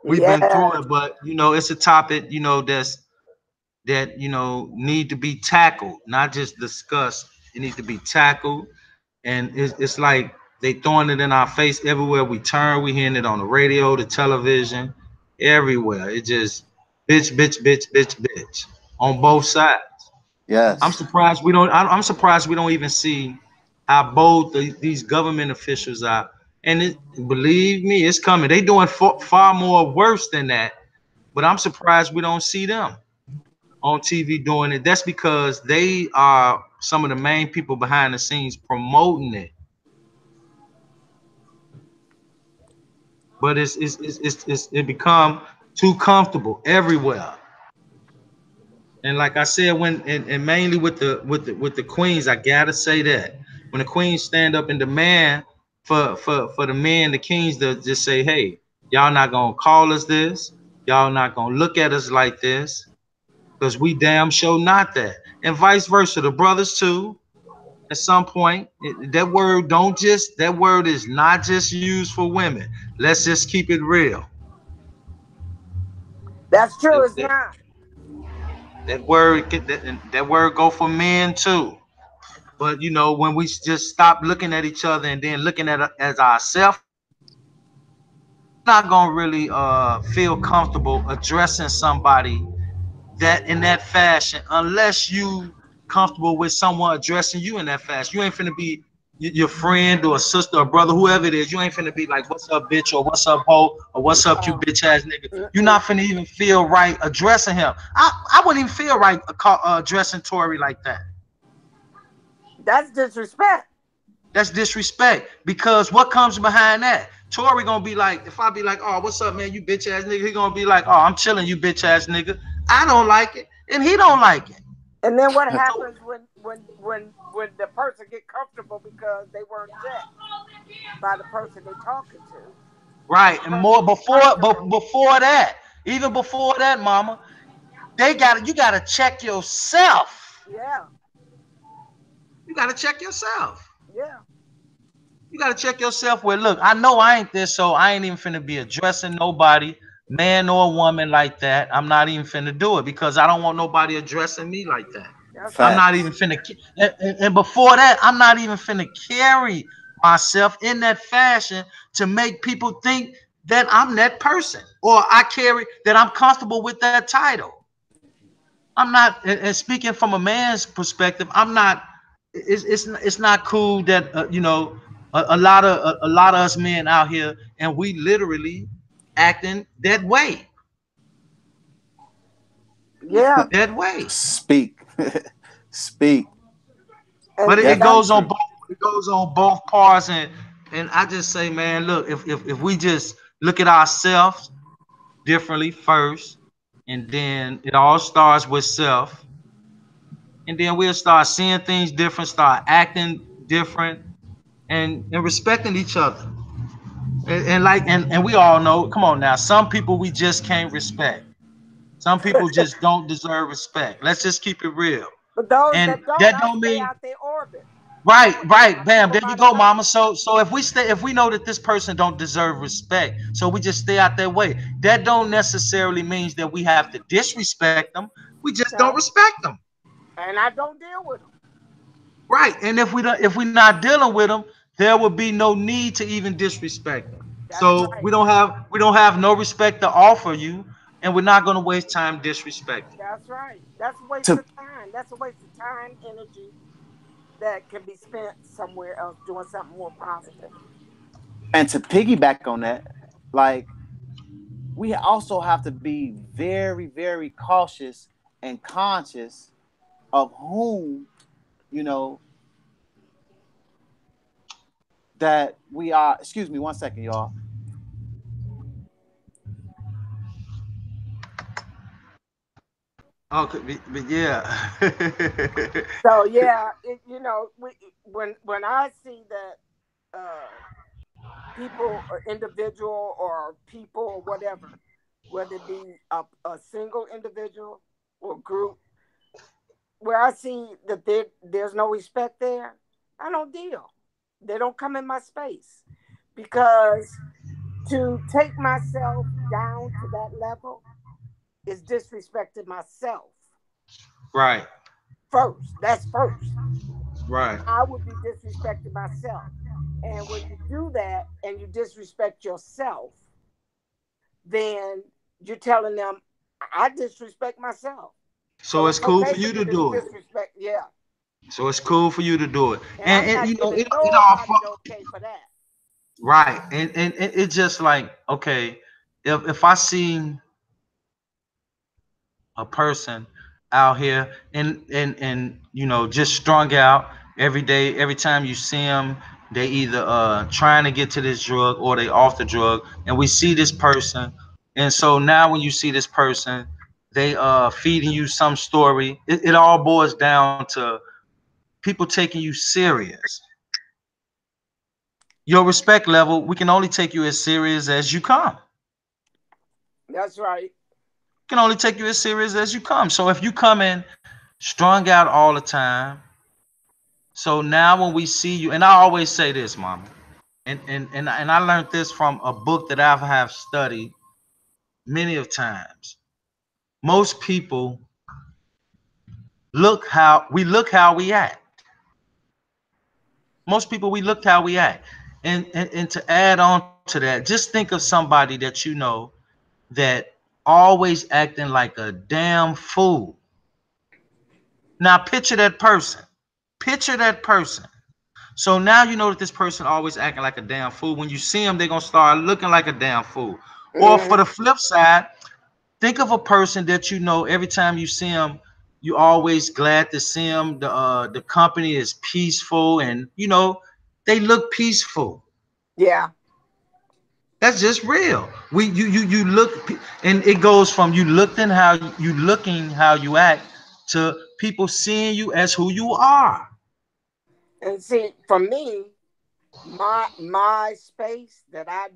We've been through Yeah. it, but you know, it's a topic, you know, that need to be tackled, not just discussed. It needs to be tackled, and it's like they throwing it in our face everywhere we turn. We hearing it on the radio, the television, everywhere. It just bitch, bitch, bitch, bitch, bitch on both sides. Yes. I'm surprised we don't even see how bold these government officials are. And believe me, it's coming. They doing far more worse than that. But I'm surprised we don't see them on TV doing it. That's because they are some of the main people behind the scenes promoting it. But it become too comfortable everywhere. And like I said, and mainly with the queens, I gotta say that when the queens stand up and demand for the men, the kings to just say, hey, y'all not gonna call us this, y'all not gonna look at us like this, because we damn sure not that. And vice versa, the brothers too. At some point, that word is not just used for women. Let's just keep it real. That's true. That, It's that, not. that word go for men too. But you know, when we just stop looking at each other and then looking at as ourselves, not gonna really feel comfortable addressing somebody that in that fashion unless you comfortable with someone addressing you in that fashion. You ain't finna be your friend or a sister or brother, whoever it is. You ain't finna be like, "What's up, bitch?" or "What's up, hoe?" or "What's up, you Oh, bitch ass nigga." You're mm-mm. not finna even feel right addressing him. I wouldn't even feel right addressing Tory like that. That's disrespect. That's disrespect because what comes behind that? Tory gonna be like, if I be like, oh, what's up, man, you bitch ass nigga, he gonna be like, oh, I'm chilling, you bitch ass nigga. I don't like it, and he don't like it. And then what So, happens when the person get comfortable because they weren't checked by the person they talking to? right, The and person more get comfortable. before that, even before that, mama, you gotta check yourself. Yeah. You gotta check yourself. Yeah. You gotta check yourself. Where look, I know I ain't this, so I ain't even finna be addressing nobody, man or woman like that. I'm not even finna do it because I don't want nobody addressing me like that. That's I'm right. not even Facts. finna, and before that, I'm not even finna carry myself in that fashion to make people think that I'm that person or I carry that I'm comfortable with that title. I'm not, and speaking from a man's perspective, I'm not. It's not cool that a lot of us men out here and we literally acting that way. Yeah, Dead weight. Speak. Speak. But and it Definitely goes on true. both. It goes on both parts, and I just say, man, look, if we just look at ourselves differently first, and then it all starts with self, and then we'll start seeing things different, start acting different, and respecting each other. And we all know, come on now, some people we just can't respect. Some people just don't deserve respect. Let's just keep it real. but those And that don't, that I don't stay mean out their orbit. right, right, I keep bam, them there you out of go, my. mama. So if we know that this person don't deserve respect, so we just stay out their way. That don't necessarily means that we have to disrespect them. We just don't No, respect them. and I don't deal with them. Right. And if we're not dealing with them, there would be no need to even disrespect them. That's So right. we don't have no respect to offer you, and we're not gonna waste time disrespecting. That's right. That's a waste To of time. That's a waste of time, energy that can be spent somewhere else doing something more positive. And to piggyback on that, like we also have to be very, very cautious and conscious of whom, you know, that we are. Excuse me, 1 second, y'all. Okay, but yeah. So yeah, when I see that people or individual or people or whatever, whether it be a single individual or group, where I see that there's no respect there, I don't deal. They don't come in my space because to take myself down to that level is disrespecting myself Right, first. That's first. right. I would be disrespecting myself. And when you do that and you disrespect yourself, then you're telling them, I disrespect myself. So So it's it's cool okay for for you you to to do it. disrespect. Yeah. So it's cool for you to do it. And I'm And not you know, giving it all nobody the okay for that. right. And it's just like, okay, if I see a person out here and you know just strung out every day, every time you see them, they either trying to get to this drug or they off the drug, and we see this person, and so now when you see this person, they feeding you some story. It all boils down to people taking you serious. Your respect level, we can only take you as serious as you come. That's right. Can only take you as serious as you come. So if you come in strung out all the time, so now when we see you, and I always say this, mama, and I learned this from a book that I have studied many of times. Most people look how we act. Most people we look how we act. And to add on to that, just think of somebody that you know that always acting like a damn fool. Now picture that person. Picture that person. So now you know that this person always acting like a damn fool. When you see them, they're gonna start looking like a damn fool. Or for Hmm. the flip side, think of a person that you know every time you see them, you always glad to see them. The company is peaceful, and you know they look peaceful. Yeah. That's just real. You look, and it goes from you looking how you act to people seeing you as who you are. And see, for me, my space that I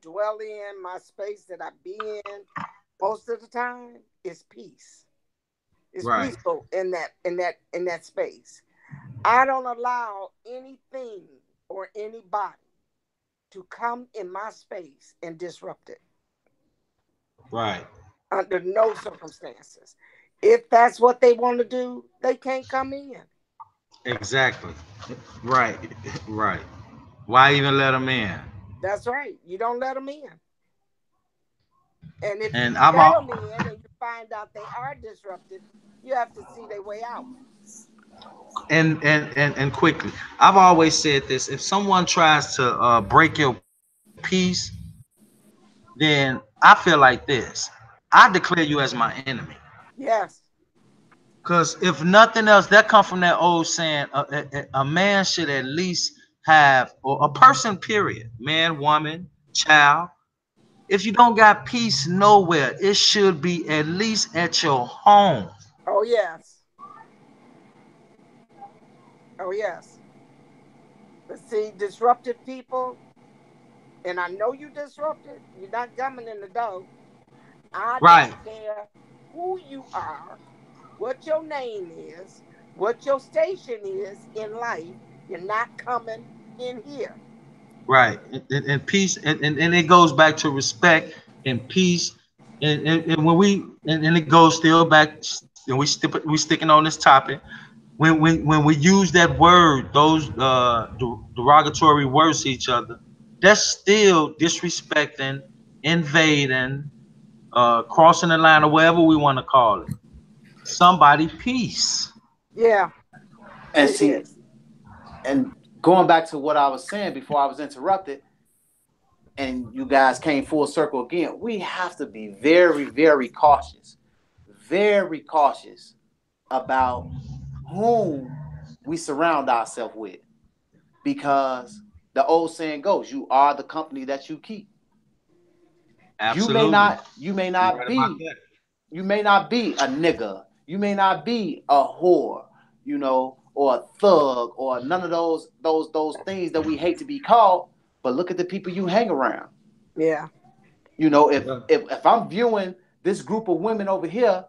dwell in, my space that I be in most of the time is peace. It's Right. peaceful in that space. I don't allow anything or anybody to come in my space and disrupt it Right. under no circumstances. If that's what they want to do, they can't come in. Exactly. Right. Right. Why even let them in? That's right. You don't let them in. And if you And I've let al- them in and you find out they are disruptive, you have to see their way out. and quickly, I've always said this: if someone tries to break your peace, then I feel like this: I declare you as my enemy. Yes. Because if nothing else, that come from that old saying: a man should at least have, or a person, period, man, woman, child. If you don't got peace nowhere, it should be at least at your home. Oh yes. Oh yes. But see, disruptive people, and I know you disrupted. You're not coming in the door. I Right, don't care who you are, what your name is, what your station is in life. You're not coming in here. right. And peace, and it goes back to respect and peace. And when and it goes still back, and we sticking on this topic. When we use that word, those derogatory words to each other, that's still disrespecting, invading, crossing the line, or whatever we want to call it. Somebody peace. Yeah, And it see, is. and going back to what I was saying before I was interrupted, and you guys came full circle again, we have to be very, very cautious about whom we surround ourselves with. Because the old saying goes, you are the company that you keep. You may Absolutely. not, you may You're not right about be, that. you may not be a nigga, you may not be a whore, or a thug, or none of those things that we hate to be called. But look at the people you hang around. Yeah. If Yeah. if I'm viewing this group of women over here,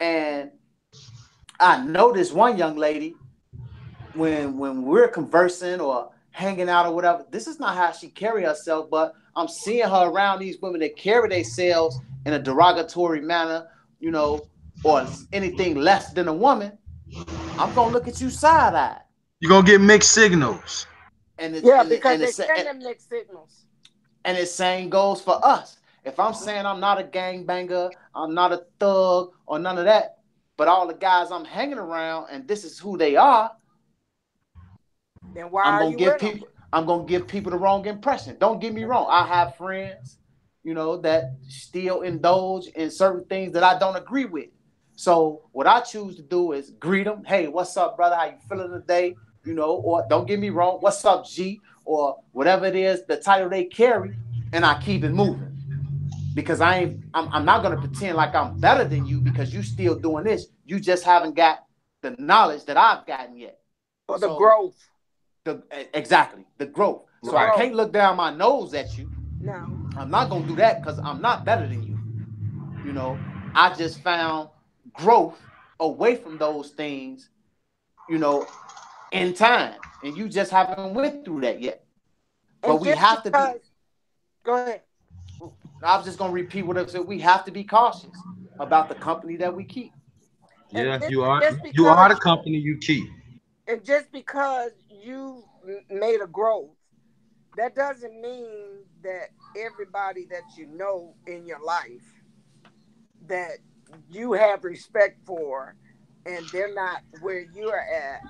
and I know this one young lady, when we're conversing or hanging out or whatever, this is not how she carry herself, but I'm seeing her around these women that carry themselves in a derogatory manner, you know, or anything less than a woman. I'm gonna look at you side eye, You're gonna get mixed signals. and it's Yeah, and because and they it's send them mixed signals. and the same goes for us. If I'm saying I'm not a gangbanger, I'm not a thug or none of that, but all the guys I'm hanging around and this is who they are, Then why I'm are gonna you give with them? people I'm gonna give people the wrong impression. Don't get me wrong. I have friends, that still indulge in certain things that I don't agree with. So what I choose to do is greet them. Hey, what's up, brother? How you feeling today? Or don't get me wrong. What's up, G? Or whatever it is, the title they carry, and I keep it moving because I'm not gonna pretend like I'm better than you because you still doing this. You just haven't got the knowledge that I've gotten yet. Or the So growth. exactly the growth. The So I Right. can't growth. look down my nose at you. No. I'm not gonna do that because I'm not better than you. You know, I just found growth away from those things. You know, in time, and you just haven't went through that yet. But we And just have to be. because, go ahead. I was just gonna repeat what I said. We have to be cautious about the company that we keep. And Yeah, just, just you are the because company you keep. and just because you made a growth, that doesn't mean that everybody that you know in your life that you have respect for and they're not where you're at,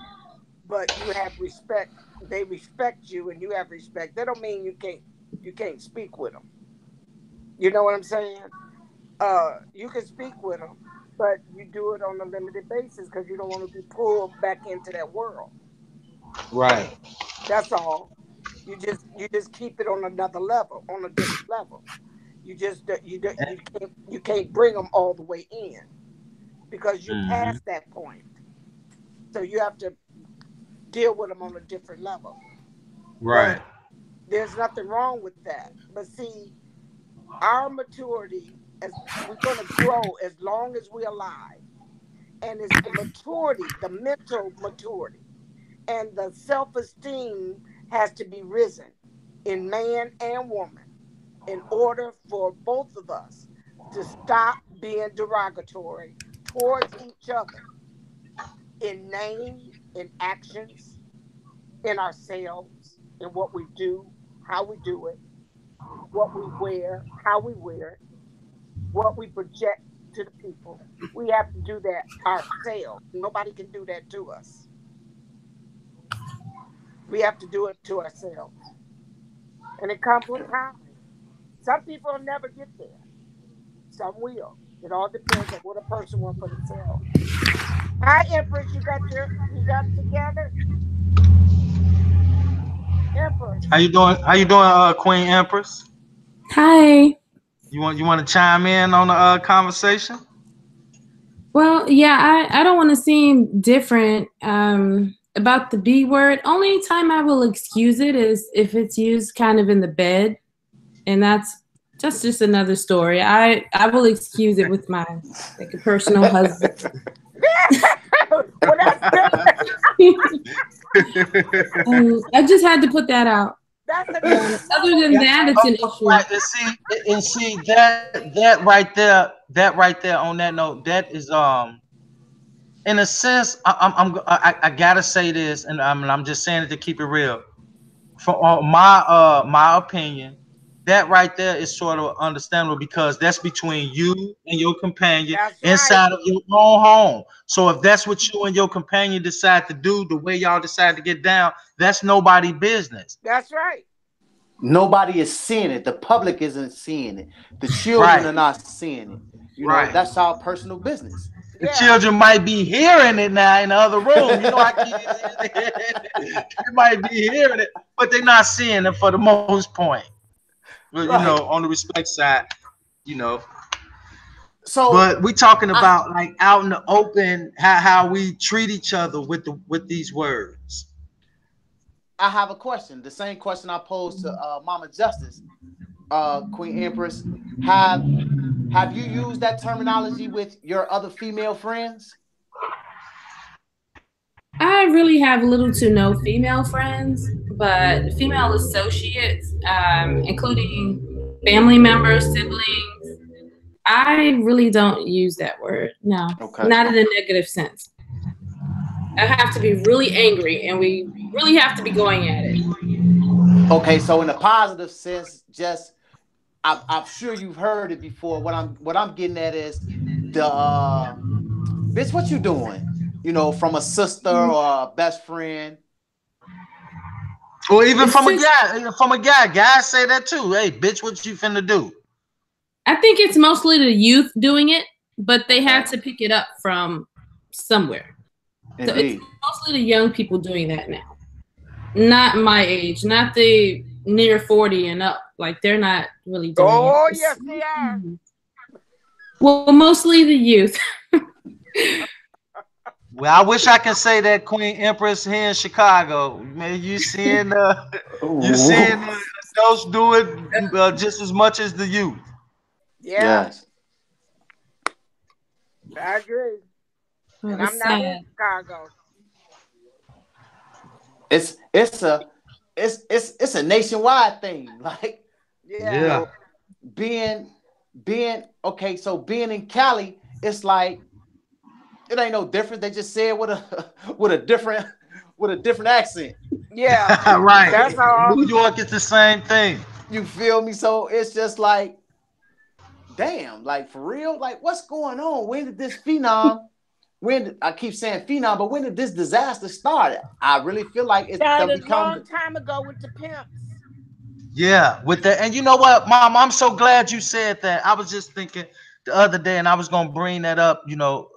but you have respect, they respect you and you have respect. That don't mean you can't speak with them. You know what I'm saying? You can speak with them, but you do it on a limited basis because you don't want to be pulled back into that world. Right. That's all. You just keep it on another level, on a different level. You can't bring them all the way in because you're Hmm. past that point. So you have to deal with them on a different level. Right. But there's nothing wrong with that. But see, our maturity, as we're going to grow as long as we're alive, and it's the maturity, the mental maturity, and the self-esteem has to be risen in man and woman in order for both of us to stop being derogatory towards each other in name, in actions, in ourselves, in what we do, how we do it, what we wear, how we wear it, what we project to the people. We have to do that ourselves. Nobody can do that to us. We have to do it to ourselves. And it comes with time. Some people will never get there. Some will. It all depends on what a person wants for themselves. Hi, Empress. You got it together, Empress. How you doing? How you doing, Queen Empress? Hi. You want to chime in on the conversation? Well, yeah, I don't want to seem different about the B word. Only time I will excuse it is if it's used kind of in the bed, and that's just another story. I will excuse it with my like a personal husband. Well, that's I just had to put that out. that's a Other than that, it's an issue. Right, and see that right there on that note, that is in a sense, I gotta say this, and I'm just saying it to keep it real. From my opinion, that right there is sort of understandable because that's between you and your companion That's right. inside of your own home. So if that's what you and your companion decide to do, the way y'all decide to get down, that's nobody's business. That's right. Nobody is seeing it. The public isn't seeing it. The children Right, are not seeing it. You know, right. that's our personal business. The Yeah. children might be hearing it now in the other room. You know, I keep they might be hearing it, but they're not seeing it for the most point. Well, Right. on the respect side, you know. So But we talking I about like out in the open, how we treat each other with these words. I have a question. The same question I posed to Mama Justice, Queen Empress. Have have you used that terminology with your other female friends? I really have little to no female friends, but female associates, including family members, siblings, I really don't use that word. No, Okay. not in a negative sense. I have to be really angry, and we really have to be going at it. Okay. So in a positive sense, just I'm sure you've heard it before. What I'm getting at is the bitch. What you doing? You know, from a sister or a best friend. Or even It's from a just, guy, guys say that too. Hey, bitch, what you finna do? I think it's mostly the youth doing it, but they Okay. had to pick it up from somewhere. So it's Indeed. mostly the young people doing that now. Not my age, not the near 40 and up. Like they're not really doing it. Oh, yes, they are. Well, mostly the youth. Well, I wish I could say that Queen Empress here in Chicago. Man, you seeing adults do it just as much as the youth. Yeah, Yes. I agree. Oh, And I'm it's not in sad. Chicago. It's a nationwide thing. Like, you Yeah. know, Yeah. being being okay, so being in Cali, it's like it ain't no different. They just say it with a with a different accent. Yeah. Right. That's all. New York is the same thing. You feel me? So it's just like, damn, like for real, like what's going on? When did this phenom? I keep saying phenom, but when did this disaster start? I really feel like it's done Started a long become. time ago with the pimps. Yeah, with that, and you know what, Mom, I'm so glad you said that. I was just thinking the other day, and I was gonna bring that up,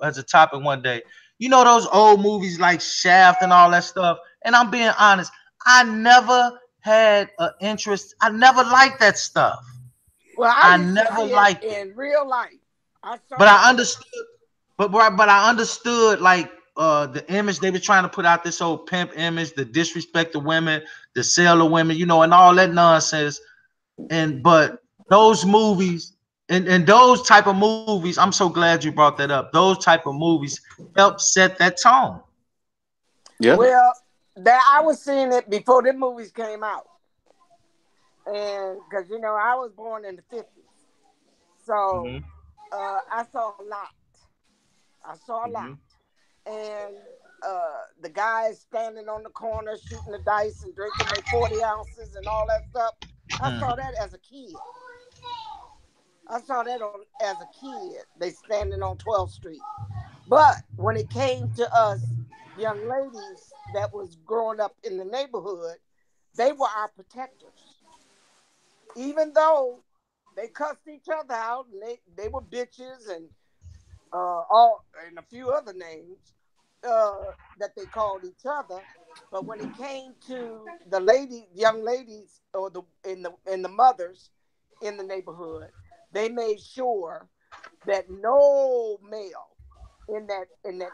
as a topic one day. You know those old movies like Shaft and all that stuff. And I'm being honest, I never had an interest. I never liked that stuff. Well, I I used to never see it liked it. in real life. I But saw it. I understood. But I understood like the image they were trying to put out, this old pimp image, the disrespect of women, the sale of women, and all that nonsense. And but those movies and those type of movies, I'm so glad you brought that up. Those type of movies help set that tone. Yeah. Well, that I was seeing it before the movies came out, and because I was born in the '50s, so Hmm. I saw a lot. I saw a lot, Hmm. and the guys standing on the corner shooting the dice and drinking their 40 ounces and all that stuff. I saw that as a kid. I saw that as a kid. They standing on 12th Street. But when it came to us young ladies that was growing up in the neighborhood, they were our protectors. Even though they cussed each other out, and they were bitches and all and a few other names that they called each other. But when it came to the young ladies, or the mothers in the neighborhood, they made sure that no male in that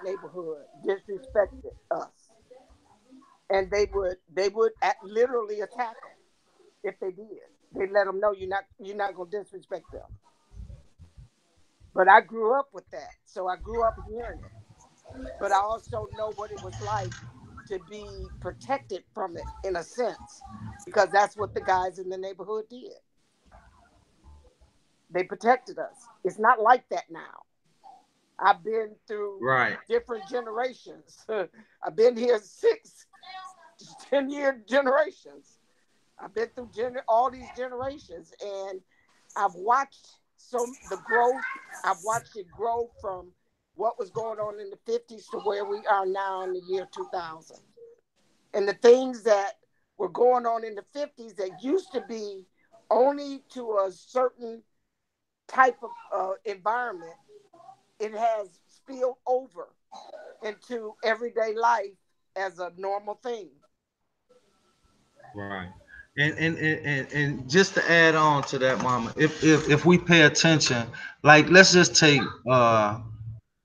neighborhood disrespected us, and they would literally attack them if they did. They let them know you're not gonna disrespect them. But I grew up with that, so I grew up hearing it. But I also know what it was like to be protected from it in a sense, because that's what the guys in the neighborhood did. They protected us. It's not like that now. I've been through Right. different generations. I've been here 10-year generations. I've been through all these generations, and I've watched the growth. I've watched it grow from what was going on in the 50s to where we are now in the year 2000. And the things that were going on in the 50s that used to be only to a certain type of environment, it has spilled over into everyday life as a normal thing. Right. And just to add on to that, mama, if we pay attention, like let's just take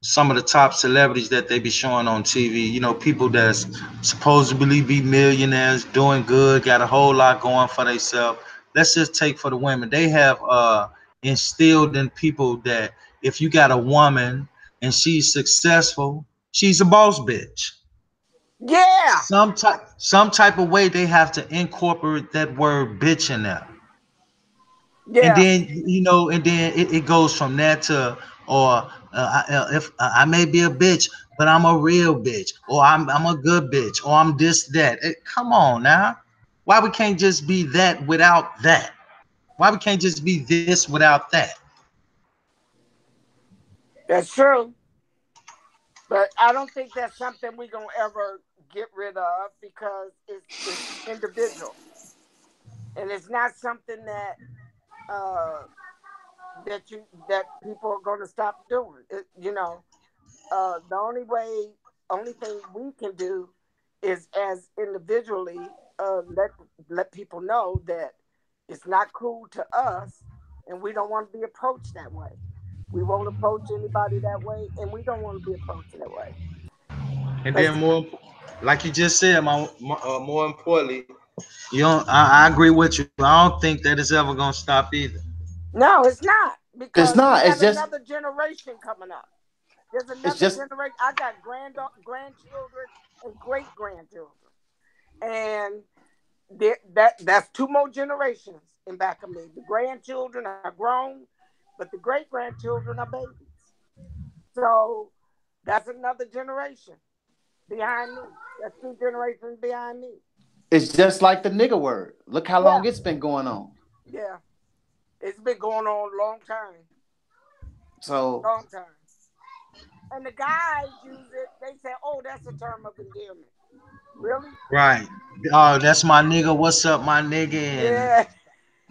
some of the top celebrities that they be showing on TV, people that's supposedly be millionaires, doing good, got a whole lot going for themselves. Let's just take for the women. They have instilled in people that if you got a woman and she's successful, she's a boss bitch. Yeah, Some type of way they have to incorporate that word bitch in there. And yeah. then it goes from that to, or if I may be a bitch, but I'm a real bitch, or I'm a good bitch, or I'm this that. Come on now, why we can't just be that without that? Why we can't just be this without that? That's true. But I don't think that's something we're gonna ever get rid of, because it's individual, and it's not something uh, that people are gonna stop doing. The only thing we can do is, as individually, let people know that it's not cool to us, and we don't want to be approached that way. We won't approach anybody that way, and we don't want to be approached that way. And Because then like you just said, more importantly, you don't. I agree with you. I don't think that it's ever gonna stop either. no, it's not, It's because we not. got another generation coming up. There's It's another just generation. I got grandchildren and great grandchildren, and that's two more generations in back of me. The grandchildren are grown, but the great grandchildren are babies. So that's another generation behind me. That's two generations behind me. it's just like the nigga word. Look how Yeah, long it's been going on. yeah. It's been going on a long time, So long time. And the guys use it. They say, "Oh, that's a term of endearment." Really? Right. Oh, that's my nigga. What's up, my nigga? And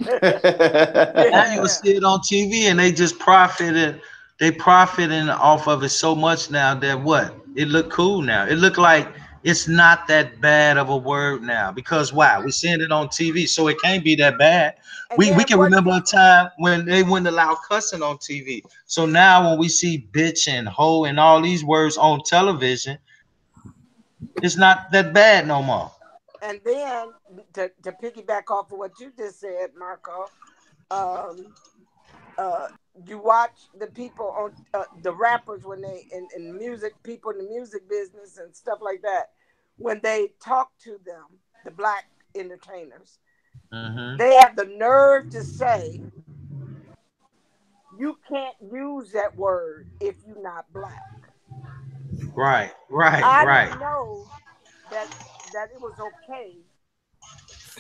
Yeah, now you'll yeah. see it on TV, and they just profited. They profiting off of it so much now that what? It look cool now. It look like it's not that bad of a word now, because why? We're seeing it on TV, so it can't be that bad. And We then can what? remember a time when they wouldn't allow cussing on TV. So now when we see bitch and hoe and all these words on television, it's not that bad no more. And then to piggyback off of what you just said, Marco, um, uh, you watch the people on the rappers when they in music, people in the music business and stuff like that, when they talk to them, the black entertainers, Hmm. they have the nerve to say you can't use that word if you're not black. Right, right, I right. didn't know that it was okay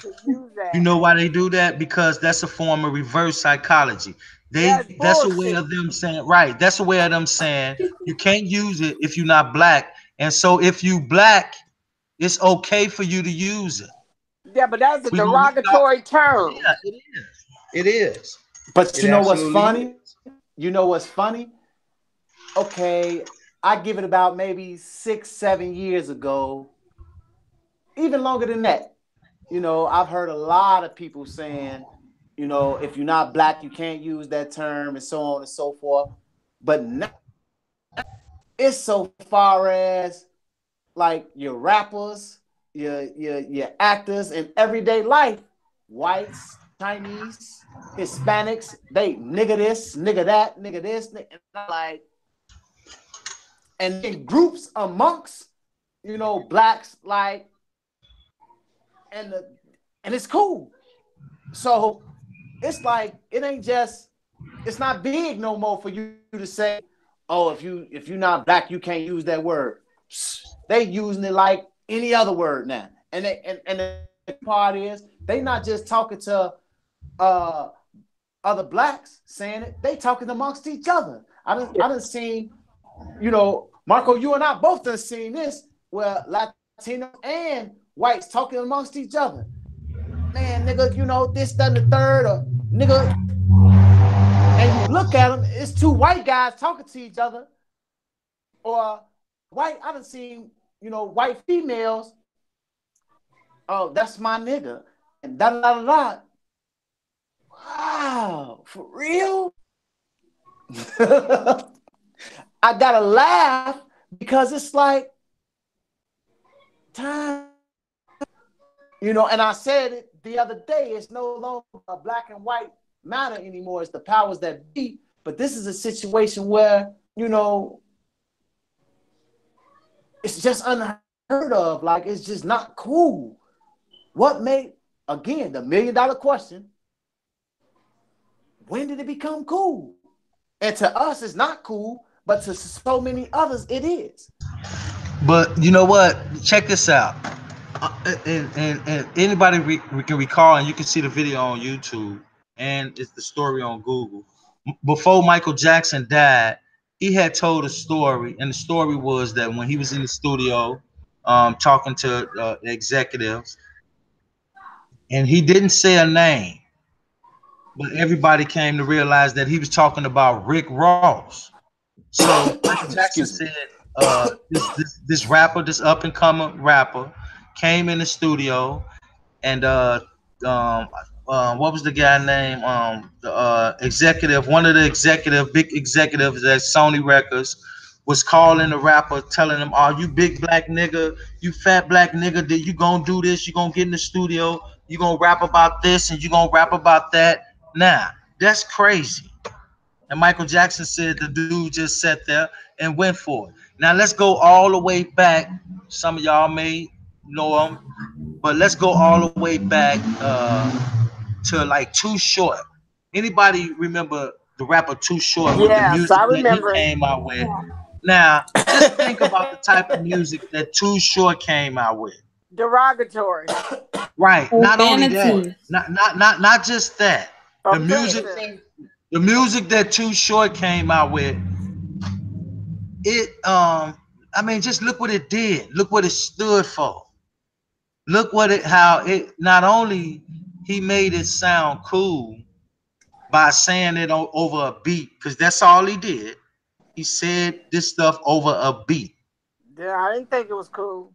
to use You that. know why they do that? Because that's a form of reverse psychology. That's That's a way of bullshit. them saying, right. That's a way of them saying you can't use it if you're not black. And so if you black, it's okay for you to use it. Yeah, but that's a We're gonna make out. derogatory term. Yeah, it is. It is. But It you know what's absolutely funny? is. You know what's funny? Okay, I give it about maybe 6, 7 years ago, even longer than that. I've heard a lot of people saying, if you're not black, you can't use that term, and so on and so forth. But now it's so far as like your rappers, your actors in everyday life, whites, Chinese, Hispanics, they nigga this, nigga that, nigga this, nigga, and I'm like, and then groups amongst, blacks, like, and the, and it's cool. So it's like it's not big no more for you to say, oh, if you're not black, you can't use that word. They using it like any other word now. And the part is they not just talking to uh other blacks saying it, they talking amongst each other. I done seen, Marco, you and I both done seen this where Latinos and whites talking amongst each other. Man, nigga, this, that, and the third, or nigga, and you look at them, it's two white guys talking to each other, or white. I done seen, white females. Oh, that's my nigga, and da da da da. Wow, for real? I gotta laugh because it's like time, and I said it the other day, it's no longer a black and white matter anymore. It's the powers that be. But this is a situation where, it's just unheard of. Like, it's just not cool. What made, again, the $1,000,000 question, when did it become cool? And to us, it's not cool, but to so many others, it is. But you know what? Check this out. And anybody can recall, and you can see the video on YouTube, and it's the story on Google. Before Michael Jackson died, he had told a story, and the story was that when he was in the studio, talking to executives, and he didn't say a name, but everybody came to realize that he was talking about Rick Ross. So Michael Jackson Excuse me. said, this rapper, this up and coming rapper, came in the studio, and um, what was the guy name? The executive, one of the big executives at Sony Records, was calling the rapper, telling him, "Are you big black nigga? You fat black nigga? That you gonna do this? You gonna get in the studio? You gonna rap about this and you gonna rap about that?" Now that's crazy. And Michael Jackson said the dude just sat there and went for it. Now let's go all the way back. Some of y'all may know him, but let's go all the way back to like Too Short. Anybody remember the rapper Too Short with the Yes, music I that he remember him. came out with? Now, just think about the type of music that Too Short came out with. Derogatory, Right. Not only that, Profanity. not just that. The music, offensive. the music that Too Short came out with, it I mean, just look what it did. Look what it stood for. Look what it how it not only he made it sound cool by saying it over a beat, because that's all he did. He said this stuff over a beat. Yeah, I didn't think it was cool.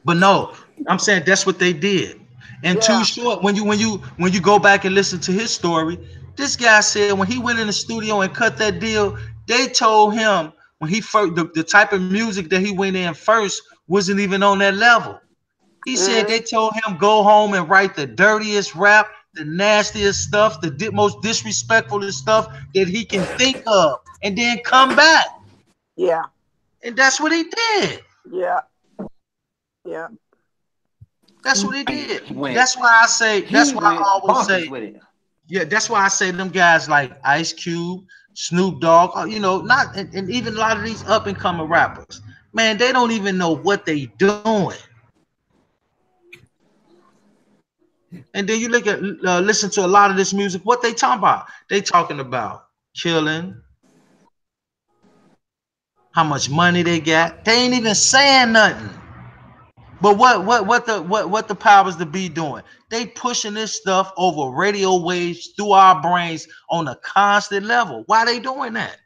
But no, I'm saying that's what they did. And Too Yeah. Short, when you go back and listen to his story, this guy said when he went in the studio and cut that deal, they told him when he first the type of music that he went in first wasn't even on that level. He said Hmm. they told him go home and write the dirtiest rap, the nastiest stuff, the most disrespectful stuff that he can think of, and then come back. Yeah. And that's what he did. Yeah. Yeah. That's what he did. He went, That's why I say. That's he why I went always bonkers say. with it. Yeah, that's why I say them guys like Ice Cube, Snoop Dogg, not and even a lot of these up and coming rappers. Man, they don't even know what they doing. And then you look at listen to a lot of this music. What they talking about? They talking about killing, how much money they got. They ain't even saying nothing. But what the powers to be doing? They pushing this stuff over radio waves through our brains on a constant level. Why they doing that?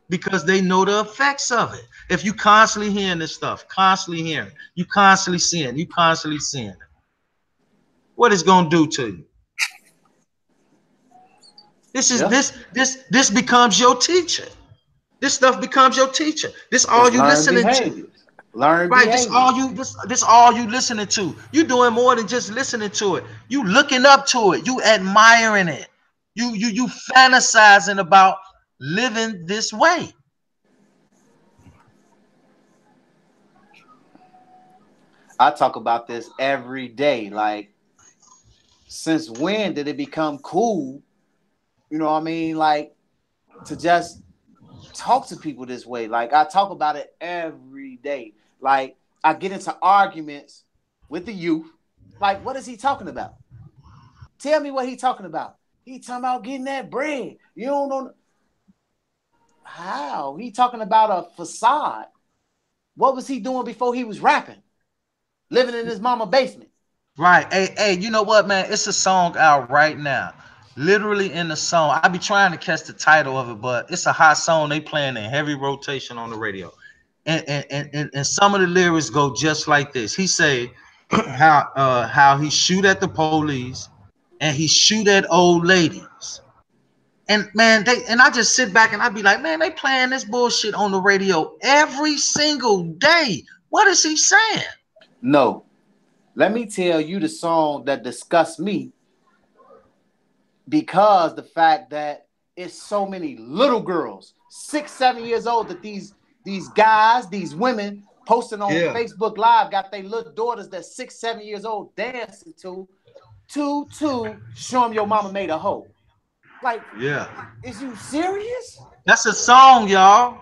Because they know the effects of it. If you constantly hearing this stuff, constantly hearing, you constantly seeing it, what it's gonna do to you? This is Yeah. this becomes your teacher. This stuff becomes your teacher. This all It's you learned listening to. behaviors. Learned Right, behaviors. this all you listening to. You doing more than just listening to it. You looking up to it. You admiring it. You fantasizing about living this way. I talk about this every day. Like, since when did it become cool? You know what I mean? Like, to just talk to people this way. Like, I talk about it every day. Like, I get into arguments with the youth. Like, what is he talking about? Tell me what he talking about. He talking about getting that bread. You don't know how. He talking about a facade. What was he doing before he was rapping? Living in his mama basement. Right. Hey, you know what, man? It's a song out right now. Literally in the song. I be trying to catch the title of it, but it's a hot song they playing in heavy rotation on the radio. And some of the lyrics go just like this. He say how he shoot at the police and he shoot at old ladies. And man, I just sit back and I be like, man, they playing this bullshit on the radio every single day. What is he saying? No. Let me tell you the song that disgusts me, because the fact that it's so many little girls, 6, 7 years old, that these guys, these women posting on Yeah. Facebook Live got their little daughters that's 6, 7 years old dancing to show them your mama made a hoe. Like, Yeah. is you serious? That's a song, y'all.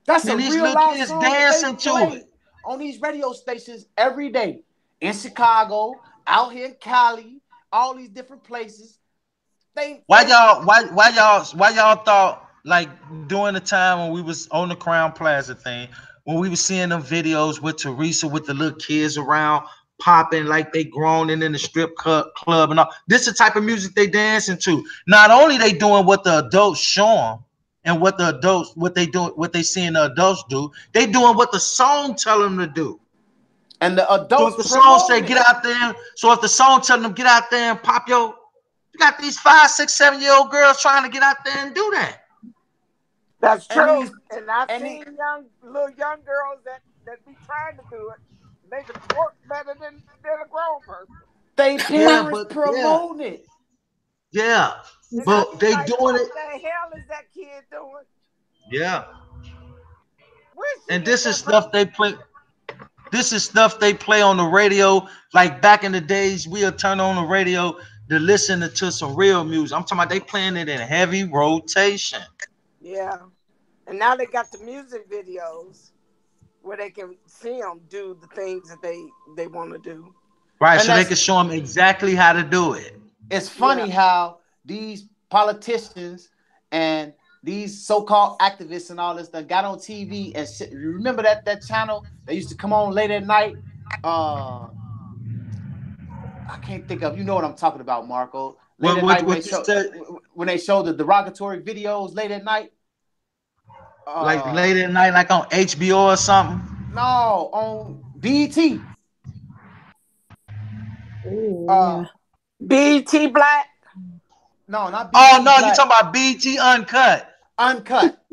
That's a And these real little life kids song that they dancing to it. play on these radio stations every day in Chicago, out here in Cali, all these different places. Why y'all thought like during the time when we was on the Crown Plaza thing, when we was seeing them videos with Teresa with the little kids around popping like they groaning in the club and all. This is the type of music they dancing to. Not only they doing what the adults show them and what they seeing the adults do, they doing what the song tell them to do. And the So if adults the song say promoting get it. out there, so if the song telling them get out there and pop your, you got these 5, 6, 7-year-old girls trying to get out there and do that. That's And true. these And I've and seen little young girls that be trying to do it. They can twerk better than a grown person. they Yeah, parents but promoting it. yeah, And I but be they like, doing what it. the hell is that kid doing? Yeah, Where's she and get this is that from? stuff they play. This is stuff they play on the radio. Like back in the days, we'll turn on the radio to listen to some real music. I'm talking about they playing it in heavy rotation. Yeah. And now they got the music videos where they can see them do the things that they want to do. Right, And so they that's can show them exactly how to do it. it's Yeah. funny how these politicians and these so-called activists and all this that got on TV and shit. You remember that channel that used to come on late at night? Uh I can't think of, you know what I'm talking about, Marco. Late What at what night what you said? when they show the derogatory videos late at night. Like Uh late at night, like on HBO or something? no, on BT. Ooh, Uh yeah. BT Black. no, not Oh BT no, you Black. talking about BT Uncut? Uncut.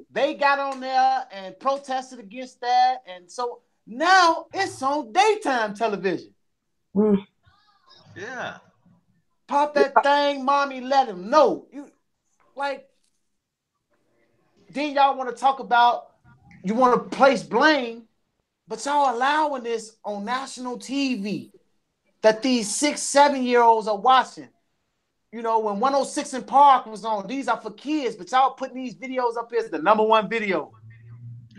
They got on there and protested against that, and so now it's on daytime television. Mm. Yeah. Pop that thing, mommy. Let him know. You like. Then y'all want to talk about. You want to place blame, but y'all allowing this on national TV that these 6, 7 year olds are watching. You know, when 106 in Park was on, these are for kids, but y'all putting these videos up here as the number one video.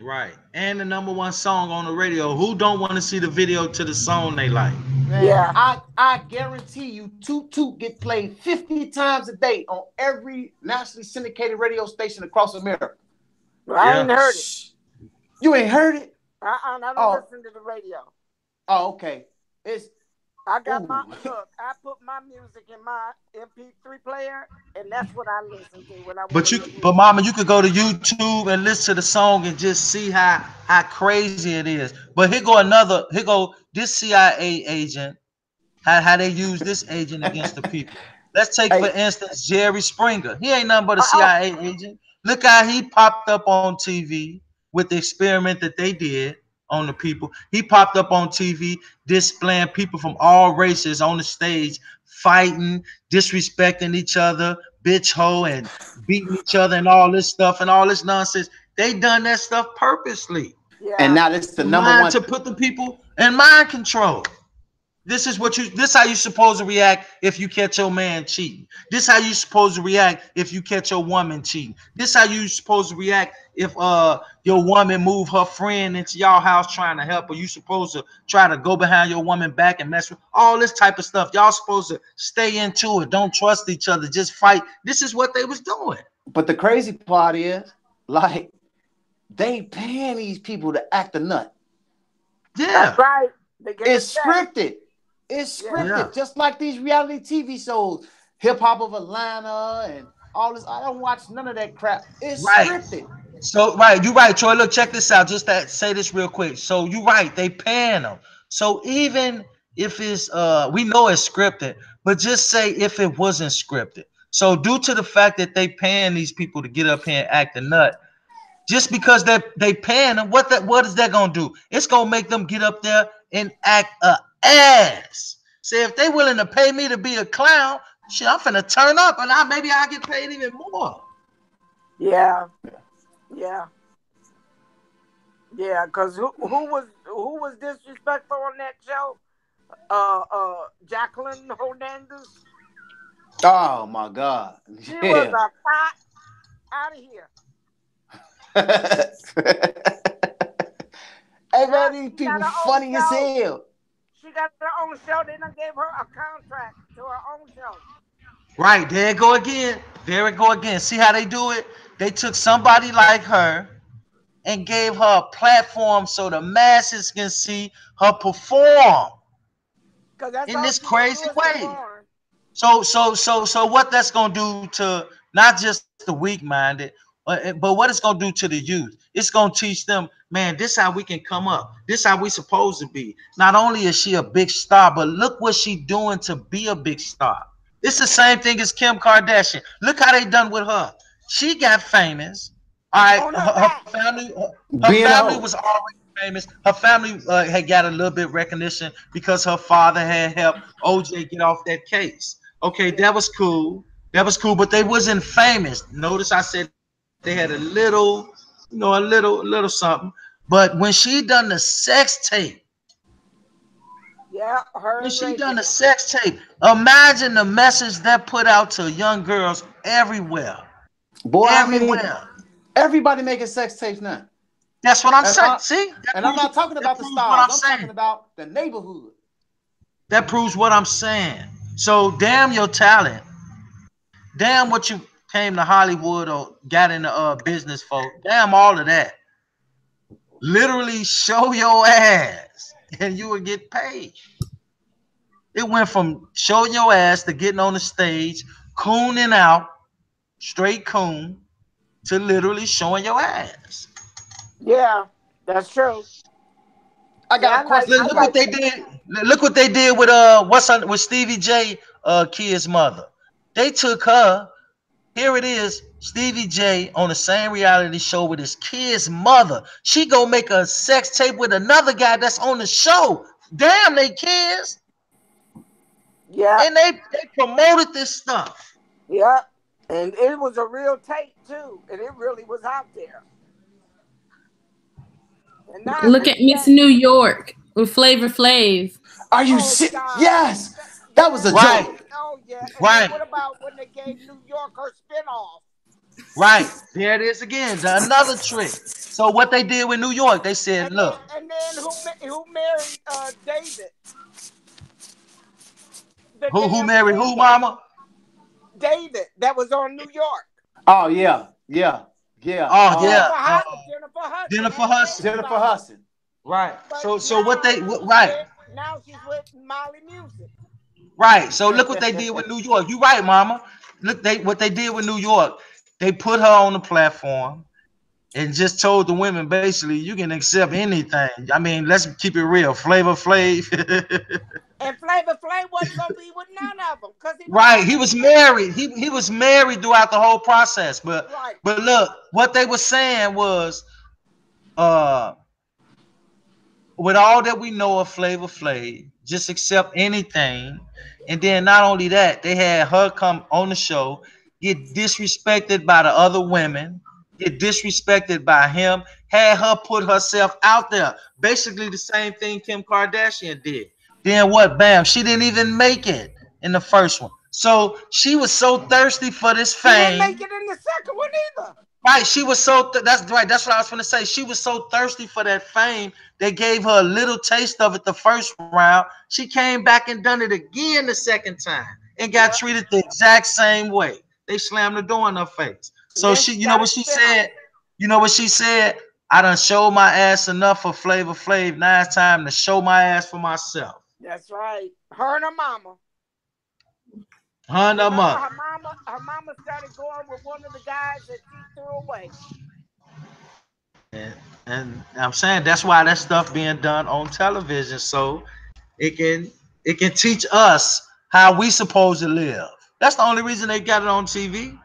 Right. And the number one song on the radio. Who don't want to see the video to the song they like? Man, Yeah. I guarantee you, Toot Toot get played 50 times a day on every nationally syndicated radio station across America. I ain't Yeah. heard it. Shh. You ain't heard it? I don't Oh, listen to the radio. Oh, okay. It's I got my ooh. look. I put my music in my MP3 player, and that's what I listen to when I want to But hear but music. mama, you could go to YouTube and listen to the song and just see how crazy it is. But here go this CIA agent, how they use this agent against the people. Let's take for Hey, instance Jerry Springer. He ain't nothing but a Oh, CIA agent. Look how he popped up on TV with the experiment that they did on the people. He popped up on TV displaying people from all races on the stage fighting, disrespecting each other, bitch hoe, and beating each other and all this stuff and all this nonsense. They done that stuff purposely and yeah, now this is the to number mind one. to put the people in mind control. This how you supposed to react if you catch your man cheating. This how you supposed to react if you catch your woman cheating. This how you supposed to react if your woman move her friend into y'all house trying to help her. You supposed to try to go behind your woman back and mess with all this type of stuff. Y'all supposed to stay into it. Don't trust each other. Just fight. This is what they was doing. But the crazy part is, like, they paying these people to act a nut. that's Yeah. right. They get a It's check. scripted. It's Yeah, Yeah. scripted, just like these reality TV shows, Hip Hop of Atlanta, and all this. I don't watch none of that crap. It's Right. scripted. So right, you right, Troy. Look, check this out. Just that say this real quick. So you right, they paying them. So even if it's we know it's scripted, but just say if it wasn't scripted. So due to the fact that they paying these people to get up here and act a nut, just because they paying them, what is that gonna do? It's gonna make them get up there and act a ass. Say if they willing to pay me to be a clown, shit, I'm finna turn up and maybe I get paid even more. yeah, yeah, yeah. Because who was disrespectful on that show? Jacqueline Hernandez. Oh my God. She was Yeah. a thought out of here. Hey Yeah, man, these she got people her own funny as show. hell. She got her own show. They done gave her a contract to her own show. Right, there it go again. There it go again. See how they do it? They took somebody like her and gave her a platform so the masses can see her perform Because that's in all this she gonna do crazy is way. perform. So what that's gonna do to not just the weak minded, but what it's gonna do to the youth? It's gonna teach them, man, this how we can come up. This how we supposed to be. Not only is she a big star, but look what she doing to be a big star. It's the same thing as Kim Kardashian. Look how they done with her. She got famous. All right, On her her back. family, her Being a family hoe. was already famous. Her family had got a little bit of recognition because her father had helped OJ get off that case. Okay, Yeah. that was cool. That was cool, but they wasn't famous. Notice I said they had a little, a little something. But when she done the sex tape, Yeah, when her and she Ray done the J. sex tape, imagine the message that put out to young girls everywhere. Boy, I mean, Everywhere. everybody making sex tapes now. That's what I'm And saying. I See, and I'm not talking that about the proves what stars. I'm I'm talking saying. about the neighborhood. That proves what I'm saying. So damn your talent. Damn what you came to Hollywood or got into business for. Damn all of that. Literally show your ass and you will get paid. It went from showing your ass to getting on the stage, cooning out, straight coon, to literally showing your ass. Yeah, that's true. I Yeah, got a question Look for what you. they did. Look what they did with with Stevie J kid's mother. They took her. Here it is, Stevie J on the same reality show with his kid's mother. She go make a sex tape with another guy that's on the show. Damn, they kids. Yeah, And they promoted this stuff. yeah. And it was a real tape too, and it really was out there. And now Look at look Miss at, New York with Flavor Flav. Are you oh sick? God, Yes, that was a yeah, Right, joke. oh yeah. And then right, what about when they gave New York her spinoff? right. There it is again. Another trick. So what they did with New York, they said, And then look, and then who married David, the who damn married who, singer, mama? David that was on New York. Oh yeah, yeah, yeah. Oh yeah, Jennifer Hudson Jennifer had a Hudson. baby Jennifer by him. Hudson. Right. But So what now they right. now she's with Molly Music. Right. So look what they did with New York. You right, Mama. Look, what they did with New York. They put her on the platform and just told the women basically you can accept anything. I mean, let's keep it real. Flavor Flav. And Flavor Flav wasn't gonna be with none of them because he was Right. He already was married. married. He was married throughout the whole process. But Right. but look, what they were saying was uh with all that we know of Flavor Flav, just accept anything. And then not only that, they had her come on the show, get disrespected by the other women, get disrespected by him, had her put herself out there. Basically the same thing Kim Kardashian did. Then what? Bam, she didn't even make it in the first one. So she was so thirsty for this She didn't make fame. it in the second one either. Right, she was so that's right. That's what I was gonna say. She was so thirsty for that fame. They gave her a little taste of it the first round. She came back and done it again the second time and got Yeah. treated the exact same way. They slammed the door in her face. And So then she, she you know got what a she spinoff. said? You know what she said? I done showed my ass enough for Flavor Flav. Now it's time to show my ass for myself. That's right. Her and her mama. Hun her Remember mother. her mama started going with one of the guys that she threw away. And, and I'm saying that's why that stuff being done on television. So it can it can teach us how we supposed to live. That's the only reason they got it on TV.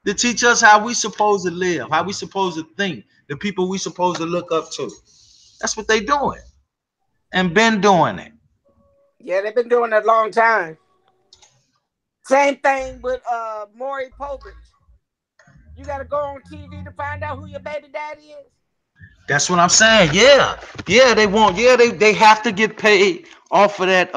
To teach us how we supposed to live, how we supposed to think, the people we supposed to look up to. That's what they doing and been doing it. Yeah, they've been doing it a long time. Same thing with Maury Povich. You gotta go on TV to find out who your baby daddy is. That's what I'm saying. Yeah, yeah, they want. Yeah, they have to get paid off of that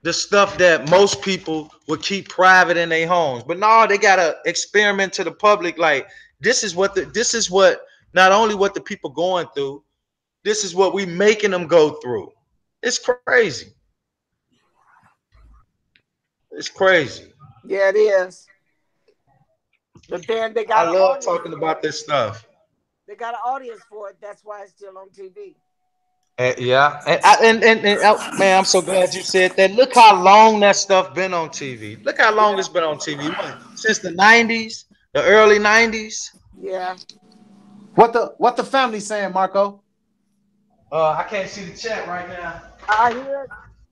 the stuff that most people would keep private in their homes. But no, they gotta experiment to the public. Like this is what not only what the people going through. This is what we making them go through. It's crazy. It's crazy. Yeah, it is. But then they I got an love audience talking for about it. this stuff. They got an audience for it. That's why it's still on TV. Yeah, man, I'm so glad you said that. Look how long that stuff been on TV. Look how long Yeah, it's been on TV. What, since the '90s, the early '90s. yeah. What the family saying, Marco? I can't see the chat right now. I hear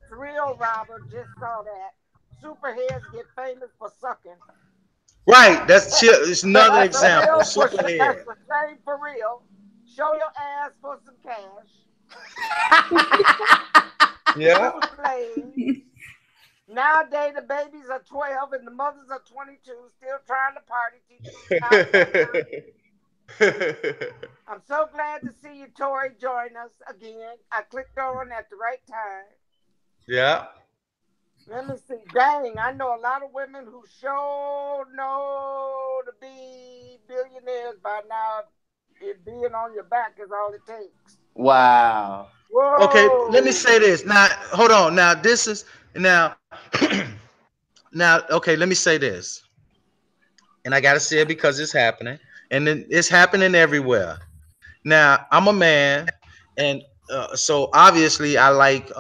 Thrill Robber just saw that. Superheads get famous for sucking. Right, it's another That's a example. real for that's Superhead. for shame for real. Show your ass for some cash. Yeah. Super slave. Nowadays the babies are 12 and the mothers are 22, still trying to party, teaching them child labor. I'm so glad to see you, Tori, join us again. I clicked on at the right time. Yeah. Let me see. Dang, I know a lot of women who sure know to be billionaires by now. It being on your back is all it takes. Wow. Okay, let me Whoa. say this. Now, hold on. Now, this is now. Now, okay, let me say this, and I gotta say it because it's happening, and it's happening everywhere. Now, I'm a man, and so obviously, I like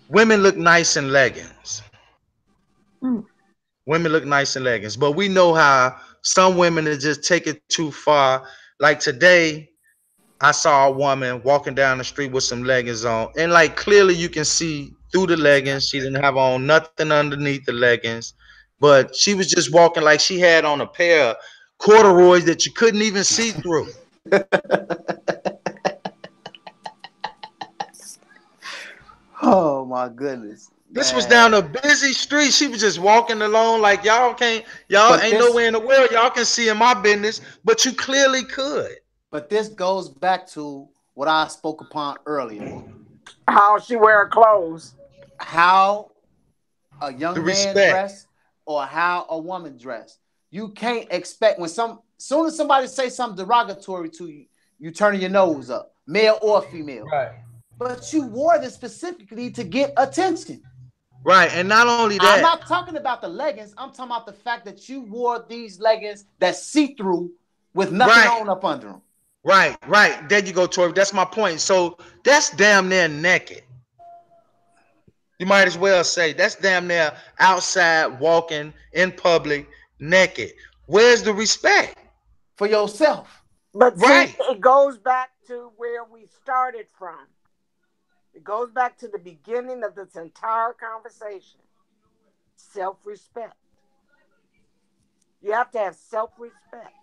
women look nice in leggings. Mm. Women look nice in leggings, but we know how some women that just take it too far. Like today, I saw a woman walking down the street with some leggings on, and like clearly you can see through the leggings. She didn't have on nothing underneath the leggings, but she was just walking like she had on a pair of corduroys that you couldn't even see through. Oh my goodness, This was down man. a busy street. She was just walking along like y'all But ain't this nowhere in the world y'all can see in my business, but you clearly could. but this goes back to what I spoke upon earlier. How she wear clothes. How a The young man respect. dress or how a woman dress. You can't expect when soon as somebody say something derogatory to you, you turning your nose up, male or female. Right. But you wore this specifically to get attention. Right. And not only I'm that, not talking about the leggings. I'm talking about the fact that you wore these leggings that see through with nothing right. on up under them. Right, right. There you go, Tori. That's my point. So that's damn near naked. You might as well say that's damn near outside walking in public naked. Where's the respect? For yourself. But see, Right. it goes back to where we started from. It goes back to the beginning of this entire conversation. Self-respect. You have to have self-respect.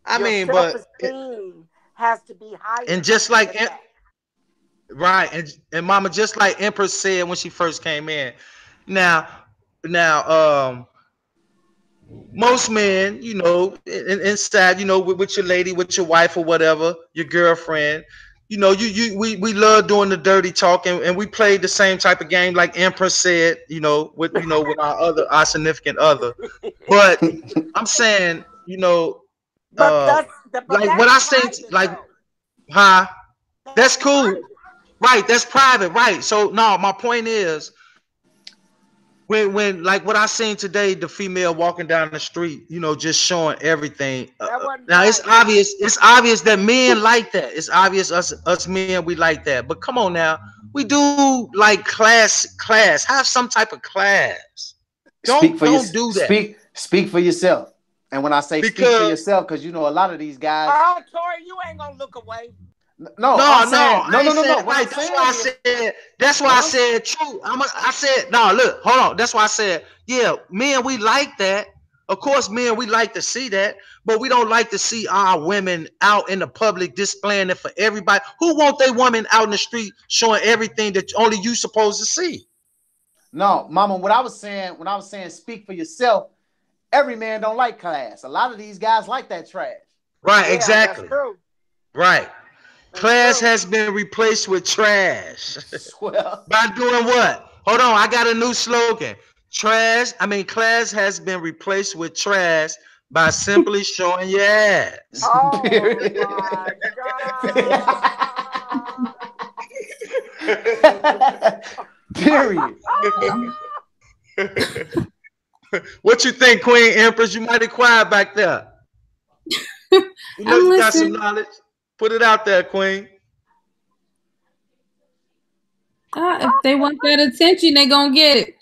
I Your mean, but self-esteem has to be and higher just like than that. right, and Mama, just like Empress said when she first came in. Now, now, most men, inside, with your lady, with your wife or whatever, your girlfriend, we love doing the dirty talk, and we played the same type of game like Empress said, with our significant other. But I'm saying, But uh, like what that's I said, private like, though. huh? That's That's cool, private. right? That's private, right? So no, my point is, when like what I seen today, the female walking down the street, just showing everything. That wasn't Now it's private. obvious. It's obvious that men like that. It's obvious us men we like that. But come on now, we do like class. Have some type of class. Speak for your Don't do that speak for yourself. And when I say speak for because yourself, because you know a lot of these guys. Oh, Tori, you ain't gonna look away. No, I'm no, saying I ain't no. saying What I'm right. That's saying why I is, said. That's why what I I'm said true. I said no. Look, hold on. That's why I said yeah. Men, we like that. Of course, men, we like to see that, but we don't like to see our women out in the public displaying it for everybody. Who want their woman out in the street showing everything that only you supposed to see? no, Mama. What I was saying when I was saying speak for yourself, every man don't like class. A lot of these guys like that trash. Right. Yeah, that's Exactly. true. Right. That's Class true. has been replaced with trash. Well, By doing what? Hold on, I got a new slogan. Class has been replaced with trash by simply showing your ass. Oh period. my God. Period. What you think, Queen Empress? You mighty quiet back there. You know I'm you got some listening. knowledge. Put it out there, Queen. If they want that attention, they gonna get it.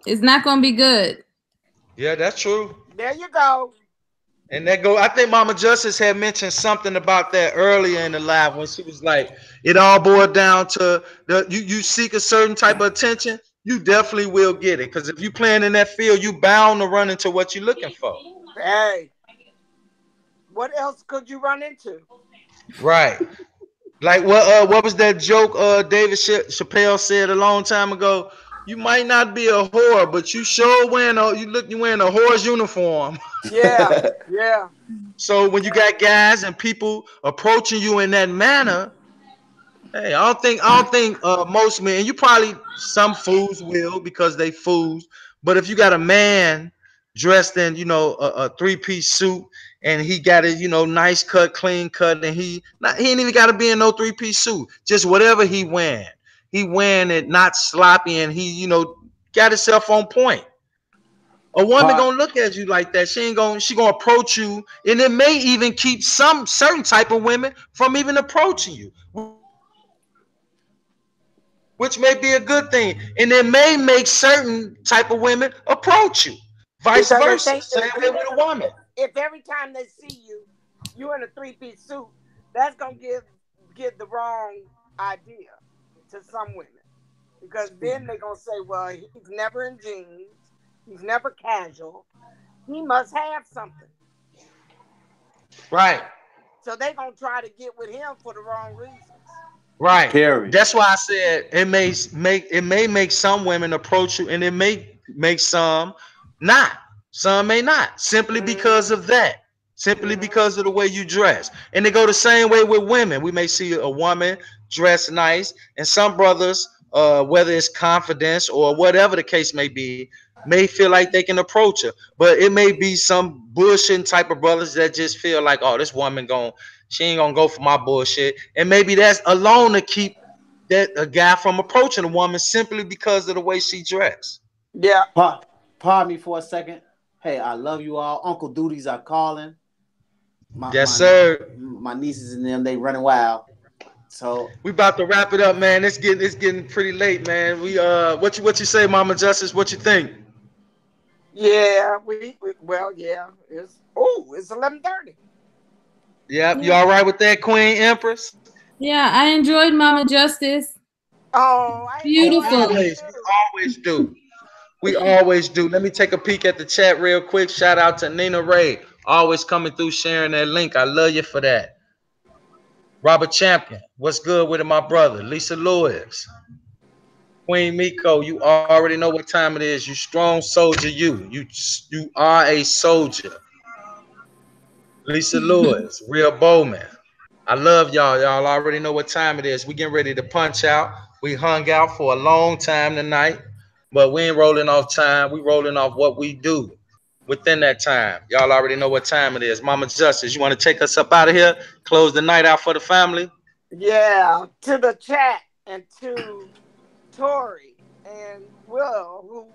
It's not gonna be good. Yeah, that's true. There you go. And that go. I think Mama Justice had mentioned something about that earlier in the live when she was like, it all boiled down to you seek a certain type of attention, you definitely will get it. Because if you playing in that field, you bound to run into what you're looking for. Hey, what else could you run into? Right. Like what was that joke David Chappelle said a long time ago? You might not be a whore, but you sure you wearing a whore's uniform. Yeah, yeah. So when you got guys and people approaching you in that manner, hey, I don't think most men. You probably some fools will because they fools. But if you got a man dressed in a three-piece suit and he got it nice cut, clean cut, and he ain't even got to be in no three-piece suit. Just whatever he wearing it not sloppy, and he got himself on point. A woman Part gonna look at you like that. She gonna approach you, and it may even keep some certain type of women from even approaching you, which may be a good thing, and it may make certain type of women approach you. Vice Because versa. Same way with a woman. if every time they see you, you in a three-piece suit, that's gonna give the wrong idea to some women. Because then they're gonna say, well, he's never in jeans, he's never casual, he must have something. Right. So they're gonna try to get with him for the wrong reasons. Right. period. That's why I said it may make some women approach you, and it may make some not. Some may not, simply because Mm-hmm. of that. Simply Mm-hmm. because of the way you dress. And they go the same way with women. We may see a woman dressed nice, and some brothers, whether it's confidence or whatever the case may be, may feel like they can approach her. But it may be some bullshit type of brothers that just feel like, oh, this woman she ain't gonna go for my bullshit. And maybe that's alone to keep that a guy from approaching a woman simply because of the way she dressed. Yeah. Pardon me for a second. Hey, I love you all. Uncle Duties are calling. My Yes, my sir. my nieces and them, they running wild. So We about to wrap it up, man. It's getting pretty late, man. We what you say, Mama Justice? What you think? Yeah, we well, yeah. It's 11:30. Yep, you Yeah. all right with that, Queen Empress? Yeah, I enjoyed Mama Justice. Oh, I Oh, enjoyed Beautiful. y'all always. We too. always do. We always do. Let me take a peek at the chat real quick. Shout out to Nina Ray. Always coming through sharing that link. I love you for that. Robert Champion. What's good with it, my brother? Lisa Lewis. Queen Miko, you already know what time it is. You strong soldier, you are a soldier. Lisa Lewis, real Bowman. I love y'all. Y'all already know what time it is. We getting ready to punch out. We hung out for a long time tonight, but we ain't rolling off time. We rolling off what we do within that time. Y'all already know what time it is. Mama Justice, you want to take us up out of here? Close the night out for the family? Yeah, to the chat and to Tori and Will, who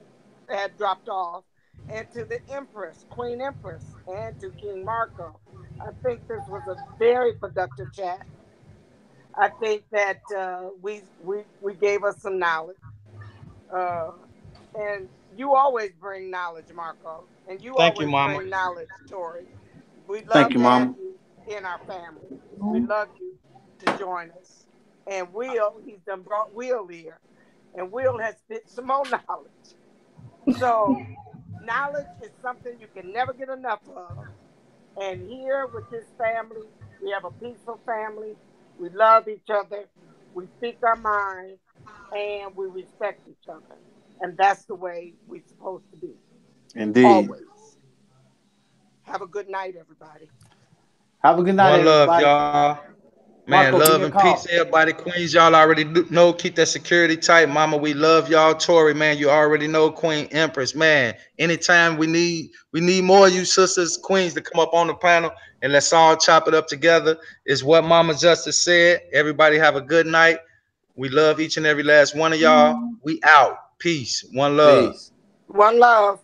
had dropped off, and to the Empress, Queen Empress, and to King Marco. I think this was a very productive chat. I think that we gave us some knowledge, uh, and you always bring knowledge, Marco, and you Thank you, always Mama. bring knowledge, Tori. We thank love you, to have Mama. you in our family. We love you to join us. And Will, he's done brought Will here, and Will has spit some more knowledge. So knowledge is something you can never get enough of. And here with this family, we have a peaceful family. We love each other. We speak our mind and we respect each other. And that's the way we're supposed to be. Indeed. Always. Have a good night, everybody. Have a good night, One love, everybody. y'all. Man, Marco, give love me a and peace, call. everybody. Queens, y'all already know. Keep that security tight, Mama. We love y'all. Tori, man, you already know. Queen Empress, man. Anytime we need more of you sisters, queens, to come up on the panel and let's all chop it up together. Is what Mama Justice said. Everybody have a good night. We love each and every last one of y'all. We out. Peace. One love. Peace. One love.